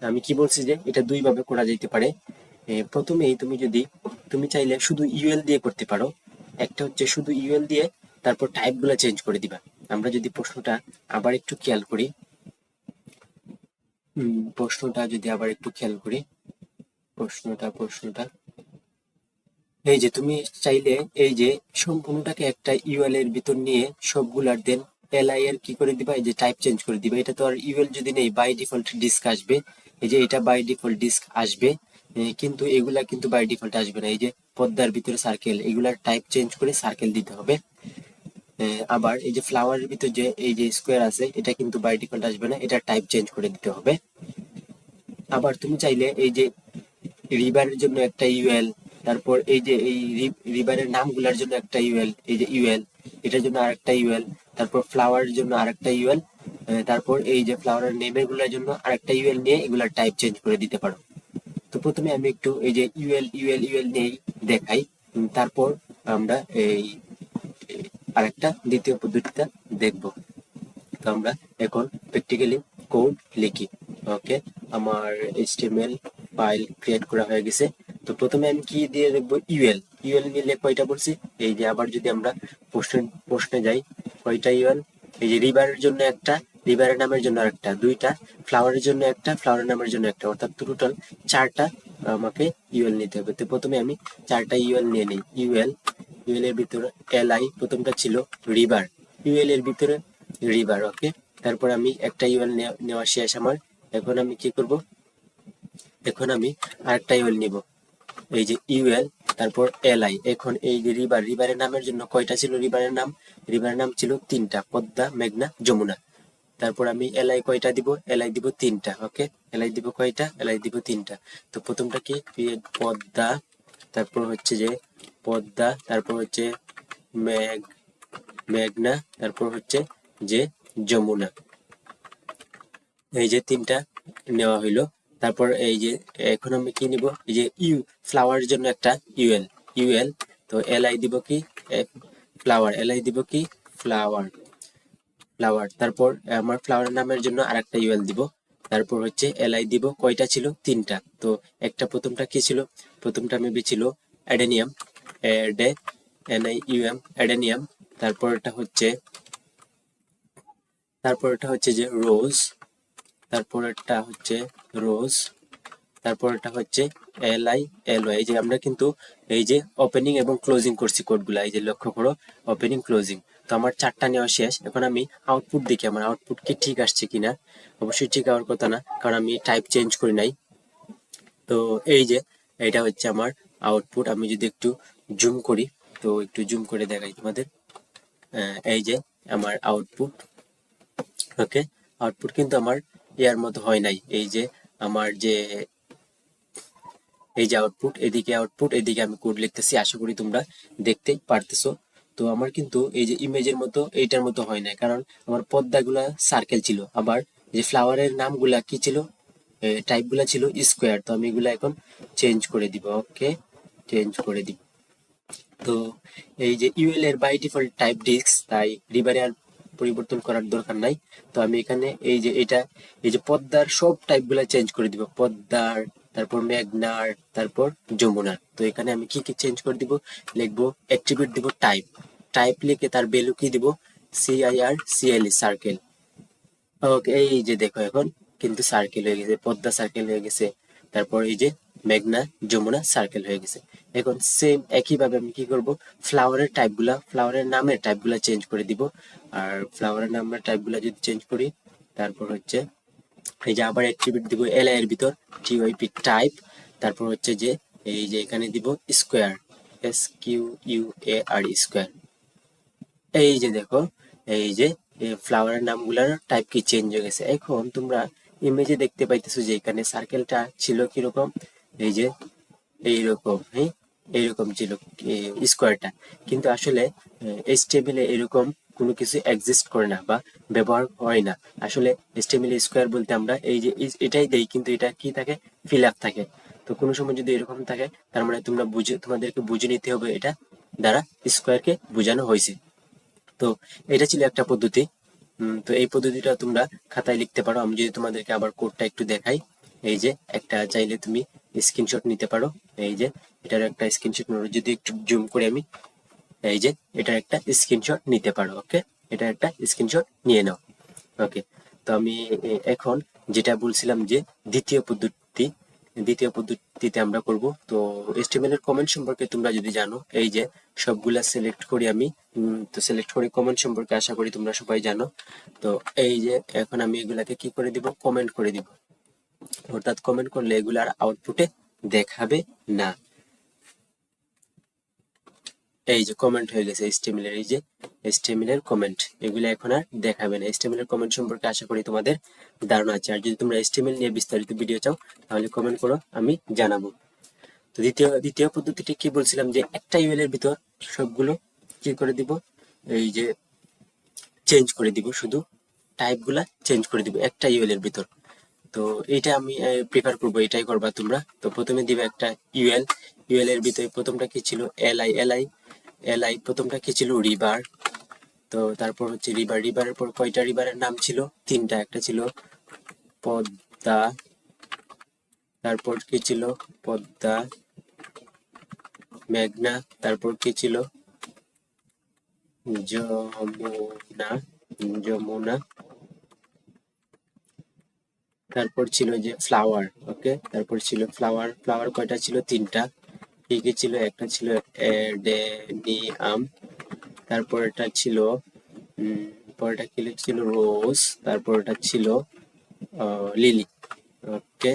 আমি কি বলছি যে এটা দুই ভাবে করা যেতে পারে। প্রথমেই তুমি চাইলে শুধু ইউএল দিয়ে করতে পারো। একটা হচ্ছে শুধু ইউএল দিয়ে তারপর টাইপ গুলা চেঞ্জ করে দিবা। আমরা যদি প্রশ্নটা আবার একটু খেয়াল করি, প্রশ্নটা এই যে তুমি চাইলে এই যে সম্পূর্ণটাকে একটা ইউএল এর ভিতর নিয়ে সবগুলার দেন এলআই এর কি করে দিবা, এই যে টাইপ চেঞ্জ করে দিবা। এটা তো আর ইউএল যদি নেই, বাই ডিফল্ট ডিস্ক আসবে। এই যে এটা বাই ডিফল্ট ডিস্ক আসবে, কিন্তু এগুলা কিন্তু বাই ডিফল্ট আসবে না। এই যে পর্দার ভিতরে সার্কেল, এগুলার টাইপ চেঞ্জ করে সার্কেল দিতে হবে। আবার এই যে ফ্লাওয়ারের ভিতর যে এই যে স্কোয়ার আছে, এটা কিন্তু বাই ডিফল্ট আসবে না, এটা টাইপ চেঞ্জ করে দিতে হবে। আবার তুমি চাইলে এই যে রিভারের জন্য একটা ইউএল, তারপর এই যে এই রিভারের নামগুলোর জন্য একটা ইউএল, এই যে ইউএল, এটার জন্য আরেকটা ইউএল, তারপর ফ্লাওয়ারের জন্য আরেকটা ইউএল, তারপর এই যে ফ্লাওয়ারের নেমের গুলোর জন্য আরেকটা ইউএল নিয়ে এগুলার টাইপ চেঞ্জ করে দিতে পারো। তো প্রথমে আমি একটু এই যে ইউএল ইউএল ইউএল নিয়েই দেখাই, তারপর আমরা এই আরেকটা দ্বিতীয় পদ্ধতিটা দেখব। তো আমরা এখন প্র্যাকটিক্যালি কোড লিখি। ওকে, আমার HTML ফাইল ক্রিয়েট করা হয়ে গেছে। তো প্রথমে আমি কি দিয়ে লিখবো, ইউএল। ইউএল নিলে কয়টা বলছি, এই যে আবার যদি আমরা প্রশ্নে যাই, কয়টা ইউএল, এই যে রিভারের জন্য একটা, রিভারের নামের জন্য আরেকটা, দুইটা, ফ্লাওয়ারের জন্য একটা, ফ্লাওয়ারের নামের জন্য একটা, অর্থাৎ টোটাল 4টা আমাকে ইউএল নিতে হবে। তো প্রথমে আমি 4টা ইউএল নিয়ে নিই। ইউএল, ইউএল এর ভিতরে এলআই, প্রথমটা ছিল রিভার, ইউএল এর ভিতরে রিভার। ওকে, তারপর আমি একটা ইউএল নেওয়া শেষ আমার। এখন আমি কি করব, এখন আমি আরেকটা ইউএল নিব, এই যে ইউএল, তারপর এলআই। এখন এই যে রিভারের নামের জন্য কয়টা ছিল, রিভারের নাম ছিল 3টা, পদ্মা, মেঘনা, যমুনা। তারপর আমি এলআই কয়টা দিব, এলআই দিব 3টা। ওকে, এলআই দিব কয়টা, এলআই দিব 3টা। তো প্রথমটা কি, পদ্মা, তারপর হচ্ছে যে পদ্মা, তারপর হচ্ছে মেঘনা, তারপর হচ্ছে যে যমুনা। এই যে 3টা নেওয়া হইলো। তারপর এই যে এখন আমি কি নিব, এই যে ফ্লাওয়ারের জন্য একটা ইউএল। তো এলআই দিব কি, ফ্লাওয়ার, এলআই দিব কি ফ্লাওয়ার। তারপর আমার ফ্লাওয়ার নামের জন্য আরেকটা ইউএল দিব। তারপর হচ্ছে এলআই দিব, কয়টা ছিল, 3টা। তো প্রথমটা কি ছিল, প্রথমটা মেবি ছিল অ্যাডেনিয়াম, NIUM, অ্যাডেনিয়াম। তারপরটা হচ্ছে যে রোজ, তারপরটা হচ্ছে রোজ, তারপরটা হচ্ছে LILY। এই যে আমরা কিন্তু এই যে ওপেনিং এবং ক্লোজিং করছি কোডগুলা, এই যে লক্ষ্য করো, ওপেনিং ক্লোজিং। তো আমার 4টা নেওয়া শেষ। এখন আমি আউটপুট দেখি আমার আউটপুট কি ঠিক আসছে কিনা। অবশ্যই ঠিক হওয়ার কথা না, কারণ আমি টাইপ চেঞ্জ করি নাই। তো এই যে এটা হচ্ছে আমার আউটপুট। আমি যদি একটু জুম করি, তো একটু জুম করে দেখাই তোমাদের। এই যে আমার আউটপুট। ওকে, আউটপুট কিন্তু আমার ইয়ার মতো হয় নাই। এই যে আমার যে এই যে আউটপুট, এদিকে আমি কোড লিখতেছি, আশা করি তোমরা দেখতে পারতেছো। তো আমার কিন্তু এই যে ইমেজের মতো এইটার মতো হয় না, কারণ আমার পর্দাগুলা সার্কেল ছিল, আবার যে ফ্লাওয়ারের নামগুলা কি ছিল, টাইপগুলা ছিল স্কোয়ার। তো আমি এগুলা এখন চেঞ্জ করে দিব। ওকে, চেঞ্জ করে দিব। তো এই যে ইউএল এর বাই ডিফল্ট টাইপ ডিস্ক, তাই রিবারে আর পরিবর্তন করার দরকার নাই। তো আমি এখানে এই যে এই যে পদ্মার সব টাইপগুলা চেঞ্জ করে দিব, পদ্মার, তারপর মেঘনার, তারপর যমুনার। তো এখানে আমি কি কি চেঞ্জ করে দিব, লিখবো অ্যাট্রিবিউট দিব টাইপ লিখে তার ভ্যালু কি দিব, CIRCLE, সার্কেল। ওকে, এই যে দেখো এখন কিন্তু সার্কেল হয়ে গেছে, পদ্মা সার্কেল হয়ে গেছে, তারপর এই যে মেঘনা যমুনা সার্কেল হয়ে গেছে। এখন সেম একইভাবে আমি কি করব, ফ্লাওয়ারের নামের টাইপগুলা চেঞ্জ করে দিব। আর ফ্লাওয়ারের নামের টাইপগুলা যদি চেঞ্জ করি, তারপর হচ্ছে এই যে আবার অ্যাট্রিবিউট দিব এলআই এর ভিতর, TYP টাইপ। তারপর হচ্ছে যে এই যে এখানে দিব স্কোয়ার, SQUAR, স্কোয়ার। এই যে দেখো, এই যে ফ্লাওয়ারের নামগুলোর টাইপ কি চেঞ্জ হয়ে গেছে। এখন তোমরা ইমেজে দেখতে পাইতেছো যে এখানে সার্কেলটা ছিল কিরকম, এই যে এইরকম, হ্যাঁ, এইরকম ছিল স্কোয়ারটা। কিন্তু আসলে HTML-এ এরকম কোনো কিছু এক্সিস্ট করে না বা ব্যবহার হয় না। আসলে HTML স্কোয়ার বলতে আমরা এই যে এটাই দেই, কিন্তু এটা কি থাকে, ফিল আপ থাকে। তো কোনো সময় যদি এরকম থাকে, তার মানে তোমাদেরকে বুঝে নিতে হবে এটা দ্বারা স্কোয়ারকে বোঝানো হয়েছে। তো এটা ছিল একটা পদ্ধতি। তো এই পদ্ধতিটা তোমরা খাতায় লিখতে পারো। আমি যদি তোমাদেরকে আবার কোডটা একটু দেখাই, এই যে একটা চাইলে তুমি স্ক্রিনশট নিতে পারো। এই যে এটার একটা স্ক্রিনশট যদি একটু জুম করে আমি, এই যে এটার একটা স্ক্রিনশট নিতে পারো। ওকে, এটা একটা স্ক্রিনশট নিয়ে নাও। ওকে, তো আমি এখন যেটা বলছিলাম যে দ্বিতীয় পদ্ধতি, দ্বিতীয় পদ্ধতিতে আমরা করব। তো HTML এর কমেন্ট সম্পর্কে তোমরা যদি জানো, এই যে সবগুলা সিলেক্ট করি আমি, তো সিলেক্ট করি কমেন্ট সম্পর্কে, আশা করি তোমরা সবাই জানো। তো এই যে এখন আমি এগুলাকে কি করে দিব, কমেন্ট করে দিব। অর্থাৎ কমেন্ট করলে এগুলার আউটপুটে দেখাবে না। এই যে কমেন্ট হয়ে গেছে HTML এর, এই যে HTML এর কমেন্ট, এগুলো এখন আর দেখাবে না। HTML এর কমেন্ট সম্পর্কে আশা করি তোমাদের ধারণা আছে। আর যদি তোমরা HTML নিয়ে বিস্তারিত ভিডিও চাও, তাহলে কমেন্ট করো, আমি জানাবো। তো দ্বিতীয় পদ্ধতিটি কি বলছিলাম, যে একটা ইউএল এর ভিতর সবগুলো কি করে দিব, এই যে চেঞ্জ করে দিব, শুধু টাইপগুলা চেঞ্জ করে দিব একটা ইউএল এর ভিতর। তো এইটা আমি প্রিফার করব, এটাই করবা তোমরা। তো প্রথমে দিবে একটা ইউএল এর ভিতরে প্রথমটা কি ছিল, এলআই প্রথমটা কি ছিল, রিভার। তো তারপর হচ্ছে রিভারের পর কয়টা রিভারের নাম ছিল, 3টা। একটা ছিল পদ্মা, তারপর কি ছিল পদ্মা, মেঘনা, তারপর কি ছিল যমুনা, যমুনা, তারপর ছিল যে ফ্লাওয়ার। ওকে, তারপর ছিল ফ্লাওয়ার কয়টা ছিল, 3টা। কি কি ছিল, একটা ছিল অ্যাডেনিয়াম, তারপর এটা ছিল পরেরটা কি ছিল, রোজ, তারপর এটা ছিল লিলি। ওকে,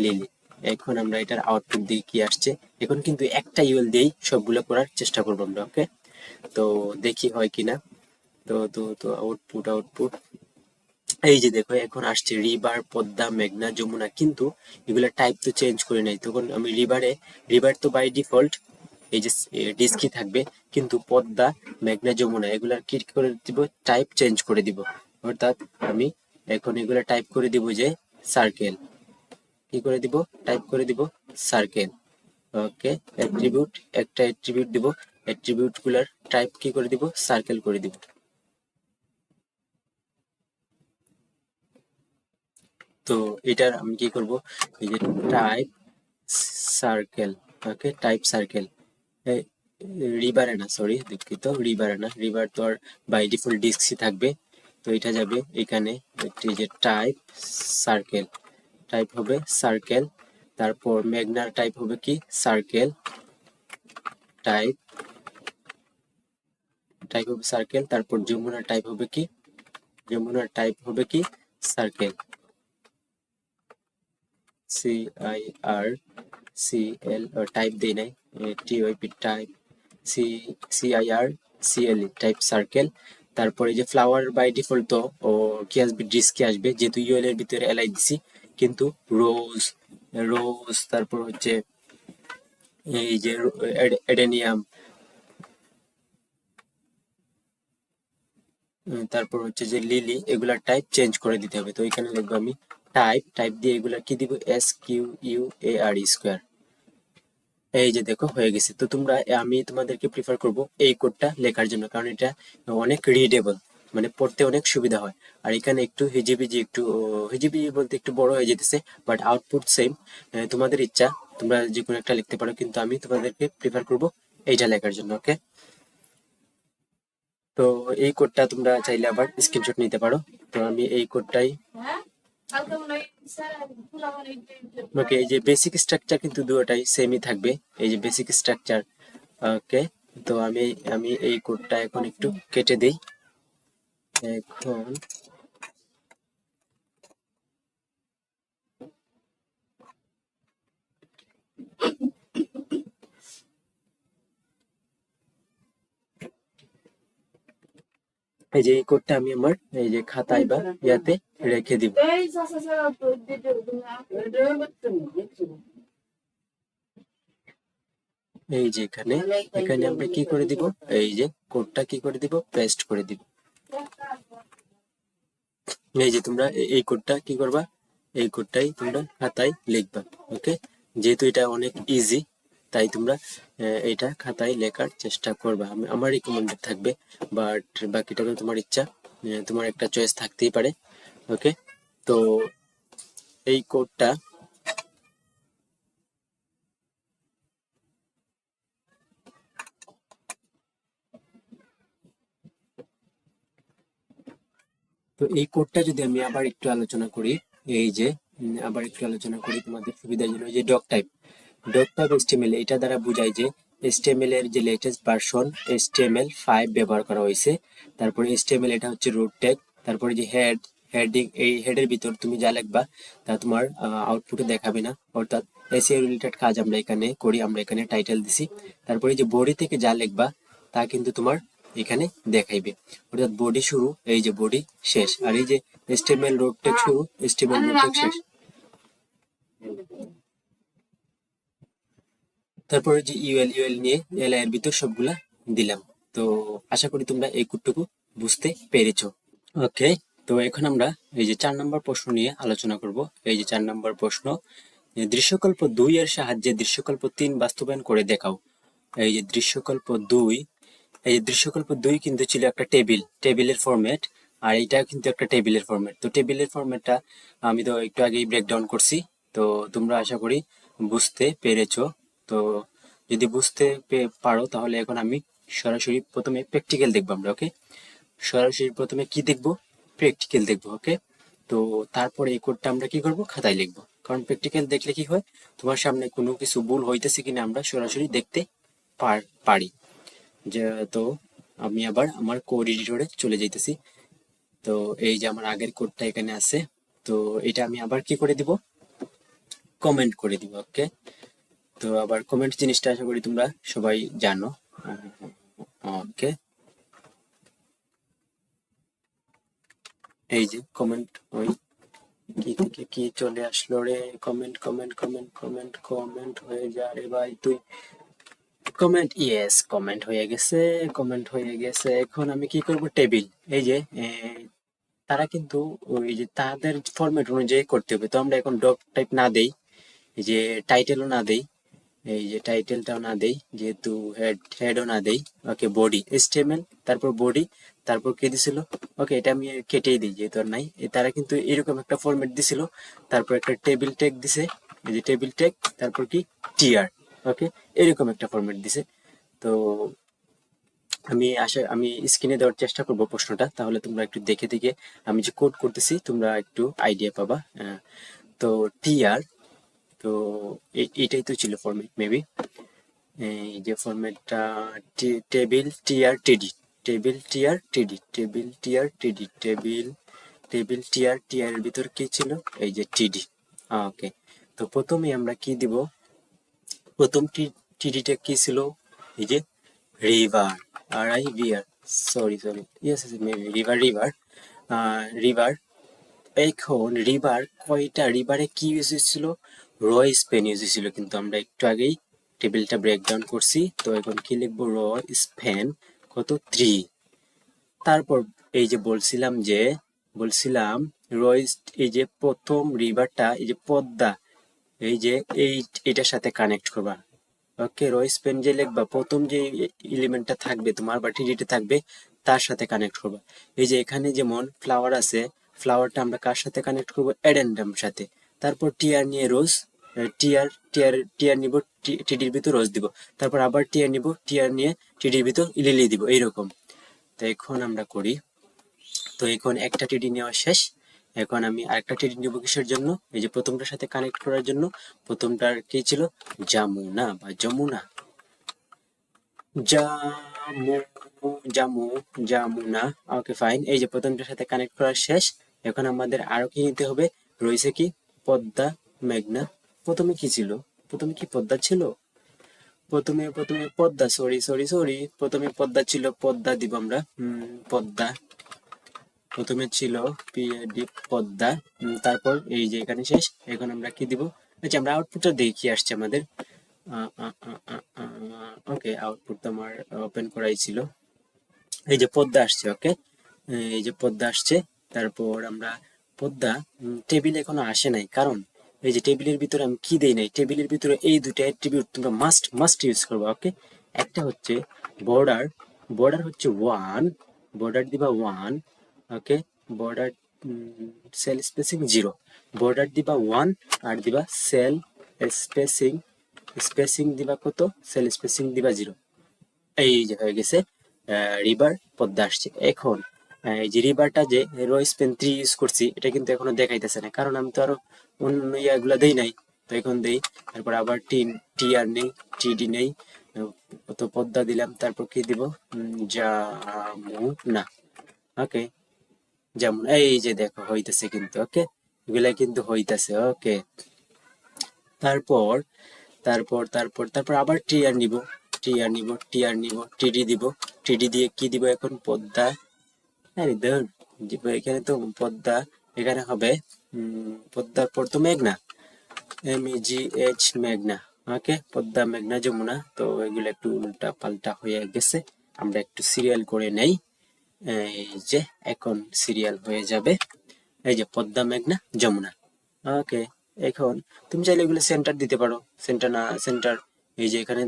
লিলি। এখন আমরা এটার আউটপুট দিয়ে কি আসছে, এখন কিন্তু একটা ইউএল দিয়েই সবগুলো করার চেষ্টা করবো আমরা। ওকে, তো দেখি হয় কিনা। তো তো তো আউটপুট এই যে দেখো এখন আসছে রিভার, পদ্মা, মেঘনা, যমুনা, কিন্তু এগুলা টাইপ তো চেঞ্জ করে নাই। তখন আমি রিভার তো বাই ডিফল্ট এই যে ডিস্কি থাকবে, কিন্তু পদ্মা, মেঘনা, যমুনা এগুলার কি করে দিব, টাইপ চেঞ্জ করে দিব। অর্থাৎ আমি এখন এগুলা টাইপ করে দিব যে সার্কেল, কি করে দিব, টাইপ করে দিব সার্কেল। ওকে, অ্যাট্রিবিউট, একটা অ্যাট্রিবিউট দিব, অ্যাট্রিবিউট গুলার টাইপ কি করে দিব, সার্কেল করে দিব। তো এটার আমি কি করব, এই যে type circle, okay type circle, রিভারে না, সরি দুঃখিত, রিভারে না, রিভার তো আর বাই ডিফল্ট ডিস্কই থাকবে। তো এটা যাবে এখানে, এই যে টাইপ সার্কেল, টাইপ হবে সার্কেল। তারপর মেঘনার টাইপ হবে কি, সার্কেল, টাইপ, টাইপ হবে সার্কেল। তারপর যমুনার টাইপ হবে কি, যমুনার টাইপ হবে কি, circle, C I R C L, type দেই নাই, T Y P, type C, C I R C L E, type circle. তারপরে যে ফ্লাওয়ার বাই ডিফল্ট তো ও কি আসবে, ডিস্কে আসবে, যেহেতু ইউএল এর ভিতরে এলআই দিছি। কিন্তু রোজ, রোজ, তারপর হচ্ছে এই যে এডেনিয়াম, তারপর হচ্ছে যে লিলি, এগুলা টাইপ চেঞ্জ করে দিতে হবে। তো এখানে লিখবো আমি টাইপ, টাইপ দিয়ে এগুলা কি দিব, S Q U A R square. এই যে দেখো হয়ে গেছে। তো তোমরা, আমি তোমাদেরকে প্রিফার করব এই কোডটা লেখার জন্য, কারণ এটা অনেক রিডেবল, মানে পড়তে অনেক সুবিধা হয়। আর এখানে একটু হিজিবিজি, একটু হিজিবিজি বলতে একটু বড় হয়ে যেতেছে, বাট আউটপুট সেম। তোমাদের ইচ্ছা, তোমরা যে কোনো একটা লিখতে পারো, কিন্তু আমি তোমাদেরকে প্রিফার করব এইটা লেখার জন্য। ওকে, তো এই কোডটা তোমরা চাইলে আবার স্ক্রিনশট নিতে পারো। তো আমি এই কোডটাই, ওকে, এই যে বেসিক স্ট্রাকচার কিন্তু দুটোটাই সেমই থাকবে, এই যে বেসিক স্ট্রাকচার। ওকে, তো আমি আমি এই কোডটা এখন একটু কেটে দেই। এখন এই যে এই কোডটা আমি আমার এই যে খাতায় বা ইয়াতে রেখে দিব। এই যে এখানে, এখানে আমরা কি করে দিব, এই যে কোডটা কি করে দিব, পেস্ট করে দিব। এই যে তোমরা এই কোডটা কি করবা, এই কোডটাই তোমরা খাতায় লিখবা। ওকে, যেহেতু এটা অনেক ইজি, তাই তোমরা এটা খাতায় লেখার চেষ্টা করবা। আমার রিকমেন্ডেড থাকবে, বাট বাকিটা তো তোমার ইচ্ছা, তোমার একটা চয়েস থাকতেই পারে। ওকে, তো এই কোডটা, তো এই কোডটা যদি আমি আবার একটু আলোচনা করি, এই যে আবার একটু আলোচনা করি তোমাদের সুবিধার জন্য, এই যে ডক টাইপ এসটিএমএল, এটা দ্বারা বোঝায় যে এসটিএমএল এর যে লেটেস্ট ভার্সন HTML5 ব্যবহার করা হয়েছে। তারপরে HTML এটা হচ্ছে রুট ট্যাগ। তারপরে যে হেডিং, এই হেডের ভিতর তুমি যা লিখবা তা তোমার আউটপুটে দেখাবে না, অর্থাৎ এসইও রিলেটেড কাজ আমরা এখানে করি, আমরা এখানে টাইটেল দিছি। তারপরে যে বডি থেকে যা লিখবা তা কিন্তু তোমার এখানে দেখাইবে, অর্থাৎ বডি শুরু, এই যে বডি শেষ, আর এই যে HTML রুট ট্যাগ শুরু, HTML রুট ট্যাগ শেষ। তারপরে যে ইউএল নিয়ে এলআই এর ভিতর সবগুলা দিলাম। তো আশা করি তোমরা এই কোডটুকু বুঝতে পেরেছো। ওকে, তো এখন আমরা এই যে 4 নম্বর প্রশ্ন নিয়ে আলোচনা করব। এই যে 4 নম্বর প্রশ্ন, দৃশ্যকল্প 2 এর সাহায্যে দৃশ্যকল্প 3 বাস্তবায়ন করে দেখাও। এই যে দৃশ্যকল্প 2, এই যে দৃশ্যকল্প 2 কিন্তু ছিল একটা টেবিলের ফরম্যাট, আর এটা কিন্তু একটা টেবিলের ফরম্যাট। তো টেবিলের ফরম্যাটটা আমি তো একটু আগেই ব্রেকডাউন করছি। তো তোমরা আশা করি বুঝতে পেরেছো। তো যদি বুঝতে পারো, তাহলে এখন আমি সরাসরি প্রথমে প্র্যাকটিক্যাল দেখবো আমরা। ওকে, সরাসরি প্রথমে কি দেখবো, প্র্যাকটিক্যাল দেখবো। ওকে, তো তারপরে এই কোডটা আমরা কি করব, খাতায় লিখবো, কারণ প্র্যাকটিক্যাল দেখলে কি হয়, তোমার সামনে কোনো কিছু ভুল হইতেছে কিনা আমরা সরাসরি দেখতে পারি। যে তো আমি আবার আমার কোড এডিটরে চলে যাইতেছি। তো এই যে আমার আগের কোডটা এখানে আছে, তো এটা আমি আবার কি করে দিব, কমেন্ট করে দিব। ওকে, তো আবার কমেন্ট জিনিসটা আশা করি তোমরা সবাই জানো। ওকে, এই যে কমেন্ট, ওই কি থেকে কি চলে আসলো রে, comment comment comment comment comment হয়ে যা রে ভাই তুই, কমেন্ট, ইয়েস কমেন্ট হয়ে গেছে, কমেন্ট হয়ে গেছে। এখন আমি কি করব, টেবিল, এই যে তারা কিন্তু ওই যে তাদের ফরম্যাট অনুযায়ী করতে হবে, তো আমরা এখন ডক টাইপ না দেই, এই যে টাইটেলও না দেই, এই যে টাইটেলটাও না দেই, যেহেতু হেডও না দেই। ওকে, বডি HTML, তারপর বডি, তারপর কি দিছিল, ওকে এটা আমি কেটেই দিই যেহেতু আর নাই। তারা কিন্তু এরকম একটা ফরম্যাট দিছিল, তারপর একটা টেবিল ট্যাগ দিছে, এই যে টেবিল ট্যাগ, তারপর কি টিআর, ওকে এরকম একটা ফরম্যাট দিছে। তো আমি স্ক্রিনে দেওয়ার চেষ্টা করব প্রশ্নটা, তাহলে তোমরা একটু দেখে দেখে আমি যে কোড করতেছি তোমরা একটু আইডিয়া পাবা। তো টিআর, তো এইটাই তো ছিল ফরম্যাট মেবি, এই যে ফরম্যাটটা টেবিল টিআর টিডি, টেবিল টিআর টিডি, টেবিল টিআর টিডি, টেবিল টিআর টিআর এর ভিতর কি ছিল, এই যে টিডি। ওকে, তো প্রথমে আমরা কি দিব, প্রথম টিডিটা কি ছিল, এই যে river, RIVR, sorry sorry, yes maybe river, river. এখন রিভার কয়টা, রিভারে কি ইউজ হয়েছিল, রয় স্পেন ইউজ হয়েছিল, কিন্তু আমরা একটু আগেই টেবিলটা ব্রেকডাউন করছি। তো এখন কি লিখবো, রয় স্পেন কত 3। তারপর এই যে বলছিলাম রয়, এই যে প্রথম রিভারটা, এই যে পদ্মা, এই যে এটার সাথে কানেক্ট করবা। ওকে, রয় স্পেন যে লিখবা, প্রথম যে এলিমেন্টটা থাকবে তোমার বা টিডিতে থাকবে তার সাথে কানেক্ট করবা। এই যে এখানে যেমন ফ্লাওয়ার আছে, ফ্লাওয়ারটা আমরা কার সাথে কানেক্ট করবো, অ্যাডেন্ডাম সাথে। তারপর টিআর নিয়ে রোজ, টিআর নিব, টিডির ভিতর রোজ দিব। তারপর আবার টিআর নিব, টিআর নিয়ে টিডির ভিতর লিলি দিব, এইরকম। তো এখন আমরা করি, তো এখন একটা টিডি নেওয়া শেষ। এখন আমি আরেকটা টিডি নিব কিসের জন্য, এই যে প্রথমটার সাথে কানেক্ট করার জন্য। প্রথমটার কি ছিল, যমুনা বা যমুনা, জামু জামু যমুনা। ওকে ফাইন, এই যে প্রথমটার সাথে কানেক্ট করা শেষ। এখন আমাদের আরো কি নিতে হবে, রয়েছে কি পদ্মা, মেঘনা। প্রথমে কি ছিল, প্রথমে কি পদ্মা ছিল, প্রথমে পদ্মা, সরি সরি সরি, প্রথমে পদ্মা ছিল, পদ্মা দিব আমরা, পদ্মা প্রথমে ছিল, PID পদ্মা। তারপর এই যে এখানে শেষ। এখন আমরা কি দিব, আচ্ছা আমরা আউটপুটটা দেখি আসছে আমাদের। ওকে, আউটপুট তো আমার ওপেন করাই ছিল, এই যে পদ্মা আসছে। ওকে, এই যে পদ্মা আসছে। তারপর আমরা পদ্মা, টেবিল এখনো আসে নাই, কারণ এই যে টেবিলের ভিতরে আমি কি দেই নাই, টেবিলের ভিতরে এই দুটো অ্যাট্রিবিউট তোমরা মাস্ট মাস্ট ইউজ করবে। ওকে, একটা হচ্ছে বর্ডার, বর্ডার হচ্ছে 1, বর্ডার দিবা 1। ওকে, বর্ডার সেল স্পেসিং 0, বর্ডার দিবা 1, আর দিবা সেল স্পেসিং, স্পেসিং দিবা কত, সেল স্পেসিং দিবা 0। এই যে হয়ে গেছে, রিভার পদ্মা আসছে। এখন এই যে রিভারটা যে রয়েস পেন 3 ইউজ করছি, এটা কিন্তু এখনো দেখাইতেছে না, কারণ আমি তো আরো অন্য ইয়াগুলা দেই নাই। তো এখন দেই, তারপর আবার টিআর নেই, টিডি নেই, তো পদ্মা দিলাম। তারপর কি দিব, যমুনা। ওকে, যেমন এই যে দেখো হইতেছে কিন্তু। ওকে, এগুলা কিন্তু হইতেছে। ওকে, তারপর তারপর আবার টিআর নিব, টিডি দিব, টিডি দিয়ে কি দিব এখন, পদ্মা। আরে ধর, এখানে তো পদ্মা, এখানে হবে পদ্মার পর তো মেঘনা, MEGH মেঘনা। ওকে, পদ্মা মেঘনা যমুনা। তো এগুলো একটু উল্টা পাল্টা হয়ে গেছে, আমরা একটু সিরিয়াল করে নেই। এই যে এখন সিরিয়াল হয়ে যাবে, এই যে পদ্মা মেঘনা যমুনা। ওকে, এখন তুমি চাইলে এগুলো সেন্টার দিতে পারো, সেন্টার না সেন্টার, এই যে এখানে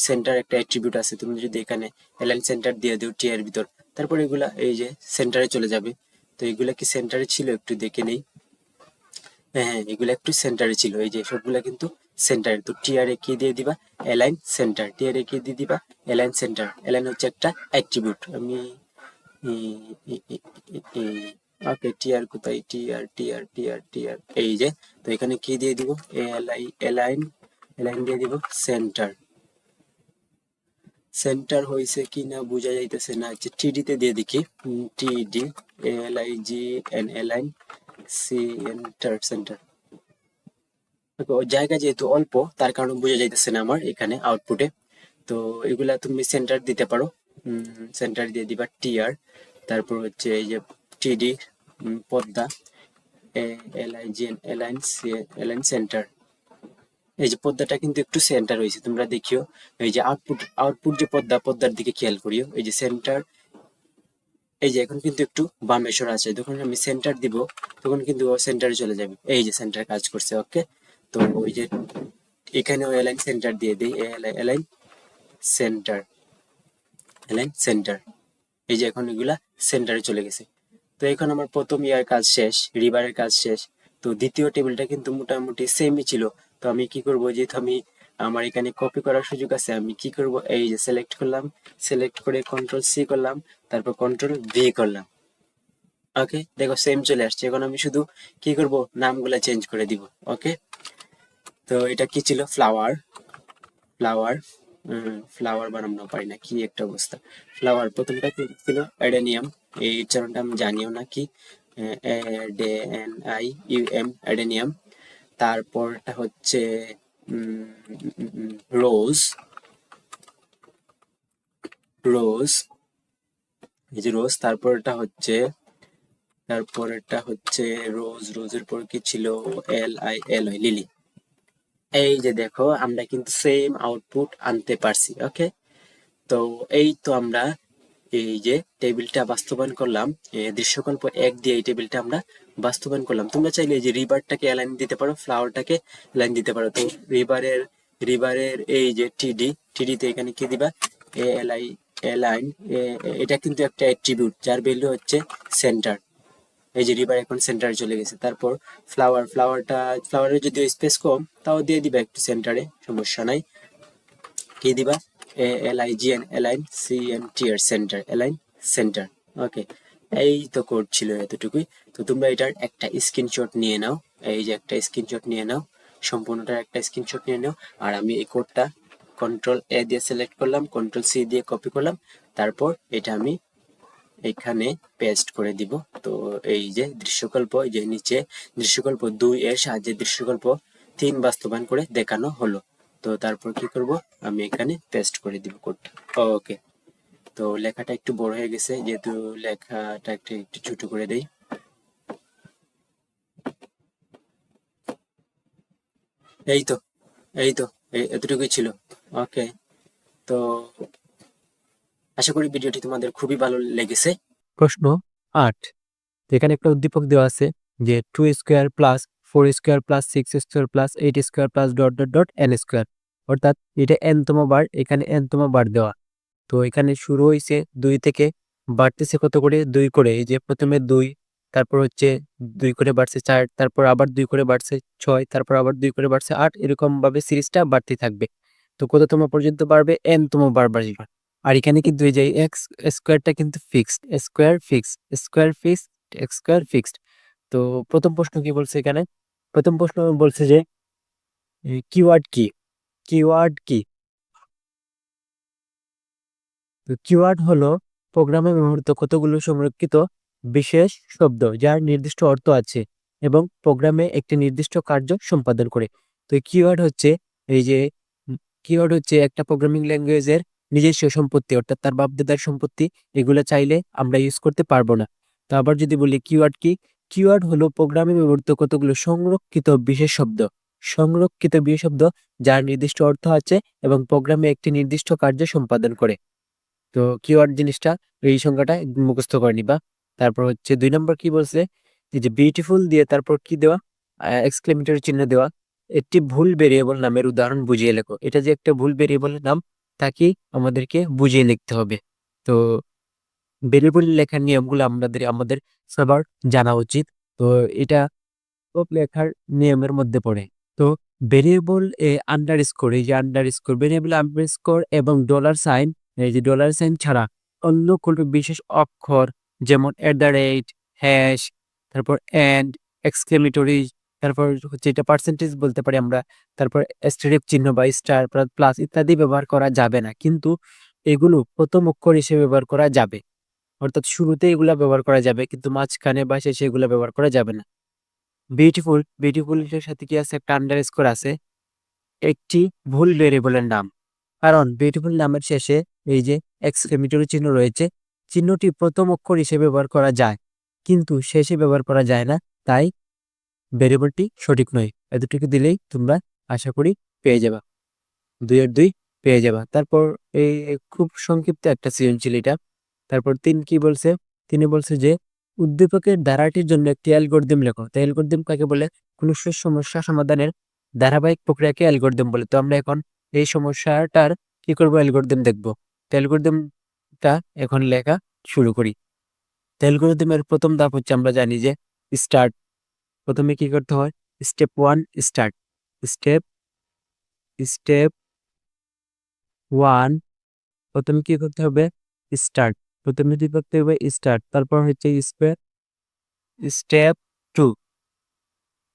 সেন্টার একটা অ্যাট্রিবিউট আছে, তুমি যদি এখানে এলাইন সেন্টার দিয়ে দিও টি এর ভিতর, তারপর এগুলা এই যে সেন্টারে চলে যাবে। তো এগুলা কি সেন্টারে ছিল একটু দেখে নেই। হ্যাঁ হ্যাঁ, এগুলা একটু সেন্টারে ছিল, এই যে সবগুলা কিন্তু সেন্টারে। তো টিআর এ কি দিয়ে দিবা, এলাইন সেন্টার, টিআর এ কি দিয়ে দিবা, এলাইন সেন্টার। এলাইন হচ্ছে একটা অ্যাট্রিবিউট। আমি ওকে, টিআর কোথায়, টিআর, এই যে। তো এখানে কি দিয়ে দিব, এলাইন, এলাইন দিয়ে দিব সেন্টার। সেন্টার হয়েছে কি না বোঝা যাইতেছে না, আচ্ছা টিডি তে দিয়ে দেখি, টিডি, ALIGN, এলাইন সেন্টার, সেন্টার। জায়গা যেহেতু অল্প, তার কারণে বোঝা যাইতেছে না আমার এখানে আউটপুটে। তো এগুলা তুমি সেন্টার দিতে পারো, সেন্টার দিয়ে দিবা টিআর। তারপর হচ্ছে এই যে টিডি, পদ্মা, এলাইন সেন্টার। এই যে পদ্মাটা কিন্তু একটু সেন্টার হয়েছে, তোমরা দেখিও। এই যে আউটপুট যে পদ্মার দিকে খেয়াল করিও। এই যে সেন্টার, এই যে এখন কিন্তু একটু বামে সরা আছে, যখন আমি সেন্টার দিব তখন কিন্তু ও সেন্টারে চলে যাবে। এই যে সেন্টার কাজ করছে, ওকে। তো ওই যে এখানেও এলাইন সেন্টার দিয়ে দিই, এলাইন সেন্টার, এলাইন সেন্টার। এই যে এখন এগুলা সেন্টারে চলে গেছে। তো এখন আমার প্রথম ইয়ার কাজ শেষ, রিবারের কাজ শেষ। তো দ্বিতীয় টেবিলটা কিন্তু মোটামুটি সেমই ছিল। তো আমি কি করব, যেহেতু আমার এখানে কপি করার সুযোগ আছে, আমি কি করব, এই যে সিলেক্ট করলাম, সিলেক্ট করে কন্ট্রোল সি করলাম, তারপর কন্ট্রোল ভি করলাম। ওকে, দেখো সেম চলে আসছে। এখন আমি শুধু কি করব, নামগুলা চেঞ্জ করে দিব। ওকে, তো এটা কি ছিল, ফ্লাওয়ার, ফ্লাওয়ার, ফ্লাওয়ার বানানো পারি না, কি একটা অবস্থা। ফ্লাওয়ার প্রথমটা কি ছিল, অ্যাডেনিয়াম। এই উচ্চারণটা আমি জানিও না কি, ADNIUM, অ্যাডেনিয়াম। তারপরটা হচ্ছে রোজ, রোজ, এই যে রোজ। তারপরটা হচ্ছে রোজ, রোজের পর কি ছিল, LIL, লিলি। এই যে দেখো আমরা কিন্তু সেম আউটপুট আনতে পারছি। ওকে, তো এই তো আমরা এই যে টেবিলটা বাস্তবায়ন করলাম, দৃশ্যকল্প 1 দিয়ে এই টেবিলটা আমরা বাস্তবায়ন করলাম। তোমরা চাইলে এই যে রিভারটাকে অ্যালাইন দিতে পারো, ফ্লাওয়ারটাকে অ্যালাইন দিতে পারো। তো রিভারের রিভারের এই যে টিডিতে এখানে কি দিবা, এএলআই, অ্যালাইন। এটা কিন্তু একটা অ্যাট্রিবিউট যার ভ্যালু হচ্ছে সেন্টার। এই যে রিভার এখন সেন্টারে চলে গেছে। তারপর ফ্লাওয়ারের যদি স্পেস কম, তাও দিয়ে দিবা একটু সেন্টারে, সমস্যা নাই। কি দিবা, LIGN, align CNTR, centre, align centre. ওকে, এই তো কোড ছিল এতটুকুই। তো তোমরা এটার একটা স্ক্রিনশট নিয়ে নাও, এই যে একটা স্ক্রিনশট নিয়ে নাও, সম্পূর্ণটার একটা স্ক্রিনশট নিয়ে নাও। আর আমি এই কোডটা কন্ট্রোল A দিয়ে সিলেক্ট করলাম, কন্ট্রোল C দিয়ে কপি করলাম, তারপর এটা আমি এখানে পেস্ট করে দিব। তো এই যে দৃশ্যকল্প, এই যে নিচে দৃশ্যকল্প 2 এর সাহায্যে দৃশ্যকল্প 3 বাস্তবায়ন করে দেখানো হলো। তো তারপর কি করব, আমি এখানে পেস্ট করে দিব কোডটা। ওকে, তো লেখাটা একটু বড় হয়ে গেছে, যেহেতু লেখাটা একটু একটু ছোট করে দেই। এই তো, এই তো, এতটুকুই ছিল। ওকে, তো আশা করি ভিডিওটি তোমাদের খুবই ভালো লেগেছে। প্রশ্ন 8, এখানে একটা উদ্দীপক দেওয়া আছে যে 2 square plus 4 square plus 6 square plus 8 square plus dot dot dot n square, অর্থাৎ এটা n তম বার, এখানে n তম বার দেওয়া। তো এখানে শুরু হয়েছে 2 থেকে, বাড়তেছে কত করে, 2 করে। এই যে প্রথমে 2, তারপর হচ্ছে 2 করে বাড়ছে 4, তারপর আবার 2 করে বাড়ছে 6, তারপর আবার 2 করে বাড়ছে 8, এরকম ভাবে সিরিজটা বাড়তে থাকবে। তো কততম পর্যন্ত বাড়বে, n তম বার বাড়বে। আর এখানে কিন্তু এই যে এক্স স্কোয়ারটা কিন্তু fixed, square fixed, square fixed, x square fixed. তো প্রথম প্রশ্ন কি বলছে এখানে, প্রথম প্রশ্ন বলছে যে কিওয়ার্ড কি, কিওয়ার্ড কি। তো কিওয়ার্ড হলো প্রোগ্রামে ব্যবহৃত কতগুলো সংরক্ষিত বিশেষ শব্দ যার নির্দিষ্ট অর্থ আছে এবং প্রোগ্রামে একটি নির্দিষ্ট কার্য সম্পাদন করে। তো কিওয়ার্ড হচ্ছে এই যে কিওয়ার্ড হচ্ছে একটা প্রোগ্রামিং ল্যাঙ্গুয়েজের নিজস্ব সম্পত্তি, অর্থাৎ তার বাপদাদার সম্পত্তি। এগুলো চাইলে আমরা ইউজ করতে পারবো না। তো আবার যদি বলি কিওয়ার্ড কি, কিওয়ার্ড হলো প্রোগ্রামে ব্যবহৃত কতগুলো সংরক্ষিত বিশেষ শব্দ, সংরক্ষিত বিশেষ শব্দ যার নির্দিষ্ট অর্থ আছে এবং প্রোগ্রামে একটি নির্দিষ্ট কার্য সম্পাদন করে। তো কিওয়ার্ড জিনিসটা, এই সংখ্যাটা মুখস্থ করে নিবা। তারপর হচ্ছে 2 নম্বর কি বলছে, এই যে বিউটিফুল দিয়ে তারপর কি দেওয়া, এক্সক্লেমেটরি চিহ্ন দেওয়া। একটি ভুল ভেরিয়েবল নামের উদাহরণ বুঝিয়ে লেখো। এটা যে একটা ভুল ভেরিয়েবলের নাম, তাকে আমাদেরকে বুঝিয়ে লিখতে হবে। তো ভেরিয়েবল লেখার নিয়মগুলো আমাদের সবার জানা উচিত। তো এটা সব লেখার নিয়মের মধ্যে পড়ে। তো ভেরিয়েবল আন্ডারস্কোর, এই যে আন্ডারস্কোর, ভেরিয়েবল আন্ডারস্কোর এবং ডলার সাইন, এই যে ডলার সাইন ছাড়া অন্য কোনো বিশেষ অক্ষর, যেমন @ হ্যাশ, তারপর এন্ড, এক্সক্লেমেটরি, তারপর হচ্ছে এটা পার্সেন্টেজ বলতে পারি আমরা, তারপর অ্যাস্টেরিস্ক চিহ্ন বা স্টার প্লাস ইত্যাদি ব্যবহার করা যাবে না, কিন্তু এগুলো প্রথম অক্ষর হিসেবে ব্যবহার করা যাবে। অর্থাৎ শুরুতে এগুলা ব্যবহার করা যাবে, কিন্তু মাঝখানে বা শেষে এগুলা ব্যবহার করা যাবে না। বিউটিফুল, বিউটিফুলের সাথে কি আছে, একটা আন্ডারস্কোর আছে, একটি ভুল ভেরিয়েবলের নাম। কারণ বিউটিফুল নামের শেষে এই যে এক্সক্লেমেটরি চিহ্ন রয়েছে, চিহ্নটি প্রথম অক্ষর হিসেবে ব্যবহার করা যায়, কিন্তু শেষে ব্যবহার করা যায় না, তাই ভেরিয়েবলটি সঠিক নয়। এতটুকু দিলেই তোমরা আশা করি পেয়ে যাবা, 2-2 পেয়ে যাবা। তারপর এই খুব সংক্ষিপ্ত একটা সৃজনশীল এটা। তারপর 3 কি বলছে, তিনি বলছে যে উদ্দীপকের ধারাটির জন্য একটি অ্যালগরিদম লেখো। তো অ্যালগরিদম কাকে বলে? কোনো সমস্যা সমাধানের ধারাবাহিক প্রক্রিয়াকে অ্যালগরিদম বলে। তো আমরা এখন এই সমস্যাটার কি করব, অ্যালগরিদম দেখব। তো অ্যালগরিদমটা এখন লেখা শুরু করি। তো অ্যালগরিদমের প্রথম ধাপ হচ্ছে, আমরা জানি যে স্টার্ট। প্রথমে কি করতে হয়? Step 1 start. স্টেপ স্টেপ 1 প্রথমে কি করতে হবে? স্টার্ট। প্রথমে কি করতে হবে? স্টার্ট। তারপর হচ্ছে স্টেপ 2।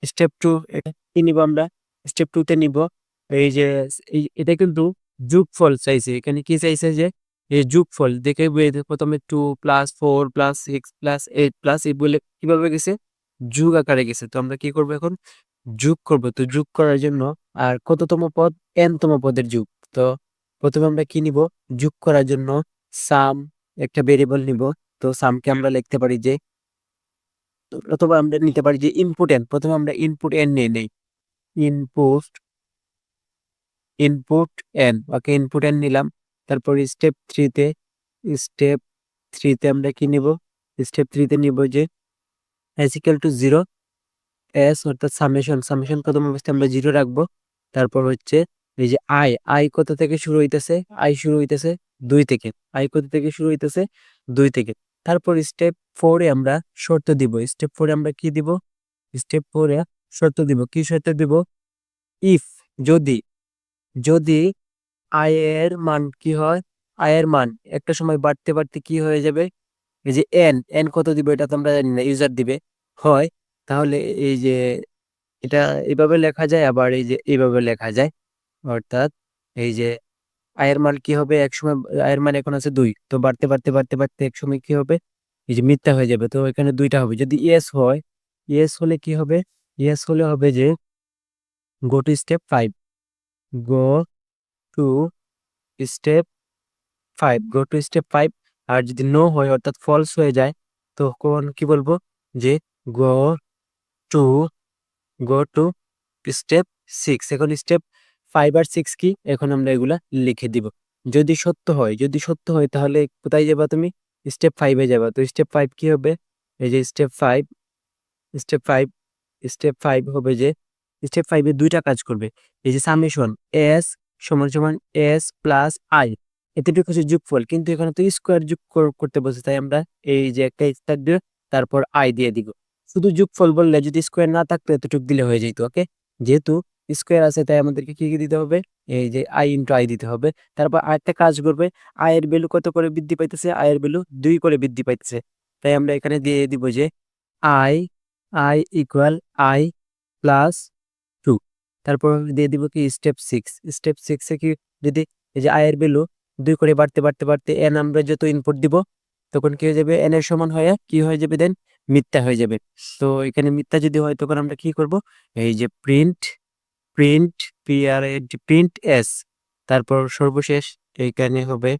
স্টেপ 2 এটা কি নিব আমরা? স্টেপ 2 তে নিব এই যে এটা কিন্তু যোগফল চাইছে। এখানে কি চাইছে? যে এই যোগফল দেখে প্রথমে 2 + 4 + 6 + 8 + এই বলে কিভাবে গেছে? যোগ আকারে গেছে। তো আমরা কি করব এখন? যোগ করব। তো যোগ করার জন্য আর কততম পদ? n তম পদের যোগ। তো প্রথমে আমরা কি নিব? যোগ করার জন্য সাম একটা ভেরিয়েবল নিব। তো সামকে আমরা লিখতে পারি যে, অথবা আমরা নিতে পারি যে ইনপুট n। প্রথমে আমরা ইনপুট n নিয়ে নেই। ইনপুট ইনপুট n, ওকে ইনপুট n নিলাম। তারপর স্টেপ 3 তে স্টেপ 3 তে আমরা কি নিব? স্টেপ 3 তে নিব যে s = 0, s অর্থাৎ সামেশন প্রথম অবস্থায় আমরা 0 রাখবো। তারপর হচ্ছে এই যে আই কত থেকে শুরু হইতেছে? আই শুরু হইতেছে 2 থেকে। আই কত থেকে শুরু হইতেছে? 2 থেকে। তারপর স্টেপ 4 এ আমরা শর্ত দিব। স্টেপ 4 এ আমরা কি দিব? স্টেপ 4 এ শর্ত দিব। কি শর্ত দিব? ইফ, যদি যদি আই এর মান কি হয়? আই এর মান একটা সময় বাড়তে বাড়তে কি হয়ে যাবে? এই যে এন কত দিব এটা তো আমরা জানি না, ইউজার দিবে। হয় তাহলে এই যে এটা এইভাবে লেখা যায়, আবার এই যে এইভাবে লেখা যায়। অর্থাৎ এই যে আয়ের মান কি হবে? এক সময় আয়ের মান এখন আছে 2, তো বাড়তে বাড়তে বাড়তে বাড়তে এক সময় কি হবে? এই যে মিথ্যা হয়ে যাবে। তো এখানে 2টা হবে। যদি ইয়েস হয়, ইয়েস হলে কি হবে? ইয়েস হলে হবে যে go to step 5, go to step 5, go to step 5। আর যদি নো হয় অর্থাৎ ফলস হয়ে যায়, তখন কি বলবো? যে go to go to step 6। এখন স্টেপ 5 আর 6 কি? এখন আমরা এগুলা লিখে দিব। যদি সত্য হয় তাহলে কোথায় যাবা তুমি? স্টেপ 5 এ যাবা। তো স্টেপ 5 কি হবে? এই যে স্টেপ 5 স্টেপ 5 হবে যে স্টেপ 5 এ দুইটা কাজ করবে। এই যে সামেশন s সমান সমান s প্লাস i, এতটুকু হচ্ছে যোগফল। কিন্তু এখানে তো স্কোয়ার যোগ করতে বলছে, তাই আমরা এই যে একটা স্টার দিয়ে তারপর i দিয়ে দিব। শুধু যোগফল বললে যদি স্কোয়ার না থাকতো এতটুকু দিলে হয়ে যেত। ওকে, যেহেতু স্কোয়ার আছে তাই আমাদেরকে কি দিতে হবে? এই যে i দিতে হবে। তারপর আরেকটা কাজ করবে, i এর ভ্যালু কত করে বৃদ্ধি পাইতেছে? i এর ভ্যালু 2 করে বৃদ্ধি পাইতেছে। তাই আমরা এখানে দিয়ে দিব যে i i equal i plus 2। তারপর আমি দিয়ে দিব কি স্টেপ 6। স্টেপ 6 এ কি? যদি এই যে আয়ের ভ্যালু 2 করে বাড়তে বাড়তে বাড়তে n আমরা যত ইনপুট দিব তখন কি হয়ে যাবে? n এর সমান হয়ে কি হয়ে যাবে? দেন মিথ্যা হয়ে যাবে। তো এখানে মিথ্যা যদি হয় তখন আমরা কি করব? এই যে প্রিন্ট প্রিন্ট s। তারপর সর্বশেষ এইখানে হবে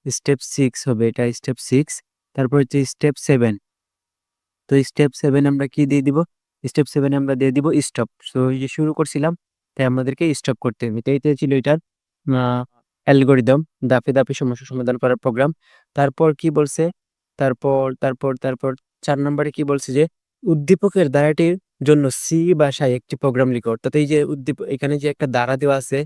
স্টেপ 6 হবে, এটা স্টেপ 6। তারপর হচ্ছে স্টেপ 7। তো স্টেপ 7 আমরা কি দিয়ে দিব? স্টেপ 7 আমরা দিয়ে দিব স্টপ। সো এই যে শুরু করছিলাম, তাই আমাদেরকে স্টপ করতে হবে। তো এইটাই ছিল এটার অ্যালগরিদম, ধাপে ধাপে সমস্যা সমাধান করার প্রোগ্রাম। তারপর কি বলছে? তারপর 4 নম্বরে কি বলছে? যে উদ্দীপকের ধারাটির জন্য সি ভাষায় একটি প্রোগ্রাম লিখো। অর্থাৎ এই যে এখানে যে একটা ধারা দেওয়া আছে,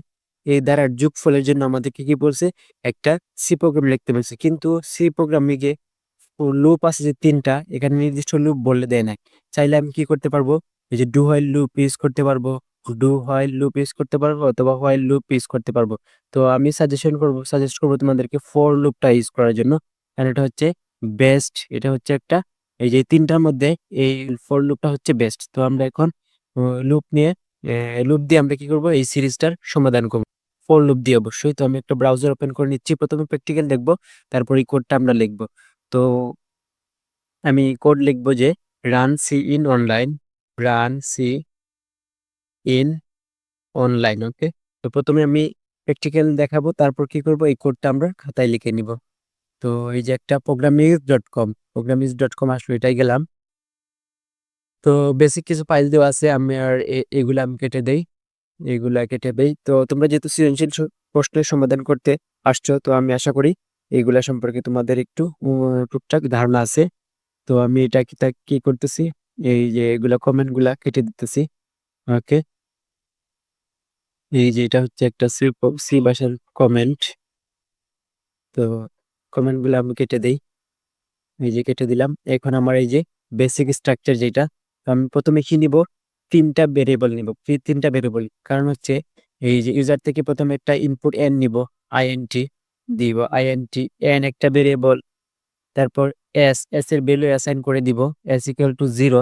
এই ধারার যোগফলের জন্য আমাদেরকে কি বলছে? একটা সি প্রোগ্রাম লিখতে বলছে। কিন্তু সি প্রোগ্রামে গিয়ে লুপ আছে যে 3টা, এখানে নির্দিষ্ট লুপ বলে দেয় নাই। চাইলে আমি কি করতে পারবো? এই যে ডু হোয়াইল লুপ ইউজ করতে পারবো, অথবা হোয়াইল লুপ ইউজ করতে পারবো। তো আমি সাজেস্ট করবো তোমাদেরকে ফর লুপটা ইউজ করার জন্য, কারণ এটা হচ্ছে বেস্ট। এটা হচ্ছে একটা, এই যে 3টার মধ্যে এই ফর লুপটা হচ্ছে বেস্ট। তো আমরা এখন লুপ দিয়ে আমরা কি করবো? এই সিরিজটার সমাধান করবো ফর লুপ দিয়ে অবশ্যই। তো আমি একটা ব্রাউজার ওপেন করে নিচ্ছি, প্রথমে প্র্যাকটিক্যাল দেখবো, তারপর এই কোডটা আমরা লিখবো। তো আমি কোড লিখবো যে run C in online, run C in online. Okay, তো প্রথমে আমি প্র্যাকটিক্যাল দেখাবো, তারপর কি করব? এই কোডটা আমরা খাতায় লিখে নিব। তো এই যে একটা প্রোগ্রামিংস.com আসলো, এটাই গেলাম। তো বেসিক কিছু ফাইল দেওয়া আছে, আমি আর এগুলা আমি কেটে দেই, এগুলা কেটে দেই। তো তোমরা যেহেতু সৃজনশীল প্রশ্নের সমাধান করতে আসছো, তো আমি আশা করি এগুলা সম্পর্কে তোমাদের একটু টুকটাক ধারণা আছে। তো আমি এটা কি করতেছি, এই যে এগুলা কমেন্ট গুলা কেটে দিতেছি। ওকে, এই যে এটা হচ্ছে একটা সি ভাষার কমেন্ট। তো কমেন্ট গুলো আমি কেটে দেই, এই যে কেটে দিলাম। এখন আমার এই যে বেসিক স্ট্রাকচার যেটা, তো আমি প্রথমে কি নিব, তিনটা ভেরিয়েবল নিব। তিনটা ভেরিয়েবল কারণ হচ্ছে এই যে ইউজার থেকে প্রথমে একটা ইনপুট এন নিব, আইএনটি দিব, আইএনটি এন একটা ভেরিয়েবল। তারপর এস এর ভ্যালু অ্যাসাইন করে দিব, এস ইকুয়াল টু 0।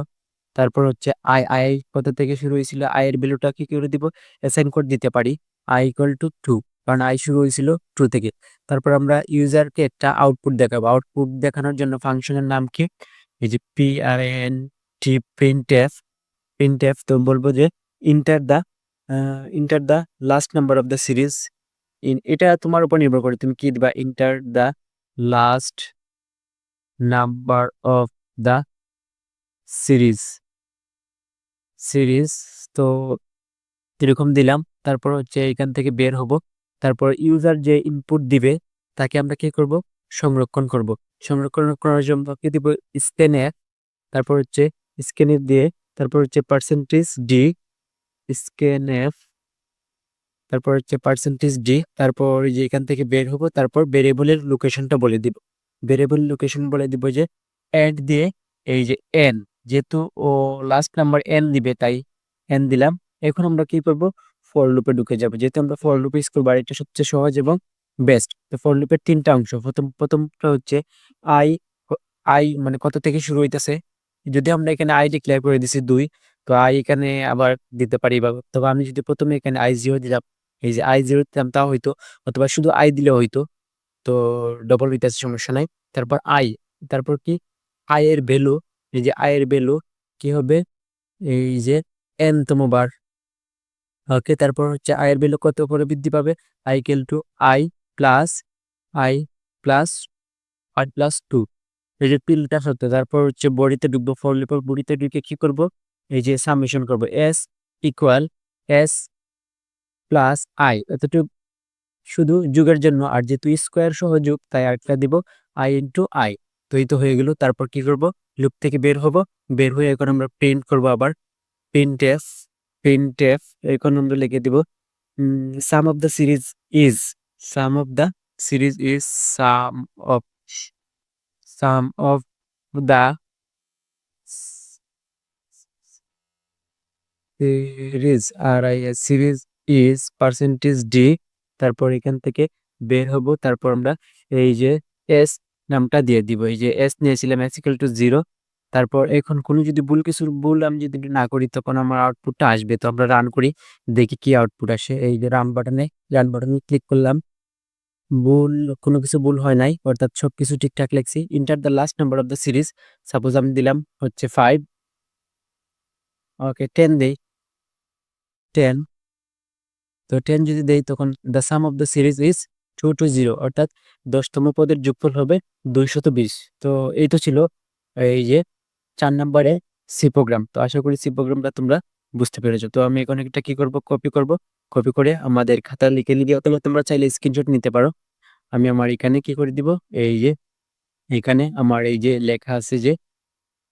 তারপর হচ্ছে আই কত থেকে শুরু হয়েছিল, আই এর ভ্যালুটা কি করে দিব, অ্যাসাইন করে দিতে পারি, আই ইকুয়াল টু 2, কারণ আই শুরু হয়েছিল 2 থেকে। তারপর আমরা ইউজারকে একটা আউটপুট দেখাবো। আউটপুট দেখানোর জন্য ফাংশনের নাম কি, এই যে PRNT, প্রিন্টএফ। তো বলবো যে enter the last number of the series. এটা তোমার উপর নির্ভর করে, তুমি কি দিবা, enter the last number of the series. তো এরকম দিলাম। তারপর হচ্ছে এখান থেকে বের হব। তারপর ইউজার যে ইনপুট দিবে তাকে আমরা কি করব, সংরক্ষণ করার জন্য কি দিব, স্ক্যানএফ। তারপর হচ্ছে স্ক্যানএফ দিয়ে, তারপর হচ্ছে %d স্ক্যানএফ, তারপর হচ্ছে %d। তারপর এই যে এখান থেকে বের হব, তারপর ভেরিয়েবলের লোকেশনটা বলে দিব। ভেরিয়েবল লোকেশন বলে দিব যে অ্যাড দিয়ে, এই যে এন, যেহেতু ও লাস্ট নাম্বার এন দিবে তাই এন দিলাম। এখন আমরা কি করব, ফর লুপে ঢুকে যাব। যেহেতু আমরা ফর লুপে ইউজ করবো, আর এটা সবচেয়ে সহজ এবং বেস্ট। তো ফর লুপের তিনটা অংশ, প্রথমটা হচ্ছে আই। আই মানে কত থেকে শুরু হইতেছে, যদি আমরা এখানে আই ডিক্লেয়ার করে দিছি 2, তো আই এখানে আবার দিতে পারি, বা তবে আমি যদি প্রথমে এখানে I0 দিলাম, এই যে I0 দিতাম তাও হইতো, অথবা শুধু আই দিলে হইতো। তো ডবল হইতেছে, সমস্যা নাই। তারপর আই, তারপর কি আই এর ভ্যালু, এই যে আই এর ভ্যালু কি হবে, এই যে এন তম বার। ওকে, তারপর হচ্ছে আই এর ভ্যালু কত করে বৃদ্ধি পাবে, I equal to I plus I plus I plus 2। এই যে তিনটা সত্য। তারপর হচ্ছে বডিতে ঢুকবো, ফর লুপের বডিতে ঢুকে কি করব, এই যে সামেশন করব, S equal S plus I, এতটুকু শুধু যুগের জন্য। আর যেহেতু স্কোয়ার সহ যুগ, তাই আরেকটা দিব আই ইন্টু আই। তো এই তো হয়ে গেল। তারপর কি করব, লুপ থেকে বের হব। বের হয়ে এখন আমরা প্রিন্ট করব আবার, প্রিন্ট এফ। এখন আমরা লিখে দিব sum of the series is, sum of the series is, sum of sum of the series is %d। তারপর এখান থেকে বের হব। তারপর আমরা এই যে এস নামটা দিয়ে দিব, এই যে এস নিয়েছিলাম, এস ইকুয়াল টু 0। তারপর এখন কোনো যদি ভুল আমি যদি না করি, তখন আমার আউটপুটটা আসবে। তো আমরা রান করি, দেখি কি আউটপুট আসে। এই যে রান বাটনে ক্লিক করলাম, কোনো কিছু ভুল হয় নাই, অর্থাৎ সবকিছু ঠিকঠাক লিখছি। Enter the last number of the series, suppose আমি দিলাম হচ্ছে 5। ওকে, 10 দেই, 10। তো 10 যদি দেই, তখন the some of the series is 220, অর্থাৎ 10তম পদের যোগফল হবে 220। তো এই তো ছিল এই যে 4 নম্বরে সি প্রোগ্রাম। তো আশা করি সি প্রোগ্রামটা তোমরা বুঝতে পেরেছো। তো আমি এখন একটা কি করব, কপি করে আমাদের খাতা লিখে নিবি, অথবা তোমরা চাইলে স্ক্রিনশট নিতে পারো। আমি আমার এখানে কি করে দিব, এই যে এখানে আমার এই যে লেখা আছে যে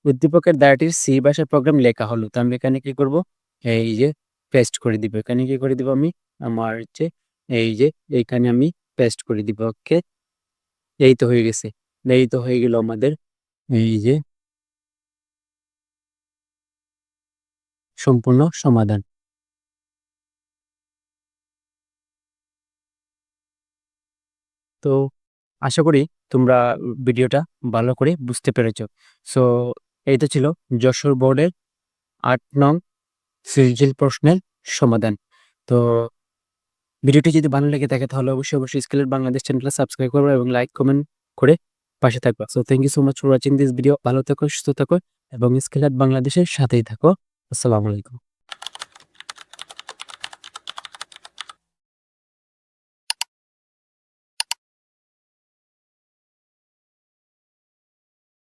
উদ্দীপকের দ্বারাটির সি ভাষার প্রোগ্রাম লেখা হলো। তো আমি এখানে কি করব, এই যে পেস্ট করে দিব। এখানে কি করে দিব, আমি আমার হচ্ছে এই যে এইখানে আমি পেস্ট করে দিব। ওকে, এই তো হয়ে গেছে। এই তো হয়ে গেল আমাদের এই যে সম্পূর্ণ সমাধান। তো আশা করি তোমরা ভিডিওটা ভালো করে বুঝতে পেরেছো। সো এই তো ছিল যশোর বোর্ডের 8 নং সৃজনশীল প্রশ্নের সমাধান। তো ভিডিওটি যদি ভালো লেগে থাকে, তাহলে অবশ্যই স্কিল বাংলাদেশ চ্যানেলটা সাবস্ক্রাইব করবে এবং লাইক কমেন্ট করে পাশে থাকবে। So thank you so much for watching this video. ভালো থাকো, সুস্থ থাকো এবং স্কিল বাংলাদেশের সাথেই থাকো। আসসালামু আলাইকুম।